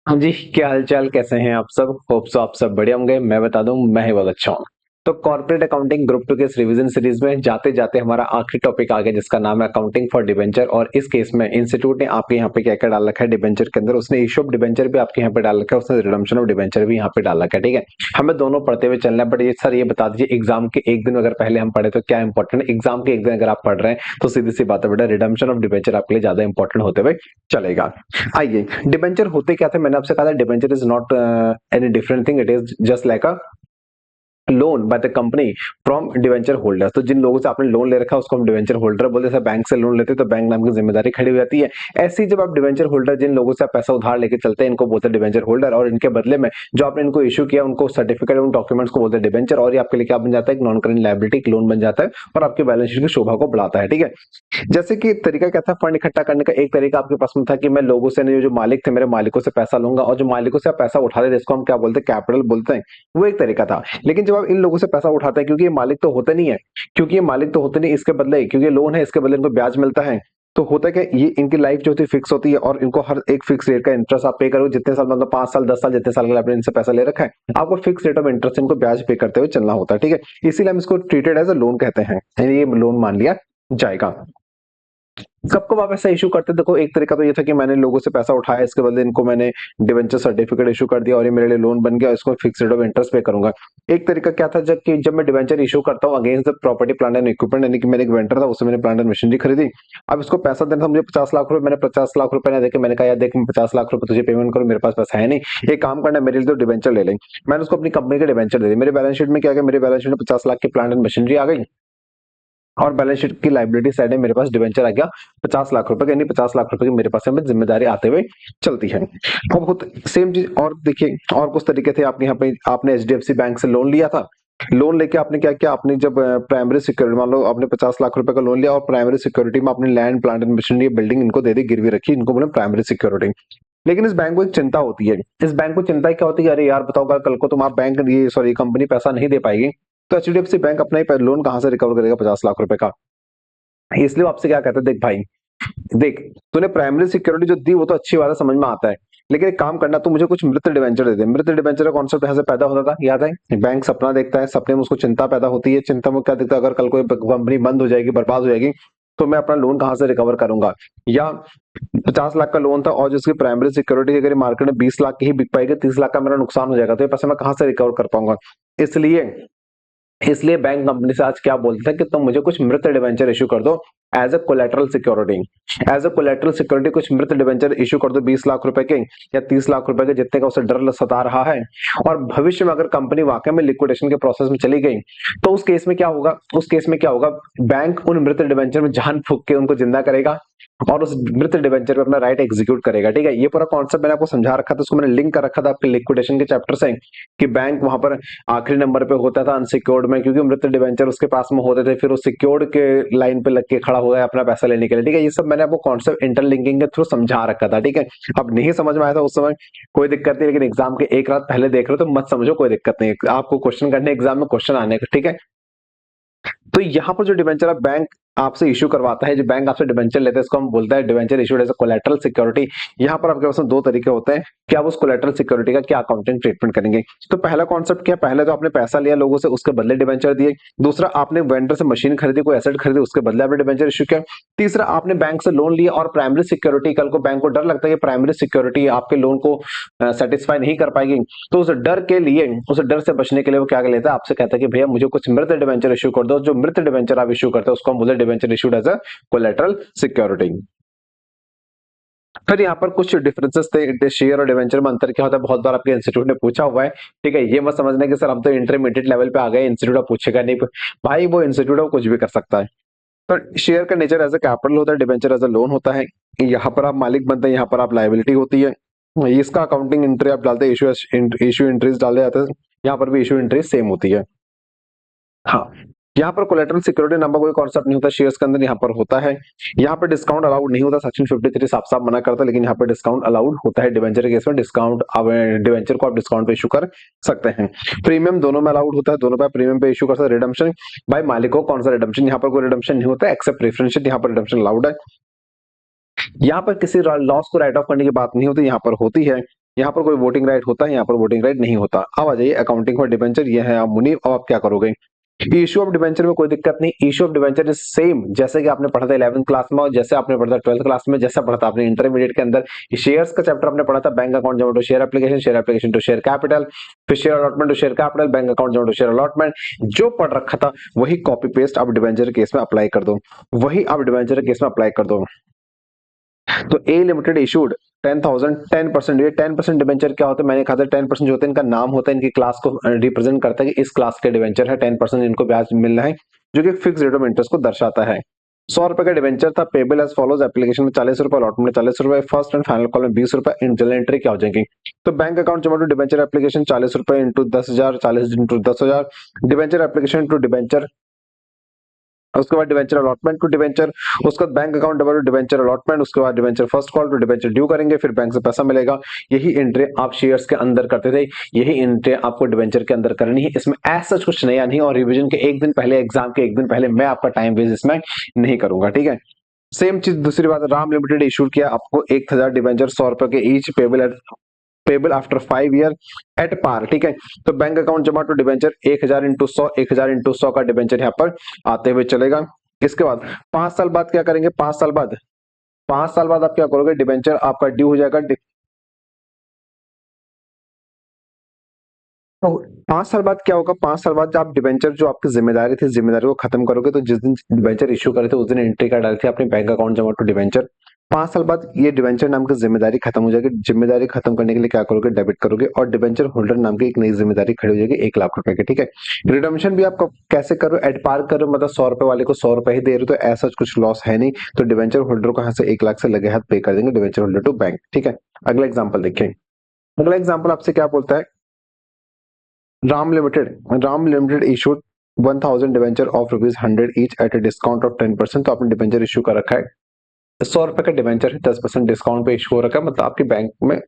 हाँ जी, क्या हालचाल, कैसे हैं आप सब? होप सो आप सब बढ़िया होंगे। मैं बता दूं, मैं ही बहुत अच्छा हूँ। तो कॉर्पोरेट अकाउंटिंग ग्रुप 2 के इस रिवीजन सीरीज में जाते जाते हमारा आखिरी टॉपिक आ गया, जिसका नाम है अकाउंटिंग फॉर डिबेंचर। और इस केस में इंस्टीट्यूट ने आपके यहाँ पे क्या क्या डाल रखा है डिबेंचर के अंदर। उसने इशू ऑफ डिबेंचर भी आपके यहाँ पे डाल रखा है, उसने रिडम्पशन ऑफ डिबेंचर भी यहाँ पे डाल रखा है। ठीक है, हमें दोनों पढ़ते हुए चलना है। बट ये सर, ये बता दीजिए, एग्जाम के एक दिन अगर पहले हम पढ़े तो क्या इंपॉर्टेंट है? एग्जाम के एक दिन अगर आप पढ़ रहे हैं तो सीधी सी बात है बेटा, रिडम्पशन ऑफ डिबेंचर आपके लिए ज्यादा इंपॉर्टेंट होते हुए चलेगा। आइए, डिबेंचर होते क्या थे? मैंने आपसे कहा था debenture is not any different thing, it is just like a loan by the company from debenture holder. तो जिन लोगों से आपने लोन ले रखा है उसको हम डिवेंचर होल्डर बोलते हैं। बैंक से लोन लेते हैं तो बैंक नाम की जिम्मेदारी खड़ी हो जाती है। ऐसी जब आप डिवेंचर होल्डर, जिन लोगों से आप पैसा उधार लेके चलते हैं, इनको बोलते हैं डिवेंचर होल्डर। और इनके बदले में जो आपने इनको इशू किया, उनको सर्टिफिकेट, उन डॉक्यूमेंट्स को बोलते हैं डिवेंचर। और ये आपके लिए क्या बन जाता है? एक नॉन करेंट लायबिलिटी, एक लोन बन जाता है और आपके बैलेंस शीट की शोभा को बढ़ाता है। ठीक है, जैसे कि तरीका क्या था फंड इकट्ठा करने का? एक तरीका आपके पास में था कि मैं लोगों से नहीं, जो मालिक थे मेरे मालिकों से पैसा लूंगा, और जो मालिकों से आप पैसा उठाते थे इसको हम क्या बोलते हैं? कैपिटल बोलते हैं। वो एक तरीका था। लेकिन जब आप इन लोगों से पैसा उठाते हैं, क्योंकि ये मालिक तो होते नहीं है, इसके बदले, क्योंकि लोन है, इसके बदले इनको ब्याज मिलता है। तो होता है कि ये इनकी लाइफ जो होती है फिक्स होती है, और इनको हर एक फिक्स रेट का इंटरेस्ट आप पे करो। जितने साल, मतलब 5 साल, 10 साल, जितने साल के लिए आपने इनसे पैसा ले रखा है, आपको फिक्स रेट ऑफ इंटरेस्ट इनको ब्याज पे करते हुए चलना होता है। ठीक है, इसीलिए हम इसको ट्रीटेड एज अ लोन कहते हैं, यानी ये लोन मान लिया जाएगा। कब कब आप ऐसा इशू करते? देखो, एक तरीका तो ये था कि मैंने लोगों से पैसा उठाया, इसके बदले इनको मैंने डिवेंचर सर्टिफिकेट इशू कर दिया और ये मेरे लिए लोन बन गया, इसको फिक्स रेट ऑफ इंटरेस्ट पे करूंगा। एक तरीका क्या था, जब मैं डिवेंचर इशू करता हूँ against the property plant and equipment, यानी कि मैंने एक वेंडर था, उससे मैंने प्लांट एंड मशीनरी खरीदी। अब इसको पैसा देना था मुझे 50 लाख रुपए। मैंने 50 लाख रुपए ना देके मैंने कहा, यार देख, मैं 50 लाख रुपए तुझे पेमेंट करूँ, मेरे पास पैसा है नहीं, एक काम करना, मेरे लिए तो डिवेंचर ले लें। मैंने उसको अपनी कंपनी के डिवेंचर दे दी। मेरे बैलेंस शीट में क्या गया? मेरे बैलेंस शीट में 50 लाख की प्लांट एंड मशीनरी आ गई, और बैलेंस शीट की लाइबिलिटी साइड में मेरे पास डिवेंचर आ गया 50 लाख रुपए का, यानी 50 लाख रुपए की मेरे पास में जिम्मेदारी आते हुए चलती है। अब सेम चीज और देखिए, और कुछ तरीके थे। आपने यहाँ पे आपने एचडीएफसी बैंक से लोन लिया था। लोन लेके आपने क्या किया? आपने जब प्राइमरी सिक्योरिटी, मान लो आपने 50 लाख रुपए का लोन लिया, और प्राइमरी सिक्योरिटी में आपने land, plant and machinery, building इनको दे दी, गिरवी रखी, इनको बोले प्राइमरी सिक्योरिटी। लेकिन इस बैंक को एक चिंता होती है। इस बैंक को चिंता क्या होती है? अरे यार बताओ, कल को तुम, आप बैंक, ये सॉरी कंपनी पैसा नहीं दे पाएगी, तो एचडीएफसी बैंक अपना ही लोन कहां से रिकवर करेगा 50 लाख रुपए का? इसलिए वो आपसे क्या कहता है, देख भाई, देख, तूने प्राइमरी सिक्योरिटी जो दी वो तो अच्छी बात है, समझ में आता है, लेकिन एक काम करना, तू मुझे कुछ मृत डिवेंचर दे दे। मृत डिवेंचर का कॉन्सेप्ट यहाँ से पैदा होता था, याद है? बैंक सपना देखता है, सपने में उसको चिंता पैदा होती है। चिंता में क्या दिखता है? अगर कल कोई कंपनी बंद हो जाएगी, बर्बाद हो जाएगी, तो मैं अपना लोन कहां से रिकवर करूंगा? या 50 लाख का लोन था, और जिसकी प्राइमरी सिक्योरिटी अगर मार्केट में 20 लाख की ही बिक पाएगी, 30 लाख का मेरा नुकसान हो जाएगा, तो ये पैसा मैं कहां से रिकवर कर पाऊंगा? इसलिए इसलिए बैंक कंपनी से आज क्या बोलते हैं कि तुम मुझे कुछ मृत डिवेंचर इशू कर दो, as a collateral security. As a collateral security कुछ मृत डिवेंचर इशू कर दो, 20 लाख रुपए के या 30 लाख रुपए के, जितने का उसे डर सता रहा है। और भविष्य में अगर कंपनी वाकई में लिक्विडेशन के प्रोसेस में चली गई, तो उस केस में क्या होगा? बैंक उन मृत डिवेंचर में जान फूंक के उनको जिंदा करेगा, और उस मृत डिवेंचर पे अपना राइट एग्जीक्यूट करेगा। ठीक है, ये पूरा कॉन्सेप्ट मैंने आपको समझा रखा था, उसको मैंने लिंक कर रखा था आपके लिक्विडेशन के चैप्टर से, कि बैंक वहां पर आखिरी नंबर पे होता था अनसिक्योर्ड में, क्योंकि मृत डिवेंचर उसके पास में होते थे, फिर वो सिक्योर्ड के लाइन पे लग के खड़ा हो गया अपना पैसा लेने के लिए। ठीक है, ये सब मैंने आपको कॉन्सेप्ट इंटरलिंकिंग के थ्रू समझा रखा था। ठीक है, अब नहीं समझ में आया था उस समय, कोई दिक्कत नहीं, लेकिन एग्जाम के एक रात पहले देख रहे हो तो मत समझो, कोई दिक्कत नहीं, आपको क्वेश्चन करने एग्जाम में क्वेश्चन आने का। ठीक है, तो यहाँ पर जो डिवेंचर आप बैंक आपसे इशू करवाता है, जो बैंक आपसे डिवेंचर लेते हैं, इसको हम बोलते हैं debenture issued as a collateral security. यहाँ पर आपके पास में दो तरीके होते हैं कि आप उस कोलेटरल सिक्योरिटी का क्या अकाउंटिंग ट्रीटमेंट करेंगे। तो पहला कॉन्सेप्ट क्या? पहले तो आपने पैसा लिया लोगों से, उसके बदले डिवेंचर दिए। दूसरा, आपने वेंडर से मशीन खरीदी, कोई एसेट खरीदी, उसके बदले आपने डिवेंचर इशू किया। तीसरा, आपने बैंक से लोन लिया और प्राइमरी सिक्योरिटी, कल को बैंक को डर लगता है कि प्राइमरी सिक्योरिटी आपके लोन को सेटिस्फाई नहीं कर पाएगी, तो उस डर के लिए, उस डर से बचने के लिए वो क्या कर लेता है? आपसे कहता है कि भैया मुझे कुछ मृत डिवेंचर इशू कर दो। जो मृत डिवेंचर आप इशू करते हो उसको हम बोलते हैं debenture issued as a collateral security. फिर यहाँ पर कुछ डिफरेंसेस थे शेयर और डिवेंचर में, अंतर क्या होता है, बहुत बार आपके इंस्टीट्यूट ने पूछा हुआ है। ठीक है, ये मत समझना कि सर हम तो इंटरमीडिएट लेवल पे आ गए, इंस्टीट्यूट अब पूछेगा नहीं। भाई वो इंस्टीट्यूट है, वो कुछ भी कर सकता है। तो शेयर का नेचर एज अ कैपिटल होता है, डिवेंचर एज अ लोन होता है। यहाँ पर आप मालिक बनते हैं, यहाँ पर आप लायबिलिटी होती है। इसका अकाउंटिंग एंट्री आप डालते हैं, इशू एंट्रीज डाले जाते हैं, यहाँ पर भी इशू एंट्री सेम होती है। हाँ, यहाँ पर कोलेटरल सिक्योरिटी नंबर कोई कॉन्सेप्ट नहीं होता शेयर्स के अंदर, यहाँ पर होता है। यहाँ पर डिस्काउंट अलाउड नहीं होता, सेक्शन 53 साफ साफ मना करता है, लेकिन यहाँ पर डिस्काउंट अलाउड होता है। डिवेंचर के केस में डिस्काउंट, डिवेंचर को आप डिस्काउंट पे इशू कर सकते हैं। प्रीमियम दोनों में अलाउड होता है, दोनों पे प्रीमियम पे इशू कर सकते हैं। रिडम्पशन, भाई मालिकों कौन सा रिडम्पशन? यहाँ पर कोई रिडम्पशन नहीं होता एक्सेप्ट प्रेफरेंशियल, यहाँ पर रिडम्पशन अलाउड है। यहाँ पर किसी लॉस को राइट ऑफ करने की बात नहीं होती, यहाँ पर होती है। यहाँ पर कोई वोटिंग राइट होता है, यहाँ पर वोटिंग राइट नहीं होता। अब आ जाइए अकाउंटिंग फॉर डिबेंचर, ये है आप मुनीब। अब आप क्या करोगे, इशू ऑफ डिबेंचर में कोई दिक्कत नहीं, issue of debenture is same जैसे कि आपने पढ़ा था 11th क्लास में, और जैसे आपने पढ़ा था 12th क्लास में, जैसा पढ़ा था आपने इंटरमीडिएट के अंदर शेयर्स का चैप्टर आपने पढ़ा था, बैंक अकाउंट जमा to share application to share capital, फिर share allotment to share capital, bank account जमा टू शेयर अलॉटमेंट। जो पढ़ रखा था वही कॉपी पेस्ट आप डिबेंचर केस में अप्लाई कर दो, वही आप डिबेंचर केस में अप्लाई कर दो। तो ए लिमिटेड इशूड 10,000 10%, ये 10% डिबेंचर क्या होता है, मैंने कहा था 10% जो होता है इनका नाम होता है, इनकी क्लास को रिप्रेजेंट करता है कि इस क्लास के डिबेंचर है, 10% इनको ब्याज मिल रहा है, जो कि फिक्स रेट ऑफ इंटरेस्ट को दर्शाता है। 100 रुपए का डिबेंचर था, पेबल एज फॉलोज, एप्लीकेशन में 40 रुपए, अलॉटमेंट में 40 रुपए, फर्स्ट एंड फाइनल कॉल में 20 रुपए। इन जनरल एंट्री क्या हो जाएगी, तो बैंक अकाउंट जमा टू डिबेंचर एप्लीकेशन 40 रुपए into 10,000, 40 into 10,000, debenture application to debenture, उसके बाद डिवेंचर अलॉटमेंट टू डिवेंचर, उसके बाद bank account double to debenture allotment, उसके बाद debenture first call to debenture due करेंगे, फिर बैंक से पैसा मिलेगा। यही एंट्री आप शेयर्स के अंदर करते थे, यही एंट्री आपको डिवेंचर के अंदर करनी है। इसमें ऐसा कुछ नया नहीं, और रिवीजन के एक दिन पहले, एग्जाम के एक दिन पहले मैं आपका टाइम वेस्ट इसमें नहीं करूंगा, ठीक है। सेम चीज दूसरी बात, राम लिमिटेड इशू किया आपको 1,000 डिवेंचर 100 रुपए के each, payable after 5 year at par, ठीक है। तो बैंक अकाउंट जमा टू डिवेंचर 1,000 इंटू 100, 1,000 इंटू 100 का डिवेंचर यहाँ पर आते हुए चलेगा। इसके बाद 5 साल बाद क्या करेंगे, 5 साल बाद, 5 साल बाद आप क्या करोगे, डिवेंचर आपका ड्यू हो जाएगा। तो 5 साल बाद क्या होगा, 5 साल बाद जब आप डिवेंचर जो आपकी जिम्मेदारी थी, जिम्मेदारी को खत्म करोगे, तो जिस दिन डिवेंचर इशू करे थे उस दिन एंट्री कर डाली थी अपने बैंक अकाउंट जमा टू डिवेंचर। 5 साल बाद ये डिवेंचर नाम की जिम्मेदारी खत्म हो जाएगी, जिम्मेदारी खत्म करने के लिए क्या करोगे, डेबिट करोगे, और डिवेंचर होल्डर नाम की एक नई जिम्मेदारी खड़ी हो जाएगी 1,00,000 रुपए की, ठीक है। रिडम्पशन भी आप कैसे करो, एट पार करो, मतलब 100 रुपए वाले को 100 रुपए ही दे रहे हो, तो ऐसा कुछ लॉस है नहीं, तो डिवेंचर होल्डर को यहाँ से 1,00,000 से लगे हाथ पे कर देंगे डिवेंचर होल्डर टू बैंक, ठीक है। अगला एग्जाम्पल देखिए, अगला एग्जाम्पल आपसे क्या बोलता है, Ram limited issued 1,000 debenture of ₹100 each eight a discount of 10%। तो आपने डिवेंचर इशू कर रखा है, 100 रुपए का डिवेंचर है, 10% डिस्काउंट पे इशू हो रखा है, मतलब आपकी बैंक में,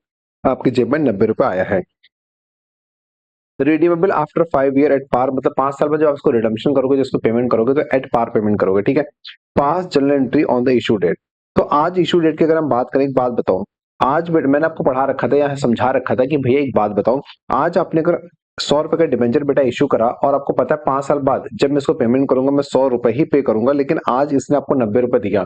आपकी जेब में 90 रुपए आया है। Redeemable after 5 year at par, मतलब 5 साल बाद जब आप इसको रिडम्पशन करोगे, जिसको पेमेंट करोगे, तो एट पार पेमेंट करोगे, ठीक है। Pass general entry on the issue date, तो आज इशू डेट की अगर हम बात करें, एक बात बताओ, आज मैंने आपको पढ़ा रखा था, यहाँ समझा रखा था कि भैया एक बात बताओ, आज आपने अगर 100 रुपए का डिवेंचर बेटा इशू करा, और आपको पता है 5 साल बाद जब मैं इसको पेमेंट करूंगा मैं 100 रुपए ही पे करूंगा, लेकिन आज इसने आपको 90 रुपए दिया,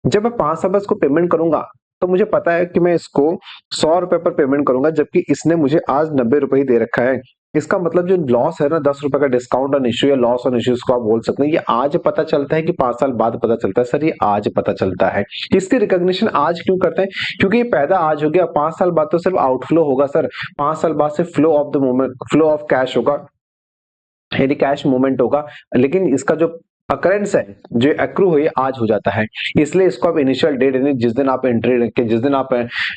जब मैं 5 साल बाद इसको पेमेंट करूंगा, तो मुझे पता है कि मैं इसको 100 रुपए पर पेमेंट करूंगा, जबकि इसने मुझे आज 90 रुपए ही दे रखा है। इसका मतलब जो लॉस है ना, 10 रुपए का डिस्काउंट ऑन इश्यू या लॉस ऑन इश्यूज को आप बोल सकते हैं, ये आज पता चलता है कि 5 साल बाद पता चलता है, सर ये आज पता चलता है। इसकी रिकॉग्निशन आज क्यों करते हैं, क्योंकि ये पैदा आज हो गया, 5 साल बाद तो सिर्फ आउटफ्लो होगा सर, 5 साल बाद से flow of the movement, flow of cash होगा, यदि कैश मूवमेंट होगा, लेकिन इसका जो अकरेंस है, जो एक्रू हुई आज हो जाता है, इसलिए इसको आप इनिशियल डेट, यानी जिस दिन आप एंट्री के, जिस दिन आप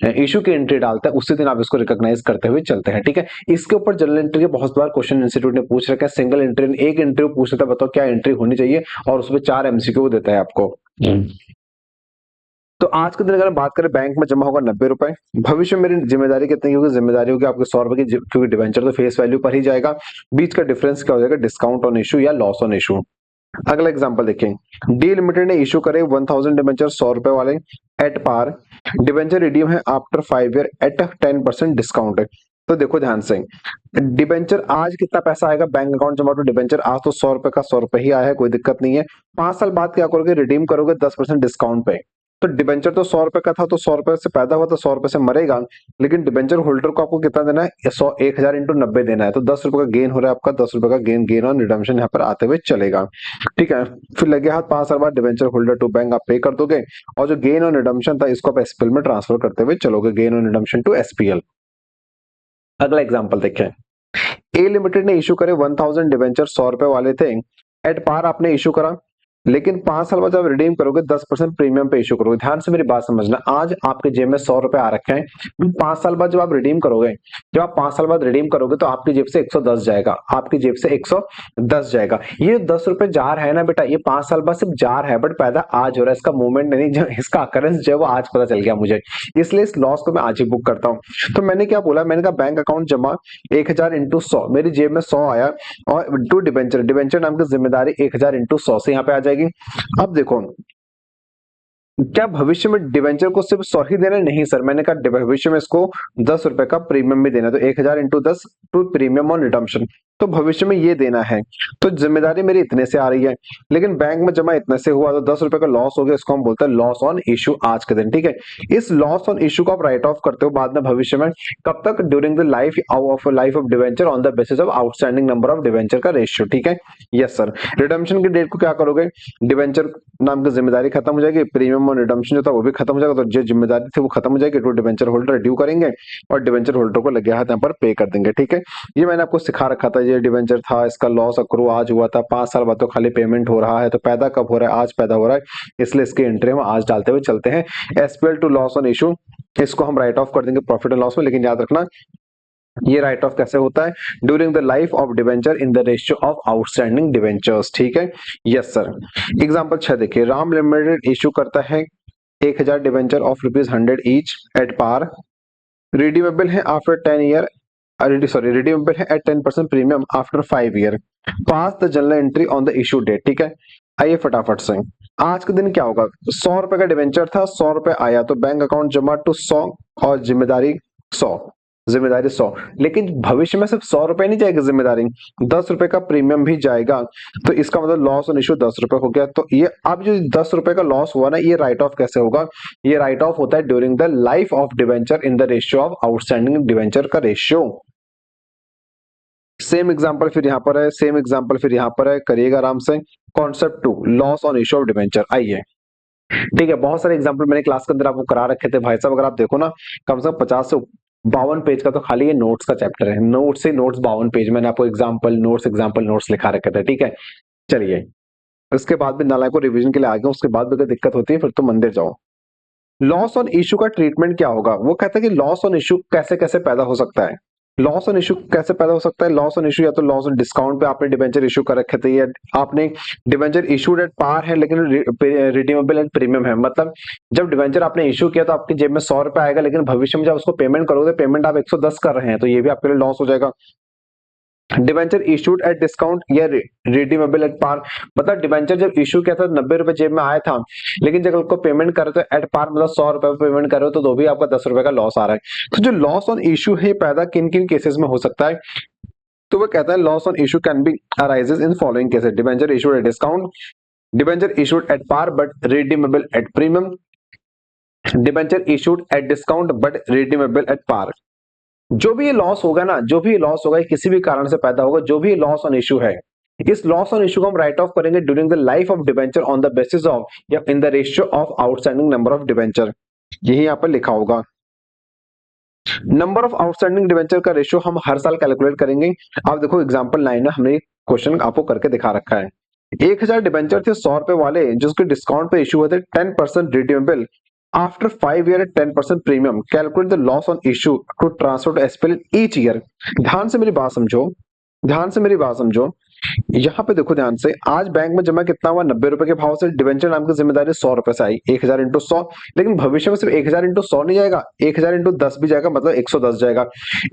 इशू की एंट्री डालते हैं, उसी दिन आप इसको रिकॉग्नाइज करते हुए चलते हैं, ठीक है। इसके ऊपर जनरल एंट्री के बहुत बार क्वेश्चन इंस्टीट्यूट ने पूछ रखा है, सिंगल एंट्री, एक एंट्री पूछ रहा था, बताओ क्या एंट्री होनी चाहिए, और उसमें 4 एमसीक्यू देता है आपको। तो आज के दिन अगर बात करें, बैंक में जमा होगा 90 रुपए, भविष्य में मेरी जिम्मेदारी कितनी होगी, जिम्मेदारी होगी आपके 100 रुपए की, क्योंकि डिवेंचर तो फेस वैल्यू पर ही जाएगा, बीच का डिफरेंस क्या हो जाएगा, डिस्काउंट ऑन इशू या लॉस ऑन इशू। अगला एग्जांपल देखें, डी लिमिटेड ने इशू करे 1,000 डिवेंचर 100 रुपए वाले एट पार, डिवेंचर रिडीम है आफ्टर 5 ईयर एट 10% डिस्काउंट है। तो देखो ध्यान से, डिवेंचर आज कितना पैसा आएगा बैंक अकाउंट जमा, तो डिवेंचर आज तो 100 रुपए का 100 रुपए ही आया है, कोई दिक्कत नहीं है। 5 साल बाद क्या करोगे, रिडीम करोगे 10% डिस्काउंट पे, तो डिवेंचर तो 100 रुपए का था, तो 100 रुपए से पैदा हुआ तो 100 रुपए से मरेगा, लेकिन डिवेंचर होल्डर को आपको कितना देना है, 1,000 इंटू 90 देना है, तो 10 रुपए का गेन हो रहा है आपका, 10 रुपए का गेन ऑन रिडम्पशन यहाँ पर आते हुए चलेगा, ठीक है। फिर लगे हाथ 5 साल बाद डिवेंचर होल्डर टू बैंक आप पे कर दोगे, और जो गेन ऑन रिडम्पशन था इसको आप एसपीएल में ट्रांसफर करते हुए चलोगे, gain on redemption to SPL. अगला एग्जाम्पल देखें, ए लिमिटेड ने इशू करे 1,000 डिवेंचर 100 रुपए वाले थे, एट पार आपने इशू करा, लेकिन 5 साल बाद जब रिडीम करोगे 10% प्रीमियम पे इशू करोगे। ध्यान से मेरी बात समझना, आज आपके जेब में 100 रुपए आ रखे हैं, 5 साल बाद जब आप रिडीम करोगे, जब आप 5 साल बाद रिडीम करोगे, तो आपकी जेब से 110 जाएगा, आपकी जेब से 110 जाएगा। ये 10 रुपए जार है ना बेटा, ये 5 साल बाद सिर्फ जार है, बट पैदा आज हो रहा है, इसका मूवमेंट नहीं, जो इसका अकरेंस जो है वो आज पता चल गया मुझे, इसलिए इस लॉस को मैं आज ही बुक करता हूँ। तो मैंने क्या बोला, मैंने कहा बैंक अकाउंट जमा 1,000 इंटू 100, मेरी जेब में 100 आया, और टू डिवेंचर, डिवेंचर नाम की जिम्मेदारी 1,000 इंटू 100 से यहाँ पे आ जाएगी। अब देखो, क्या भविष्य में डिवेंचर को सिर्फ 100 ही देना है? नहीं सर, मैंने कहा भविष्य में इसको 10 रुपए का प्रीमियम भी देना है, तो 1000 into 10 to premium on redemption, तो भविष्य में ये देना है। तो जिम्मेदारी मेरी इतने से आ रही है, लेकिन बैंक में जमा इतने से हुआ, तो 10 रुपए का लॉस हो गया, इसको हम बोलते हैं लॉस ऑन इशू आज के दिन। ठीक है, इस लॉस ऑन इशू को आप राइट ऑफ करते हो बाद में भविष्य में, कब तक? During the life of debenture on the basis of outstanding number of debenture का रेशियो। ठीक है, यस सर। रिडम्पशन की डेट को क्या करोगे? डिवेंचर नाम की जिम्मेदारी खत्म हो जाएगी, प्रीमियम और रिडम्पशन जो था वो भी खत्म हो जाएगा, तो जो जिम्मेदारी थी वो खत्म हो जाएगी, तो डिवेंचर होल्डर ड्यू करेंगे और डिवेंचर होल्डर को लगे हाथ यहाँ पर पे कर देंगे। ठीक है, ये मैंने आपको सिखा रखा था, ये डिवेंचर था, इसका लॉस अक्रू आज हुआ था, 5 साल बाद तो खाली पेमेंट हो रहा है, तो पैदा कब हो रहा है? आज पैदा हो रहा है, इसलिए इसकी एंट्री हम आज डालते हुए चलते हैं। SPL to loss on issue, इसको हम राइट ऑफ कर देंगे प्रॉफिट एंड लॉस में, लेकिन याद रखना ये राइट ऑफ कैसे होता है? During the life of debenture in the ratio of outstanding debentures. ठीक है, यस सर। एग्जांपल 6 देखिए, राम लिमिटेड इशू करता है 1000 debenture of ₹100 each at par, redeemable है आफ्टर 10 ईयर, रिडीमेबल है at 10% premium after 5 year, pass the journal entry on the issue date. ठीक है, आइए फटाफट से, आज के दिन क्या होगा? 100 रुपए का डिवेंचर था, 100 रुपए आया तो बैंक अकाउंट जमा टू 100 और जिम्मेदारी 100, जिम्मेदारी 100, लेकिन भविष्य में सिर्फ 100 रुपए नहीं जाएगी जिम्मेदारी, 10 रुपए का प्रीमियम भी जाएगा, तो इसका मतलब लॉस ऑन इशू 10 रुपए हो गया। तो ये अब जो 10 रुपए का लॉस हुआ ना, ये राइट ऑफ कैसे होगा? ये राइट ऑफ होता है during the life of debenture in the ratio of outstanding debenture का रेशियो। सेम एग्जांपल फिर यहाँ पर है, सेम एग्जांपल फिर यहाँ पर है, करिएगा आराम से। Concept 2, loss on issue of debenture. आइए, ठीक है, बहुत सारे एग्जांपल मैंने क्लास के अंदर आपको करा रखे थे भाई साहब, अगर आप देखो ना, कम से कम 50 से 52 पेज का तो खाली ये नोट्स का चैप्टर है, नोट्स से नोट्स 52 पेज, मैंने आपको एग्जाम्पल नोट्स लिखा रखे थे। ठीक है, चलिए, उसके बाद भी नालायक को रिवीजन के लिए आ गया, उसके बाद भी अगर दिक्कत होती है फिर तो मंदिर जाओ। लॉस ऑन इशू का ट्रीटमेंट क्या होगा? वो कहता है कि लॉस ऑन इशू कैसे कैसे पैदा हो सकता है। लॉस ऑन इशू कैसे पैदा हो सकता है? लॉस ऑन इशू या तो लॉस ऑन डिस्काउंट पे आपने डिबेंचर इशू कर रखे थे, या आपने डिबेंचर इशूड एट पार है लेकिन रिडीमेबल एट प्रीमियम है, मतलब जब डिबेंचर आपने इशू किया तो आपकी जेब में 100 रुपए आएगा, लेकिन भविष्य में जब उसको पेमेंट करोगे, पेमेंट आप 110 कर रहे हैं, तो ये भी आपके लिए लॉस हो जाएगा। डिबेंचर इशूड एट डिस्काउंट या रिडीमेबल एट पार, मतलब डिबेंचर जब इशू किया था 90 रुपए जेब में आया था, लेकिन जब उसको पेमेंट कर रहे हो एट पार, मतलब 100 रुपए पेमेंट कर रहे हो, तो भी आपका 10 रुपए का लॉस आ रहा है। तो जो लॉस ऑन इशू है पैदा किन किन केसेस में हो सकता है? तो वो कहता है loss on issue can be arises in following cases: debenture issued at discount, debenture issued at par but redeemable at premium, debenture issued at discount but redeemable at par. जो भी ये लॉस होगा ना, जो भी लॉस होगा किसी भी कारण से पैदा होगा, जो भी लॉस ऑन इशू है, इस लॉस ऑन इशू को हम राइट ऑफ करेंगे during the life of debenture on the basis of या in the ratio of outstanding number of debenture. यही यहाँ पर लिखा होगा। नंबर ऑफ आउटस्टैंडिंग डिबेंचर का रेशियो हम हर साल कैलकुलेट करेंगे। आप देखो एग्जांपल 9 में हमने क्वेश्चन आपको करके दिखा रखा है। 1000 डिबेंचर थे 100 रुपए वाले, जिसके डिस्काउंट पे इशू हुए थे, 10% redeemable after 5 year 10% premium, calculate the loss on issue to transfer to SPL each year. ध्यान से मेरी बात समझो, ध्यान से मेरी बात समझो, यहाँ पे देखो ध्यान से, आज बैंक में जमा कितना हुआ? 90 रुपए के भाव से, डिवेंचर नाम की जिम्मेदारी 100 रुपए से आई, 1000 इंटू 100, लेकिन भविष्य में सिर्फ 1000 इंटू 100 नहीं जाएगा, 1000 इंटू 10 भी जाएगा, मतलब 110 जाएगा।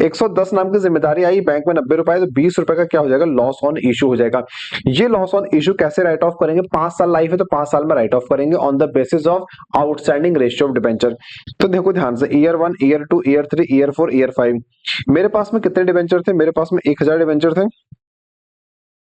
110 नाम की जिम्मेदारी आई, बैंक में 90 रुपए, तो 20 रुपए का क्या हो जाएगा? लॉस ऑन इशू हो जाएगा। ये लॉस ऑन इशू कैसे राइट ऑफ करेंगे? 5 साल लाइफ है तो 5 साल में राइट ऑफ करेंगे on the basis of outstanding ratio of debenture. तो देखो ध्यान से, year 1, year 2, year 3, year 4, year 5, मेरे पास में कितने डिवेंचर थे? मेरे पास में 1000 डिवेंचर थे,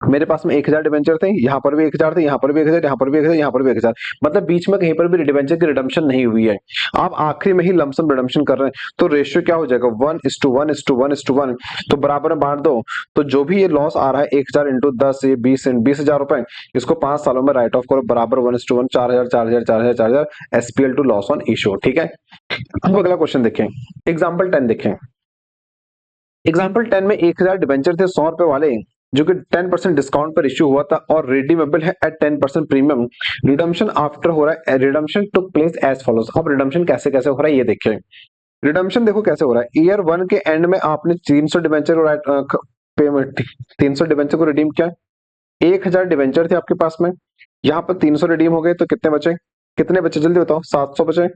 मेरे पास में 1000 डिवेंचर थे, यहाँ पर भी 1000 थे, यहाँ पर भी 1000, यहाँ पर भी 1000, यहाँ पर भी 1000, मतलब बीच में कहीं पर भी डिवेंचर की रिडम्पशन नहीं हुई है। आप आखिरी में ही लमसम रिडम्पशन कर रहे हैं, तो रेशियो क्या हो जाएगा? 1:1:1:1, तो बराबर में बांट दो। तो जो भी ये लॉस आ रहा है 1000 इंटू 10, ये 20,000 रुपए, इसको 5 सालों में राइट ऑफ करो, बराबर 1:1, 4000 4000 4000 4000 SPL to loss on issue. ठीक है, अब अगला क्वेश्चन देखें, एग्जाम्पल 10 देखें। एग्जाम्पल 10 में 1000 डिवेंचर थे 100 रुपए वाले, जो कि 10% डिस्काउंट पर इश्यू हुआ था और रिडीमेबल है एट 10% प्रीमियम। रिडम्पशन आफ्टर हो रहा है, redemption took place as follows. अब रिडम्पशन कैसे कैसे हो रहा है ये देखिए। रिडम्पशन देखो कैसे हो रहा है, ईयर 1 के एंड में आपने 300 डिवेंचर को पेमेंट, 300 डिवेंचर को रिडीम किया, 1000 डिवेंचर थे आपके पास में, यहाँ पर 300 रिडीम हो गए, तो कितने बचे? कितने बचे जल्दी बताओ? 700 बचे।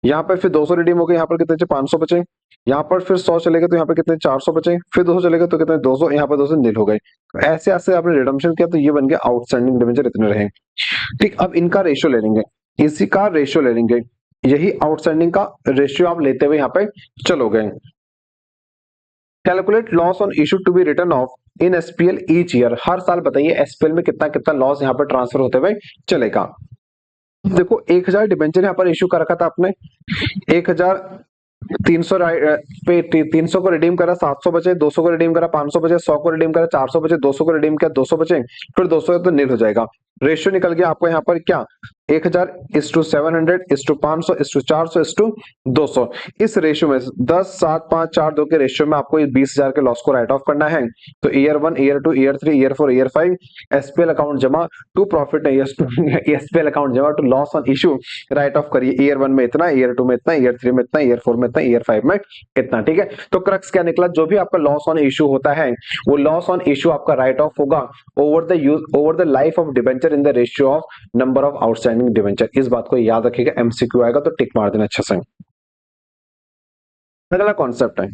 यहाँ पर फिर 200 रिडीम हो गए, यहाँ पर कितने बचे? 500 बचे। यहाँ पर फिर 100 चलेगा तो यहाँ पर कितने? 400 बचे। फिर 200 चलेगा तो कितने? 200, यहाँ पर 200 नील हो गए। ऐसे ऐसे आपने रिडम्पशन किया, तो ये बन गया आउटस्टैंडिंग डिवेंचर इतने रहे। ठीक, अब इनका रेशियो ले लेंगे। इसी का रेशियो ले लेंगे, यही आउटस्टैंडिंग का रेशियो आप लेते हुए यहाँ पे चलोगे। Calculate loss on issue to be written off in SPL each year, हर साल बताइए एसपीएल में कितना कितना लॉस यहाँ पर ट्रांसफर होते हुए चलेगा। देखो 1000 डिबेंचर यहाँ पर इशू कर रखा था आपने, 1300 पे 300 को रिडीम करा, 700 बचे, 200 को रिडीम करा, 500 बचे, 100 को रिडीम करा, 400 बचे, 200 को रिडीम किया, 200 बचे, फिर 200 तो नील हो जाएगा। रेशियो निकल गया आपको यहाँ पर क्या, 1000:700:500:400:200। इस रेशियो में 10 7 5 4 2 के रेशियो में आपको 20,000 के लॉस को राइट ऑफ करना है। तो year 1, year 2, year 3, year 4, year 5 SPL account जमा टू प्रॉफिट नहीं, एसपीएल अकाउंट जमा to loss on issue, write off करिए। ईयर 1 में इतना, ईयर 2 में इतना, ईयर 3 में इतना, ईयर 4 में इतना, ईयर 5 में इतना। ठीक है, तो क्रक्स क्या निकला, जो भी आपका लॉस ऑन इशू होता है वो लॉस ऑन इशू आपका राइट ऑफ होगा over the life of debenture in the ratio of number of outstanding debenture. इस बात को याद रखिएगा, एमसीक्यू आएगा तो टिक मार देना अच्छे से। अगला कॉन्सेप्ट है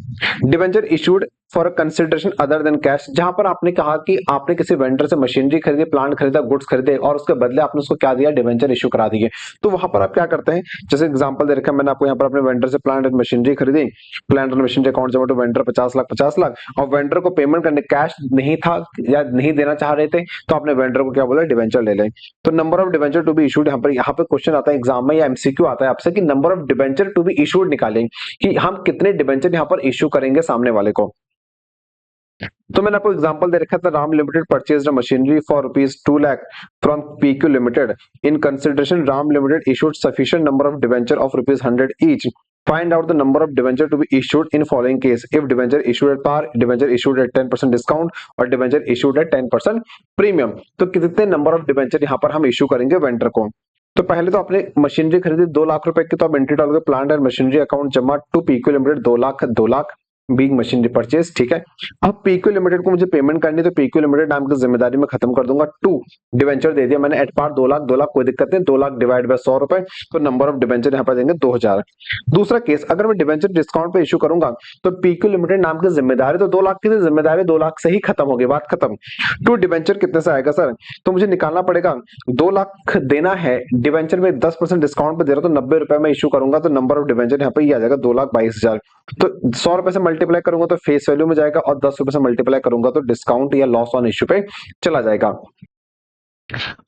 debenture issued for consideration other than cash, जहां पर आपने कहा कि आपने किसी वेंडर से मशीनरी खरीदी, प्लांट खरीदा, गुड्स खरीदे और उसके बदले आपने उसको क्या दिया, डिबेंचर इशू करा दिए। तो वहां पर आप क्या करते हैं, जैसे एग्जांपल दे रखा है मैंने आपको, यहाँ पर अपने वेंडर से प्लांट एंड मशीनरी खरीदी, प्लांट एंड मशीनरी अकाउंट जमा टू वेंडर 50 लाख, और वेंडर को पेमेंट करने कैश नहीं था या नहीं देना चाह रहे थे, तो आपने वेंडर को क्या बोला, डिबेंचर ले लें। तो number of debenture to be issued, यहाँ पे क्वेश्चन आता है एग्जाम में या एमसीक्यू आता है आपसे कि number of debenture to be issued निकालें, कि हम कितने डिबेंचर यहाँ पर इशू करेंगे सामने वाले को। तो मैंने आपको एग्जांपल दे रखा था, Ram limited purchase machinery for ₹2 lakh from PQ limited, in consideration Ram limited issued sufficient number of debenture of ₹100 each, find out the number of debenture to be issued in following case, if debenture issued at par, debenture issued at 10% discount और debenture issued at 10% premium। तो कितने number of debenture यहाँ पर हम issue करेंगे vendor को। तो पहले तो आपने मशीनरी खरीदी 2 लाख रुपए की, तो आप एंट्री डालोगे प्लांट एंड मशीनरी अकाउंट जमा to PQ limited 2 lakh being machinery purchase. ठीक है, अब पीक्यू लिमिटेड को मुझे पेमेंट करनी है, तो पीक्यू लिमिटेड नाम की जिम्मेदारी में खत्म कर दूंगा। टू डिबेंचर दे दिया मैंने एट पार 2 लाख कोई दिक्कत नहीं, 2 लाख डिवाइड बाय 100 रुपए, तो नंबर ऑफ डिबेंचर यहाँ पर देंगे 2000। दूसरा केस, अगर मैं डिबेंचर डिस्काउंट पे इशू करूंगा तो पीक्यू लिमिटेड नाम की जिम्मेदारी तो 2 लाख की थी, जिम्मेदारी 2 लाख से ही खत्म होगी, बात खत्म। टू डिबेंचर कितने से आएगा सर, तो मुझे निकालना पड़ेगा 2 लाख देना है, डिबेंचर में 10% डिस्काउंट पे दे रहा, तो 90 रुपए में इशू करूंगा, तो नंबर ऑफ डिबेंचर यहाँ पे ये आ जाएगा 2,22,000। तो 100 रुपए से मल्टीप्लाई करूंगा तो फेस वैल्यू में जाएगा, और 10 रुपए से मल्टीप्लाई करूंगा तो डिस्काउंट या लॉस ऑन इशू पे चला जाएगा।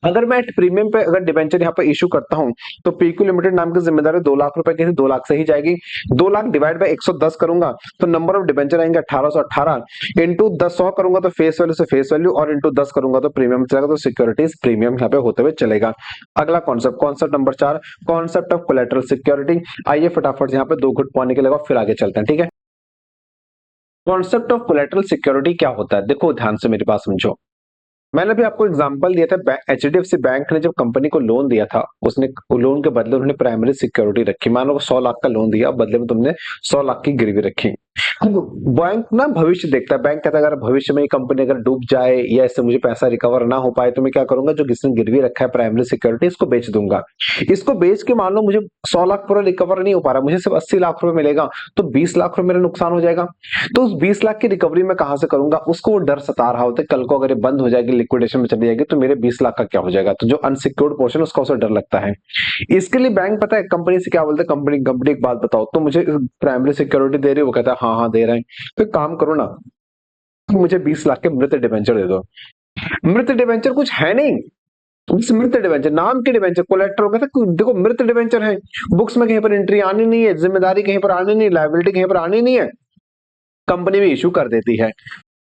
अगर मैं प्रीमियम पे अगर डिबेंचर यहाँ पे इशू करता हूं तो पीक्यू लिमिटेड नाम की जिम्मेदारी 2 लाख रुपए की थी, 2 लाख से ही जाएगी। 2 लाख डिवाइड बाय 110 करूंगा तो नंबर ऑफ डिबेंचर आएंगे 1818, इंटू 100 करूंगा तो फेस वैल्यू से फेस वैल्यू, और इंटू 10 करूंगा तो प्रीमियम चलेगा, तो सिक्योरिटीज प्रीमियम यहाँ पे होते हुए चलेगा। अगला concept number 4, concept of collateral security. आइए फटाफट से यहाँ पे 2 घुट पानी के लगा, फिर आगे चलते हैं। ठीक है, कॉन्सेप्ट ऑफ कोलेटरल सिक्योरिटी क्या होता है, देखो ध्यान से मेरी बात समझो। मैंने भी आपको एग्जांपल दिया था, एचडीएफसी बैंक ने जब कंपनी को लोन दिया था, उसने लोन के बदले उन्होंने प्राइमरी सिक्योरिटी रखी, मान लो 100 लाख का लोन दिया, बदले में तुमने 100 लाख की गिरवी रखी। बैंक ना भविष्य देखता है, बैंक कहता है अगर भविष्य में ये कंपनी अगर डूब जाए या इससे मुझे पैसा रिकवर ना हो पाए तो मैं क्या करूंगा, जो किसने गिरवी रखा है प्राइमरी सिक्योरिटी, इसको बेच दूंगा। इसको बेच के मान लो मुझे 100 लाख पूरा रिकवर नहीं हो पा रहा, मुझे सिर्फ 80 लाख रुपए मिलेगा, तो 20 लाख रुपए मेरा नुकसान हो जाएगा। तो उस 20 लाख की रिकवरी मैं कहां से करूंगा, उसको वो डर सता रहा होता है, कल को अगर ये बंद हो जाएगी, लिक्विडेशन में चली जाएगी, तो मेरे 20 लाख का क्या हो जाएगा। तो जो अनसिक्योर्ड पोर्शन उसका उसे डर लगता है। इसके लिए बैंक पता है कंपनी से क्या बोलते हैं, कंपनी एक बात बताओ, तो मुझे प्राइमरी सिक्योरिटी दे रही है, वो कहता है हाँ हाँ दे रहे हैं, तो काम करो ना, मुझे 20 लाख के मृत डिबेंचर दे दो। मृत डिबेंचर कुछ है नहीं, मृत डिबेंचर नाम के डिबेंचर, कोलेट्रल कहता है देखो मृत डिबेंचर है, बुक्स में कहीं पर एंट्री आनी नहीं है, जिम्मेदारी कहीं पर आनी नहीं, लायबिलिटी कहीं पर आनी नहीं है, कंपनी भी इशू कर देती है।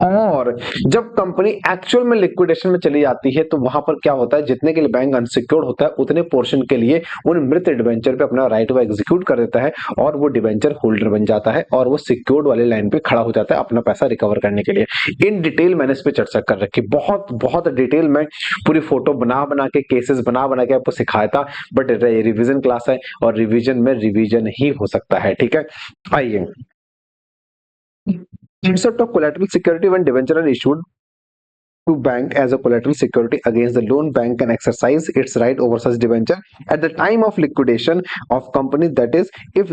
और जब कंपनी एक्चुअल में लिक्विडेशन में चली जाती है तो वहां पर क्या होता है, जितने के लिए बैंक अनसिक्योर्ड होता है उतने पोर्शन के लिए उन मृत डिबेंचर पे अपना राइट वो एग्जीक्यूट कर देता है, और वो डिबेंचर होल्डर बन जाता है, और वो सिक्योर्ड वाले लाइन पे खड़ा हो जाता है अपना पैसा रिकवर करने के लिए। इन डिटेल मैंने इस पे चर्चा कर रखी, बहुत बहुत डिटेल में पूरी फोटो बना बना के, केसेस बना बना के आपको सिखाया था, बट रिविजन क्लास है और रिविजन में रिविजन ही हो सकता है। ठीक है, आइए concept of collateral security when debenture are issued to bank as a collateral security against the loan, bank can exercise its right over such debenture at the time of liquidation of company, that is if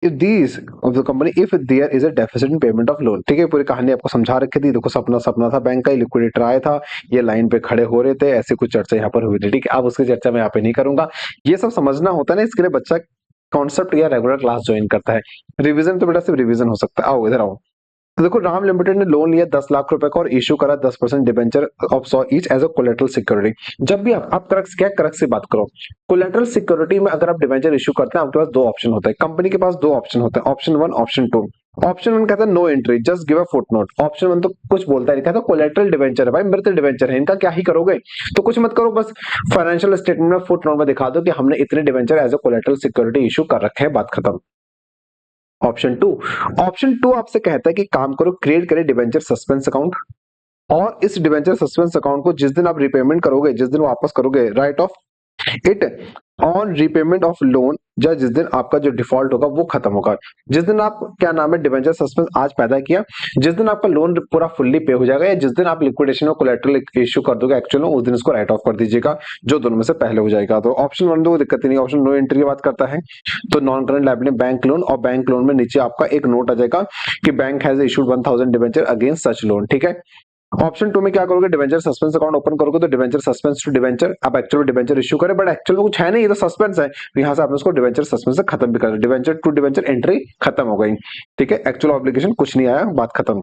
if these of the company if there is a deficit in payment of loan. ठीक है, पूरी कहानी आपको समझा रखी थी। देखो सपना सपना था बैंक का, लिक्विडिटी आया था, ये लाइन पे खड़े हो रहे थे, ऐसी कुछ चर्चा यहाँ पर हुई थी। ठीक है, अब उसकी चर्चा मैं यहाँ पे नहीं करूंगा। ये सब समझना होता है ना, इसके लिए बच्चा कॉन्सेप्ट या रेगुलर क्लास ज्वाइन करता है। रिवीजन तो बेटा सिर्फ रिवीजन हो सकता है। आओ इधर आओ। तो देखो राम लिमिटेड ने लोन लिया 10 लाख रुपए का और इशू करा 10% debenture of 100 each as a collateral security. जब भी आप क्रक्स क्या क्रक्स से बात करो, कोलेटरल सिक्योरिटी में अगर आप डिबेंचर इशू करते हैं, आपके पास दो ऑप्शन होते हैं। कंपनी के पास दो ऑप्शन होते हैं, ऑप्शन 1 ऑप्शन 2। ऑप्शन 1 कहता है no entry just give a footnote. Option 1 तो कुछ बोलता है, कहता है कोलेटरल डिबेंचर है भाई, मृत डिबेंचर है, इनका क्या ही करोगे, तो कुछ मत करो, बस फाइनेंशियल स्टेटमेंट में फुटनोट में दिखा दो कि हमने इतने debenture as a collateral security issue कर रखे हैं, बात खत्म। ऑप्शन 2 आपसे कहता है कि काम करो, क्रिएट करे डिबेंचर सस्पेंस अकाउंट, और इस डिबेंचर सस्पेंस अकाउंट को जिस दिन आप रिपेमेंट करोगे, जिस दिन वापस करोगे, right of it on repayment of loan, या जिस दिन आपका जो डिफॉल्ट होगा वो खत्म होगा। जिस दिन आप क्या नाम है डिबेंचर सस्पेंस आज पैदा किया, जिस दिन आपका लोन पूरा फुल्ली पे हो जाएगा, या जिस दिन आप लिक्विडेशन और कोलेटरल इशू कर दोगे एक्चुअल में, उस दिन इसको राइट ऑफ कर दीजिएगा, जो दोनों में से पहले हो जाएगा। तो ऑप्शन 1 तो कोई दिक्कत ही नहीं। ऑप्शन नो एंट्री की बात करता है, तो non current liability bank loan, और बैंक लोन में नीचे आपका एक नोट आ जाएगा कि bank has issued 1000 debenture against such loan. ठीक है, ऑप्शन 2 में क्या करोगे, डिबेंचर सस्पेंस अकाउंट ओपन करोगे, तो डिबेंचर सस्पेंस टू डिबेंचर, आप एक्चुअल डिबेंचर इशू करें, बट एक्चुअल में कुछ है नहीं, ये तो सस्पेंस है, तो यहाँ से आपने उसको डिबेंचर सस्पेंस से खत्म भी कर दिया, डिबेंचर टू डिबेंचर एंट्री खत्म हो गई। ठीक है, एक्चुअल ऑब्लिगेशन कुछ नहीं आया, बात खत्म।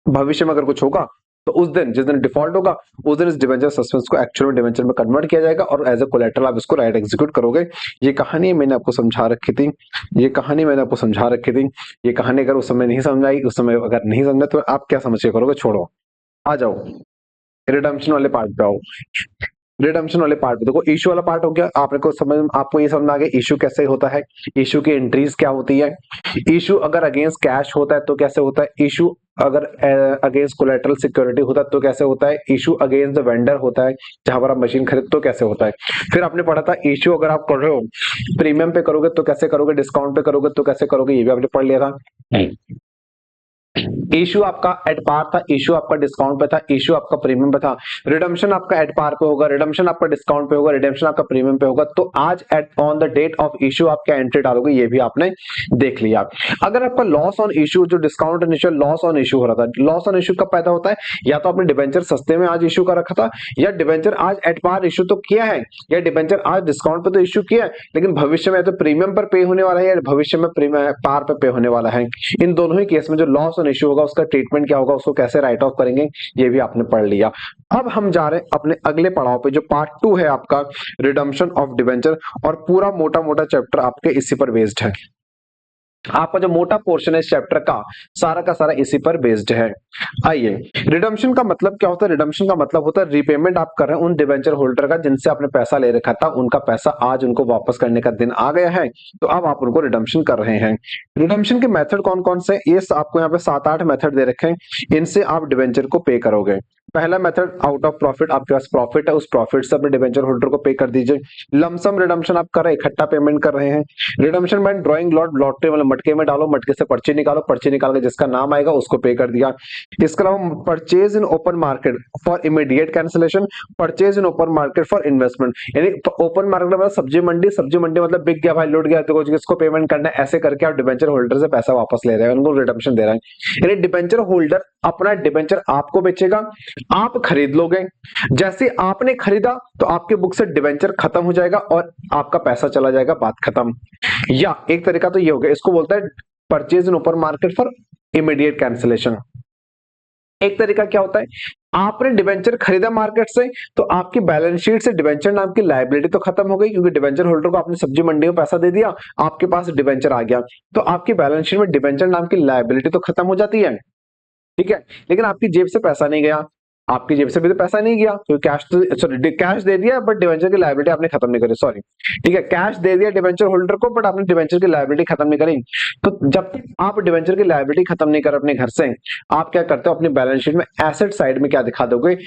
भविष्य में अगर कुछ होगा तो उस दिन जिस दिन डिफॉल्ट होगा, उस दिन इस डिबेंचर सस्पेंस को एक्चुअल में डिबेंचर में कन्वर्ट किया जाएगा, और एज अ कोलेटरल आप इसको राइट एग्जीक्यूट करोगे। ये कहानी मैंने आपको समझा रखी थी, ये कहानी मैंने आपको समझा रखी थी। ये कहानी अगर उस समय नहीं समझ आई, उस समय अगर नहीं समझा, तो आप क्या समझ के करोगे, छोड़ो, आ जाओ रिडम्पशन वाले पार्ट पे आओ। रिडम्पशन वाले पार्ट पे देखो, इशू वाला पार्ट हो गया, आपको ये समझ में आ गया इशू कैसे होता है, इशू की एंट्रीज क्या होती है, इशू अगर अगेंस्ट कैश होता है तो कैसे होता है, इशू अगर अगेंस्ट कोलेटरल सिक्योरिटी होता है तो कैसे होता है, इशू अगेंस्ट द वेंडर होता है जहां पर आप मशीन खरीद तो कैसे होता है। फिर आपने पढ़ा था इशू अगर आप कर रहे हो प्रीमियम पे करोगे तो कैसे करोगे, डिस्काउंट पे करोगे तो कैसे करोगे, ये भी आपने पढ़ लिया था। इशू आपका एट पार था, इशू आपका डिस्काउंट पे था, इशू आपका प्रीमियम पे था। रिडम्पशन आपका एट पार पे होगा, रिडम्पशन आपका डिस्काउंट पे होगा, रिडम्पशन आपका प्रीमियम पे होगा। तो आज at on the date of issue आप क्या एंट्री डालोगे, ये भी आपने देख लिया। अगर आपका लॉस ऑन इशू, जो discount initial loss on issue हो रहा था, लॉस ऑन इशू कब पैदा होता है, या तो आपने डिबेंचर सस्ते में आज इशू कर रखा था, या डिबेंचर आज एट पार इशू तो किया है, या डिबेंचर आज डिस्काउंट पे तो इशू किया है, लेकिन भविष्य में तो प्रीमियम पर पे होने वाला है, या भविष्य में पार पे पे होने वाला है। इन दोनों ही केस में जो लॉस ऑन इशू होगा उसका ट्रीटमेंट क्या होगा, उसको कैसे राइट ऑफ करेंगे, ये भी आपने पढ़ लिया। अब हम जा रहे हैं अपने अगले पड़ाव पे, जो पार्ट 2 है आपका रिडम्पशन ऑफ डिबेंचर, और पूरा मोटा मोटा चैप्टर आपके इसी पर बेस्ड है। आपका जो मोटा पोर्शन है इस चैप्टर का सारा इसी पर बेस्ड है। आइए, रिडम्पशन का मतलब क्या होता है, रिडम्पशन का मतलब होता है रिपेमेंट आप कर रहे हैं उन डिबेंचर होल्डर का जिनसे आपने पैसा ले रखा था, उनका पैसा आज उनको वापस करने का दिन आ गया है, तो अब आप उनको रिडम्पशन कर रहे हैं। रिडम्पशन के मेथड कौन कौन से, ये आपको यहाँ पे 7-8 मेथड दे रखे हैं, इनसे आप डिबेंचर को पे करोगे। पहला मेथड आउट ऑफ प्रॉफिट, आपके पास प्रॉफिट है, उस प्रॉफिट से अपने डिबेंचर होल्डर को पे कर दीजिए। लमसम रिडम्पशन आप कर रहे हैं, इकट्ठा पेमेंट कर रहे हैं। Redemption by drawing lot, lottery मतलब मटके में डालो, मटके से पर्ची निकालो, पर्ची निकाल के जिसका नाम आएगा उसको पे कर दिया। इसके अलावा purchase in open market for immediate cancellation, purchase in open market for investment, यानी ओपन मार्केट मतलब सब्जी मंडी, सब्जी मंडी मतलब बिक गया भाई, लूट गया, तो किसको पेमेंट करना है, ऐसे करके आप डिबेंचर होल्डर से पैसा वापस ले रहे हैं, उनको रिडम्पशन दे रहे हैं। यानी डिबेंचर होल्डर अपना डिबेंचर आपको बेचेगा, आप खरीद लोगे, जैसे आपने खरीदा तो आपके बुक से डिबेंचर खत्म हो जाएगा और आपका पैसा चला जाएगा, बात खत्म। या एक तरीका तो ये हो गया, इसको बोलता है purchase in open market for immediate cancellation. एक तरीका क्या होता है, आपने डिबेंचर खरीदा मार्केट से, तो आपकी बैलेंस शीट से डिबेंचर नाम की लायबिलिटी तो खत्म हो गई, क्योंकि डिबेंचर होल्डर को आपने सब्जी मंडी में पैसा दे दिया, आपके पास डिबेंचर आ गया, तो आपकी बैलेंस शीट में डिबेंचर नाम की लायबिलिटी तो खत्म हो जाती है। ठीक है, लेकिन आपकी जेब से पैसा नहीं गया, आपकी जेब से भी तो पैसा नहीं गया, तो कैश तो सॉरी कैश दे दिया बट डिवेंचर की लायबिलिटी आपने खत्म नहीं करी, सॉरी ठीक है, कैश दे दिया डिवेंचर होल्डर को बट आपने डिवेंचर की लायबिलिटी खत्म नहीं करी। तो जब तक आप डिवेंचर की लायबिलिटी खत्म नहीं कर अपने घर से, आप क्या करते हो, अपनी बैलेंस शीट में एसेट साइड में क्या दिखा दोगे,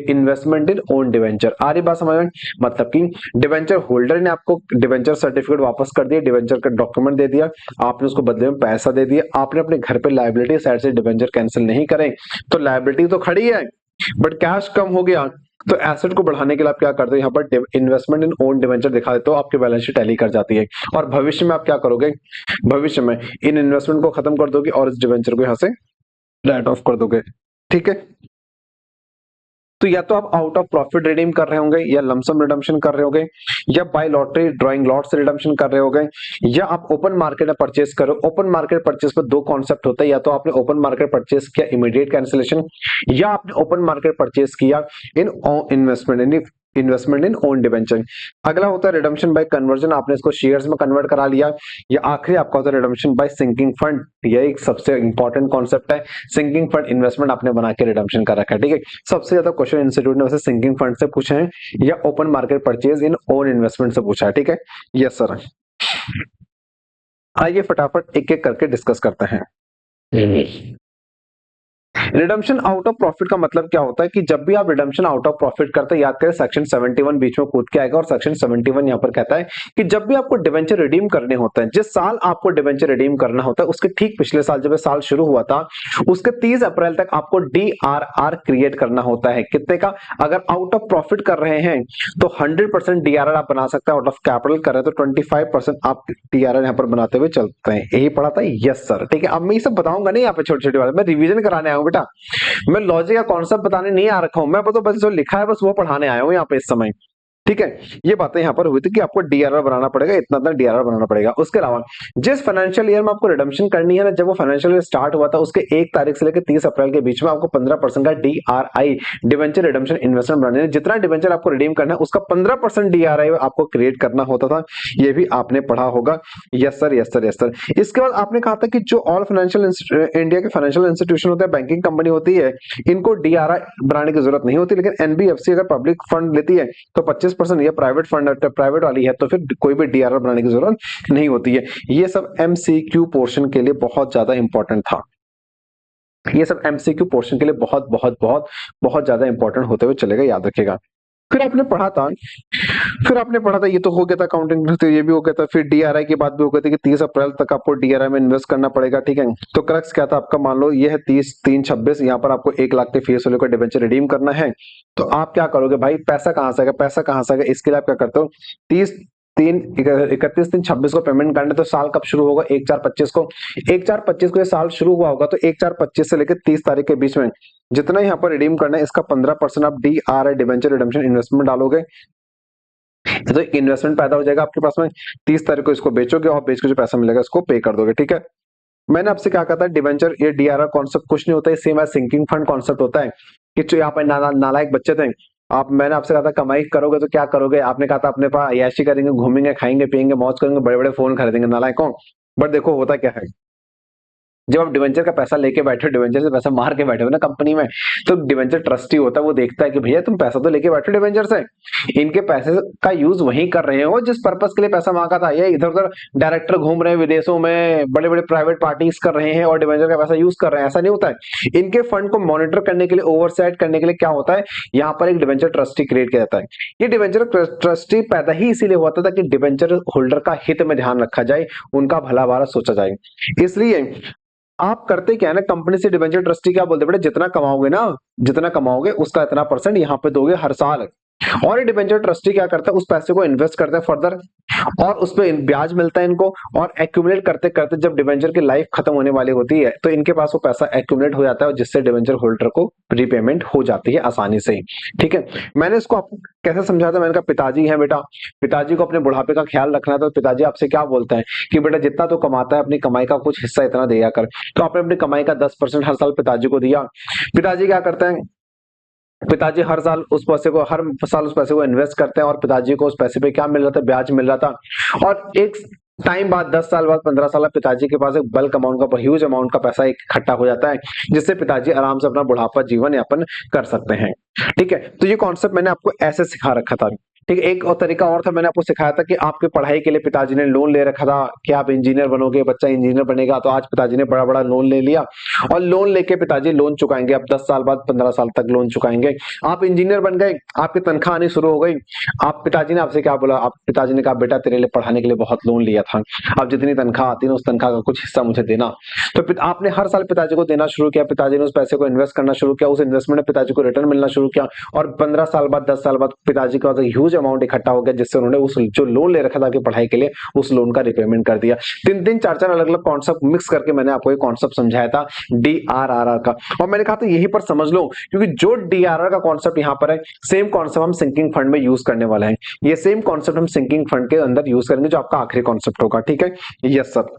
इन्वेस्टमेंट इन ओन डिवेंचर। आ रही बात समझ में, मतलब कि डिवेंचर होल्डर ने आपको डिवेंचर सर्टिफिकेट वापस कर दिया, डिवेंचर का डॉक्यूमेंट दे दिया, आपने उसको बदले में पैसा दे दिया, आपने अपने घर पे लायबिलिटी साइड से डिवेंचर कैंसिल नहीं करे, तो लायबिलिटी तो खड़ी है बट कैश कम हो गया, तो एसेट को बढ़ाने के लिए आप क्या करते हो, यहाँ पर इन्वेस्टमेंट इन ओन डिवेंचर दिखा देते हो, आपकी बैलेंस शीट टैली कर जाती है। और भविष्य में आप क्या करोगे, भविष्य में इन इन्वेस्टमेंट को खत्म कर दोगे और इस डिवेंचर को यहाँ से राइट ऑफ कर दोगे। ठीक है, तो या तो आप आउट ऑफ प्रॉफिट रिडीम कर रहे होंगे, या लमसम रिडम्पशन कर रहे होंगे, या बाय लॉटरी ड्राइंग लॉट से रिडम्पशन कर रहे होंगे, या आप ओपन मार्केट में परचेस करो। ओपन मार्केट परचेस पर दो कॉन्सेप्ट होता है, या तो आपने ओपन मार्केट परचेस किया इमीडिएट कैंसिलेशन, या आपने ओपन मार्केट परचेस किया इन इन्वेस्टमेंट इन ओन डिवेंचर। अगला होता है रिडम्पशन बाय कन्वर्जन, आपने इसको शेयर्स में कन्वर्ट करा लिया। या आखिरी आपका होता है रिडम्पशन बाय सिंकिंग फंड, यह एक सबसे इंपॉर्टेंट कॉन्सेप्ट है। सिंकिंग फंड इन्वेस्टमेंट आपने बना के रिडम्पशन कर रखा है। ठीक है, सबसे ज्यादा क्वेश्चन इंस्टीट्यूट ने वैसे सिंकिंग फंड से पूछे हैं या open market purchase in own investment से पूछा है। ठीक है, यस सर। आइए फटाफट एक एक करके डिस्कस करते हैं। रिडम्पशन आउट ऑफ प्रॉफिट का मतलब क्या होता है कि जब भी आप रिडम्पशन आउट ऑफ प्रॉफिट करते हैं, याद करें सेक्शन 71 बीच में कूद के आएगा, और सेक्शन 71 यहाँ पर कहता है कि जब भी आपको डिवेंचर रिडीम करने होते हैं, जिस साल आपको डिवेंचर रिडीम करना होता है उसके ठीक पिछले साल, जब साल शुरू हुआ था उसके 30 अप्रैल तक आपको डीआरआर क्रिएट करना होता है। कितने का, अगर आउट ऑफ प्रॉफिट कर रहे हैं तो 100% डीआरआर आप बना सकते हैं, आउट ऑफ कैपिटल कर रहे हैं तो 25% आप डीआरआर यहाँ पर बनाते हुए चलते हैं। यही पढ़ा था, यस सर। ठीक है, अब मैं ये सब बताऊंगा नहीं यहाँ पे छोटे छोटे वाले, मैं रिवीजन कराने आया हूँ बेटा, मैं लॉजिक का कॉन्सेप्ट बताने नहीं आ रखा हूं, मैं तो बस जो लिखा है बस वो पढ़ाने आया हूं यहाँ पे इस समय। ठीक है, ये बातें यहाँ पर हुई थी कि आपको डीआरआर बनाना पड़ेगा, इतना डीआरआर बनाना पड़ेगा। उसके अलावा जिस फाइनेंशियल ईयर में आपको रिडम्पशन करनी है ना, जब वो फाइनेंशियल ईयर स्टार्ट हुआ था उसके 1 तारीख से लेकर 30 अप्रैल के बीच में आपको 15% का डीआरआई, डिवेंचर रिडम्पशन इन्वेस्टमेंट बनाने है। जितना डिवेंचर आपको रिडीम करना है उसका 15% डीआरआई आपको क्रिएट करना होता था, ये भी आपने पढ़ा होगा। Yes sir, yes sir, yes sir. इसके बाद आपने कहा था कि जो ऑल फाइनेंशियल इंडिया के फाइनेंशियल इंस्टीट्यूशन होते हैं, बैंकिंग कंपनी होती है, इनको डीआरआई बनाने की जरूरत नहीं होती, लेकिन एनबीएफसी अगर पब्लिक फंड लेती है तो 25%, या प्राइवेट फंड प्राइवेट वाली है तो फिर कोई भी डीआरआर बनाने की जरूरत नहीं होती है। ये सब एमसीक्यू पोर्शन के लिए बहुत ज्यादा इंपॉर्टेंट था, ये सब एमसीक्यू पोर्शन के लिए बहुत बहुत बहुत बहुत ज्यादा इंपॉर्टेंट होते हुए चलेगा, याद रखिएगा। फिर आपने पढ़ा था, ये तो हो गया था अकाउंटिंग, तो ये भी हो गया था। फिर डीआरआई की बात भी हो गई थी कि 30 अप्रैल तक आपको डीआरआई में इन्वेस्ट करना पड़ेगा। ठीक है, तो क्रक्स क्या था आपका, मान लो ये है 30/3/26, यहाँ पर आपको 1 लाख के फेस वैल्यू का डिबेंचर रिडीम करना है। तो आप क्या करोगे भाई, पैसा कहां से आएगा, पैसा कहां से आएगा, इसके लिए आप क्या करते हो, 31/3/26 को पेमेंट करना। तो साल कब शुरू होगा, 1/4/25 को। 1/4/25 को ये साल शुरू हुआ होगा, तो 1/4/25 से लेकर 30 तारीख के बीच में जितना यहाँ पर रिडीम करना है इसका 15% आप डीआरआई, डिबेंचर रिडम्पशन इन्वेस्टमेंट डालोगे, तो इन्वेस्टमेंट पैदा हो जाएगा आपके पास में। 30 तारीख को इसको बेचोगे और बेच के जो पैसा मिलेगा इसको पे कर दोगे। ठीक है, मैंने आपसे क्या कहा था, डिवेंचर ये डीआरआर कॉन्सेप्ट कुछ नहीं होता है, same as sinking fund concept होता है कि जो यहाँ पर नालायक बच्चे थे, आप, मैंने आपसे कहा था कमाई करोगे तो क्या करोगे, आपने कहा था अपने पास अय्याशी करेंगे, घूमेंगे, खाएंगे, पियेंगे, मौज करेंगे, बड़े बड़े फोन खरीदेंगे, नालायकों। बट देखो होता क्या है, जब आप डिवेंचर का पैसा लेके बैठे हो, डिवेंचर से पैसा मार के बैठे हो ना कंपनी में, तो डिवेंचर ट्रस्टी होता है, वो देखता है कि भैया तुम पैसा तो लेके बैठे हो डिवेंचर से, इनके पैसे का यूज वही कर रहे हो जिस पर्पस के लिए पैसा मांगा था। ये इधर उधर डायरेक्टर घूम रहे हैं विदेशों में, बड़े बड़े प्राइवेट पार्टीज कर रहे हैं और डिवेंचर का पैसा यूज कर रहे हैं, ऐसा नहीं होता है। इनके फंड को मॉनिटर करने के लिए, ओवरसाइट करने के लिए क्या होता है, यहाँ पर एक डिवेंचर ट्रस्टी क्रिएट किया जाता है। ये डिवेंचर ट्रस्टी पैदा ही इसीलिए हुआ था कि डिवेंचर होल्डर का हित में ध्यान रखा जाए, उनका भला बुरा सोचा जाए। इसलिए आप करते क्या है ना, कंपनी से डिवेंचर ट्रस्टी क्या बोलते बेटा, जितना कमाओगे ना, जितना कमाओगे उसका इतना परसेंट यहाँ पे दोगे हर साल। और ये डिवेंचर ट्रस्टी क्या करता है, उस पैसे को इन्वेस्ट करता है फर्दर, और उस पर ब्याज मिलता है इनको, और एक्यूमुलेट करते करते जब डिवेंचर की लाइफ खत्म होने वाली होती है तो इनके पास वो पैसा एक्यूमुलेट हो जाता है, जिससे डिवेंचर होल्डर को प्रीपेमेंट हो जाती है आसानी से। ठीक है, मैंने इसको आपको कैसे समझाया था, मैंने कहा पिताजी है बेटा, पिताजी को अपने बुढ़ापे का ख्याल रखना है, तो पिताजी आपसे क्या बोलते हैं कि बेटा जितना तो कमाता है अपनी कमाई का कुछ हिस्सा इतना दिया कर। तो आपने अपनी कमाई का 10% हर साल पिताजी को दिया। पिताजी क्या करते हैं, पिताजी हर साल उस पैसे को, हर साल उस पैसे को इन्वेस्ट करते हैं, और पिताजी को उस पैसे पे क्या मिल रहा था, ब्याज मिल रहा था। और एक टाइम बाद, 10 साल बाद, 15 साल बाद पिताजी के पास एक बल्क अमाउंट का, ह्यूज अमाउंट का पैसा इकट्ठा हो जाता है, जिससे पिताजी आराम से अपना बुढ़ापा जीवन यापन कर सकते हैं। ठीक है, तो ये कॉन्सेप्ट मैंने आपको ऐसे सिखा रखा था। ठीक है, एक और तरीका और था, मैंने आपको सिखाया था कि आपके पढ़ाई के लिए पिताजी ने लोन ले रखा था कि आप इंजीनियर बनोगे, बच्चा इंजीनियर बनेगा, तो आज पिताजी ने बड़ा बड़ा लोन ले लिया और लोन लेके पिताजी लोन चुकाएंगे, अब 10 साल बाद 15 साल तक लोन चुकाएंगे। आप इंजीनियर बन गए, आपकी तनख्वाह आनी शुरू हो गई, आप पिताजी ने आपसे क्या बोला, आप पिताजी ने कहा बेटा तेरे लिए पढ़ाने के लिए बहुत लोन लिया था, अब जितनी तनख्वाह आती है ना उस तनख्वाह का कुछ हिस्सा मुझे देना। तो आपने हर साल पिताजी को देना शुरू किया, पिताजी ने उस पैसे को इन्वेस्ट करना शुरू किया, उस इन्वेस्टमेंट में पिताजी को रिटर्न मिलना शुरू किया और 15 साल बाद 10 साल बाद पिताजी का ह्यूज अमाउंट इकट्ठा हो गया, जिससे उन्होंने उस जो लोन ले रखा था आपकी पढ़ाई के लिए उस लोन का रिपेमेंट कर दिया। तीन तीन चार चार अलग अलग कॉन्सेप्ट मिक्स करके मैंने आपको एक कॉन्सेप्ट समझाया था DRRR का, और मैंने कहा था यही पर समझ लो, क्योंकि जो DRR का कॉन्सेप्ट यहाँ पर है सेम कॉन्सेप्ट हम सिंकिंग फंड में यूज करने वाले हैं। ये सेम कॉन्सेप्ट हम सिंकिंग फंड के अंदर यूज करेंगे जो आपका आखिरी कॉन्सेप्ट होगा। ठीक है, यस सर।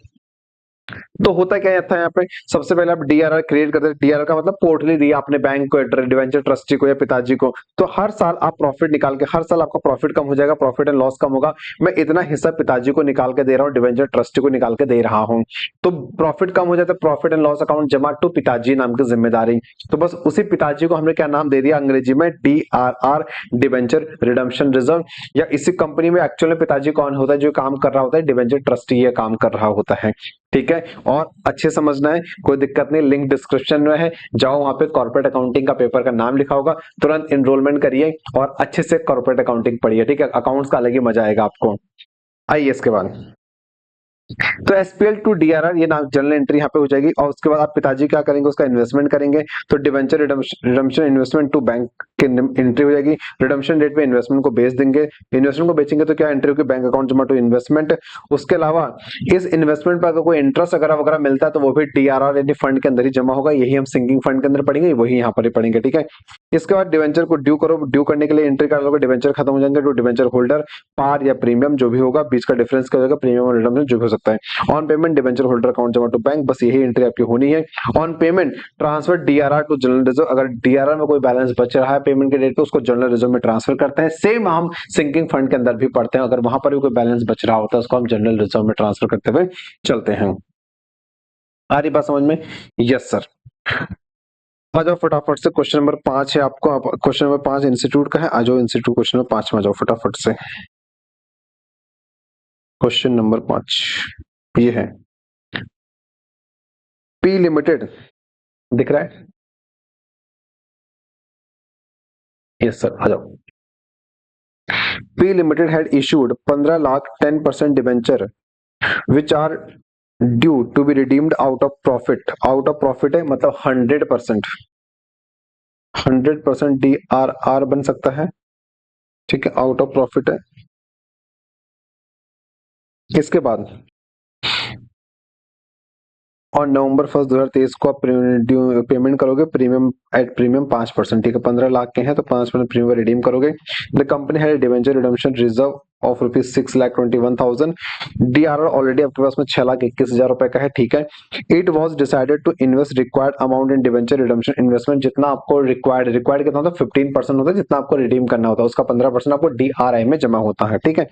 तो होता क्या था यहाँ पे, सबसे पहले आप DRR क्रिएट करते हैं। DRR का मतलब पोर्टली दिया आपने बैंक को, डिवेंचर ट्रस्टी को या पिताजी को, तो हर साल आप प्रॉफिट निकाल के, हर साल आपका प्रॉफिट कम हो जाएगा, प्रॉफिट एंड लॉस कम होगा, मैं इतना हिस्सा पिताजी को निकाल के दे रहा हूँ, डिवेंचर ट्रस्टी को निकाल के दे रहा हूँ, तो प्रॉफिट कम हो जाता है, प्रॉफिट एंड लॉस अकाउंट जमा टू पिताजी नाम की जिम्मेदारी। तो बस उसी पिताजी को हमने क्या नाम दे दिया अंग्रेजी में, DRR, डिवेंचर रिडम्पशन रिजर्व। या इसी कंपनी में एक्चुअल में पिताजी कौन होता है, जो काम कर रहा होता है डिवेंचर ट्रस्टी, ये काम कर रहा होता है। ठीक है, और अच्छे समझना है, कोई दिक्कत नहीं, लिंक डिस्क्रिप्शन में है, जाओ वहां पे कॉर्पोरेट अकाउंटिंग का पेपर का नाम लिखा होगा, तुरंत एनरोलमेंट करिए और अच्छे से कॉर्पोरेट अकाउंटिंग पढ़िए। ठीक है, अकाउंट्स का अलग ही मजा आएगा आपको। आइए इसके बाद, तो SPL टू DRR ये नाम जनरल एंट्री यहाँ पे हो जाएगी, और उसके बाद आप पिताजी क्या करेंगे, उसका इन्वेस्टमेंट करेंगे, तो debenture redemption investment to bank की एंट्री हो जाएगी। रिडम्पशन डेट पे इन्वेस्टमेंट को बेच देंगे, इन्वेस्टमेंट को बेचेंगे तो क्या एंट्री होगी, बैंक अकाउंट जमा टू इन्वेस्टमेंट। उसके अलावा इस इन्वेस्टमेंट पर अगर कोई इंटरेस्ट वगैरह वगैरह मिलता है तो वो भी DRR यानी फंड के अंदर ही जमा होगा, यही हम सिंकिंग फंड के अंदर पढ़ेंगे, वही यहाँ पर ही पढ़ेंगे। ठीक है, इसके बाद डिवेंचर को ड्यू करो, ड्यू करने के लिए एंट्री कर लोगे, डिवेंचर खत्म हो जाएंगे तो डिवेंचर होल्डर पार या प्रीमियम जो भी होगा, बीच का डिफरेंस क्या हो जाएगा, प्रीमियम और रिडम्पशन जो भी हो सकता है। On payment debenture holder account जमा टू बैंक, बस यही एंट्री आपकी होनी है। On payment transfer DRR to general reserve, अगर DRR में कोई बैलेंस बच रहा है पेमेंट के डेट पे उसको जनरल रिजर्व में ट्रांसफर करते हैं। सेम हम सिंकिंग फंड के अंदर भी पढ़ते हैं, अगर वहां पर भी कोई बैलेंस बच रहा होता है उसको हम जनरल रिजर्व में ट्रांसफर करते हुए चलते हैं। आ रही बात समझ में? Yes sir. आ जाओ फटाफट से, क्वेश्चन नंबर 5 है आपको, क्वेश्चन नंबर 5 इंस्टीट्यूट का है, आ जाओ इंस्टीट्यूट क्वेश्चन नंबर 5 में आ जाओ फटाफट से। क्वेश्चन नंबर 5 ये है, P लिमिटेड दिख रहा है? यस सर, आ जाओ। P limited had issued 15 lakh 10% debenture which are due to be redeemed out of profit. Out of profit है मतलब 100%, 100% DRR बन सकता है। ठीक है, आउट ऑफ प्रॉफिट है। इसके बाद और नवंबर 1 2023 को आप पेमेंट करोगे, प्रीमियम एट प्रीमियम 5%। ठीक है, 15 लाख के हैं तो 5% प्रीमियम रिडीम करोगे। द कंपनी है debenture redemption reserve of ₹6,21,000। DRR already आपके पास में 6,21,000 रुपए का है। ठीक है, it was decided to invest required amount in debenture redemption investment, जितना आपको रिक्वायर्ड कितना होता है 15% होता है, जितना आपको रिडीम करना होता है उसका 15% आपको DRI में जमा होता है। ठीक है,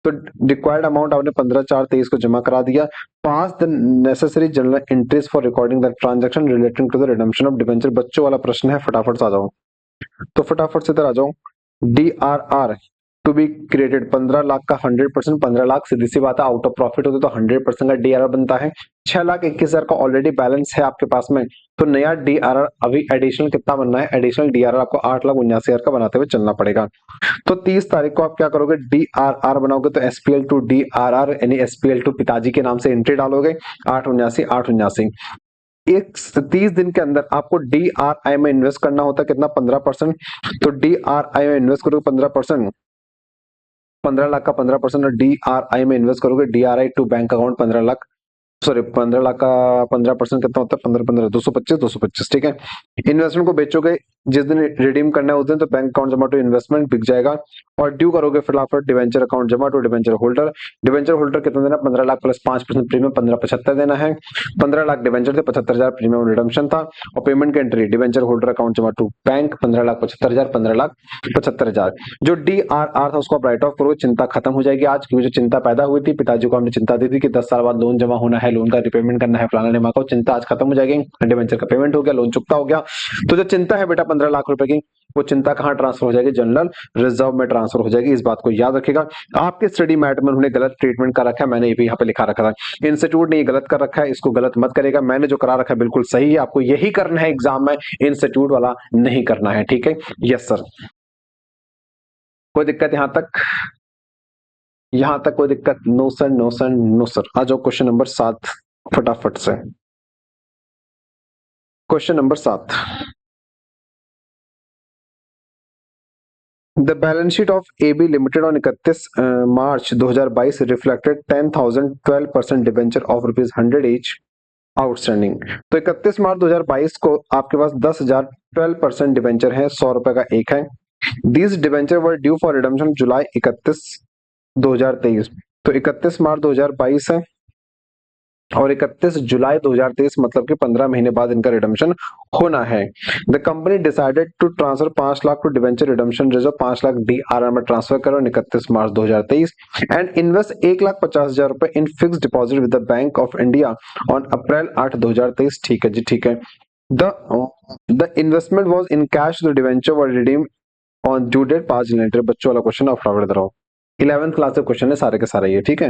तो रिक्वायर्ड अमाउंट आपने 15/4/23 को जमा करा दिया। Pass the necessary general entries for recording the transaction relating to the redemption of debenture. बच्चों वाला प्रश्न है, फटाफट से आ जाओ, तो फटाफट से इधर आ जाओ। DRR to be created 15 lakh का 100%, 15 लाख सीधी सी बात है, आउट ऑफ प्रॉफिट होते तो 100% का DRR बनता है। 6,21,000 का ऑलरेडी बैलेंस है आपके पास में, तो नया DRR अभी एडिशनल कितना बनना है, एडिशनल DRR आपको 8,79,000 का बनाते हुए चलना पड़ेगा। तो 30 तारीख को आप क्या करोगे, DRR बनाओगे तो SPL टू DRR यानी SPL टू पिताजी के नाम से एंट्री डालोगे 879 879। एक 30 दिन के अंदर आपको DRI में इन्वेस्ट करना होता है कितना, 15%। तो DRI में इन्वेस्ट करोगे 15%, 15 लाख का 15% और DRI में इन्वेस्ट करोगे, DRI to bank account 15 lakh, sorry 15 lakh का 15% कितना होता है, 15 225 225। ठीक है, इन्वेस्टमेंट को बेचोगे जिस दिन रिडीम करना है उस दिन, तो बैंक अकाउंट जमा टू इन्वेस्टमेंट बिक जाएगा। और ड्यू करोगे फिर डिवेंचर अकाउंट जमा to debenture holder. Debenture holder कितना देना, 15 लाख प्लस 5% प्रीमियम 15,75 देना है। 15 लाख डिवेंचर थे, 75,000 प्रीमियम रिडम्पशन था। और पेमेंट की एंट्री डिवेंचर होल्डर अकाउंट जमा टू बैंक 15 लाख 75,000, 15 लाख 75,000। जो DRR था उसको आप राइट ऑफ करोगे, चिंता खत्म हो जाएगी आज, क्योंकि जो चिंता पैदा हुई थी, पिताजी को हमने चिंता दी थी कि 10 साल बाद लोन जमा होना है, लोन का रिपेमेंट करना है, फलाना निमा का, चिंता आज खत्म हो जाएगी। डिवेंचर का पेमेंट हो गया, लोन चुकता हो गया। तो जो चिंता है बेटा 15 लाख रुपए की, वो चिंता कहाँ ट्रांसफर हो जाएगी, जनरल रिजर्व में ट्रांसफर हो जाएगी। इस बात को याद रखिएगा। आपके स्टडी मैट में उन्होंने गलत ट्रीटमेंट कर रखा है, मैंने ये भी यहाँ पे लिखा रखा था। इंस्टीट्यूट ने ये गलत कर रखा है, इसको गलत मत करेगा। मैंने जो करा रखा है बिल्कुल सही है, आपको यही करना है एग्जाम में, इंस्टीट्यूट वाला नहीं करना है। ठीक है, यस सर। कोई दिक्कत यहां तक? यहां तक कोई दिक्कत? No sir, no sir, no sir. आ जाओ क्वेश्चन नंबर 7 फटाफट से। Question number 7, the balance sheet of AB limited on 31 March 2022 reflected 10,012% debenture of rupees 100 each outstanding. तो 31 मार्च 2022 को आपके पास 10,012% डिबेंचर है, 100 रुपए का एक है। These debenture were due for redemption July 31 2023। तो 31 मार्च 2022 है और 31 जुलाई 2023, मतलब कि 15 महीने बाद इनका रिडम्पशन होना है। The company decided to transfer 5 lakh to debenture redemption reserve, 5 lakh DRR में ट्रांसफर करो 31 मार्च 2023 एंड इन्वेस्ट 1,50,000 रुपए in fix deposit with the bank of India on April 8 2023। ठीक है जी, ठीक है। The investment was in cash, the debenture were redeemed on due date 5 जनवरी। बच्चों वाला क्वेश्चन आप फटाफट रहो, 11th क्लास का क्वेश्चन है सारे के सारे ये। ठीक है,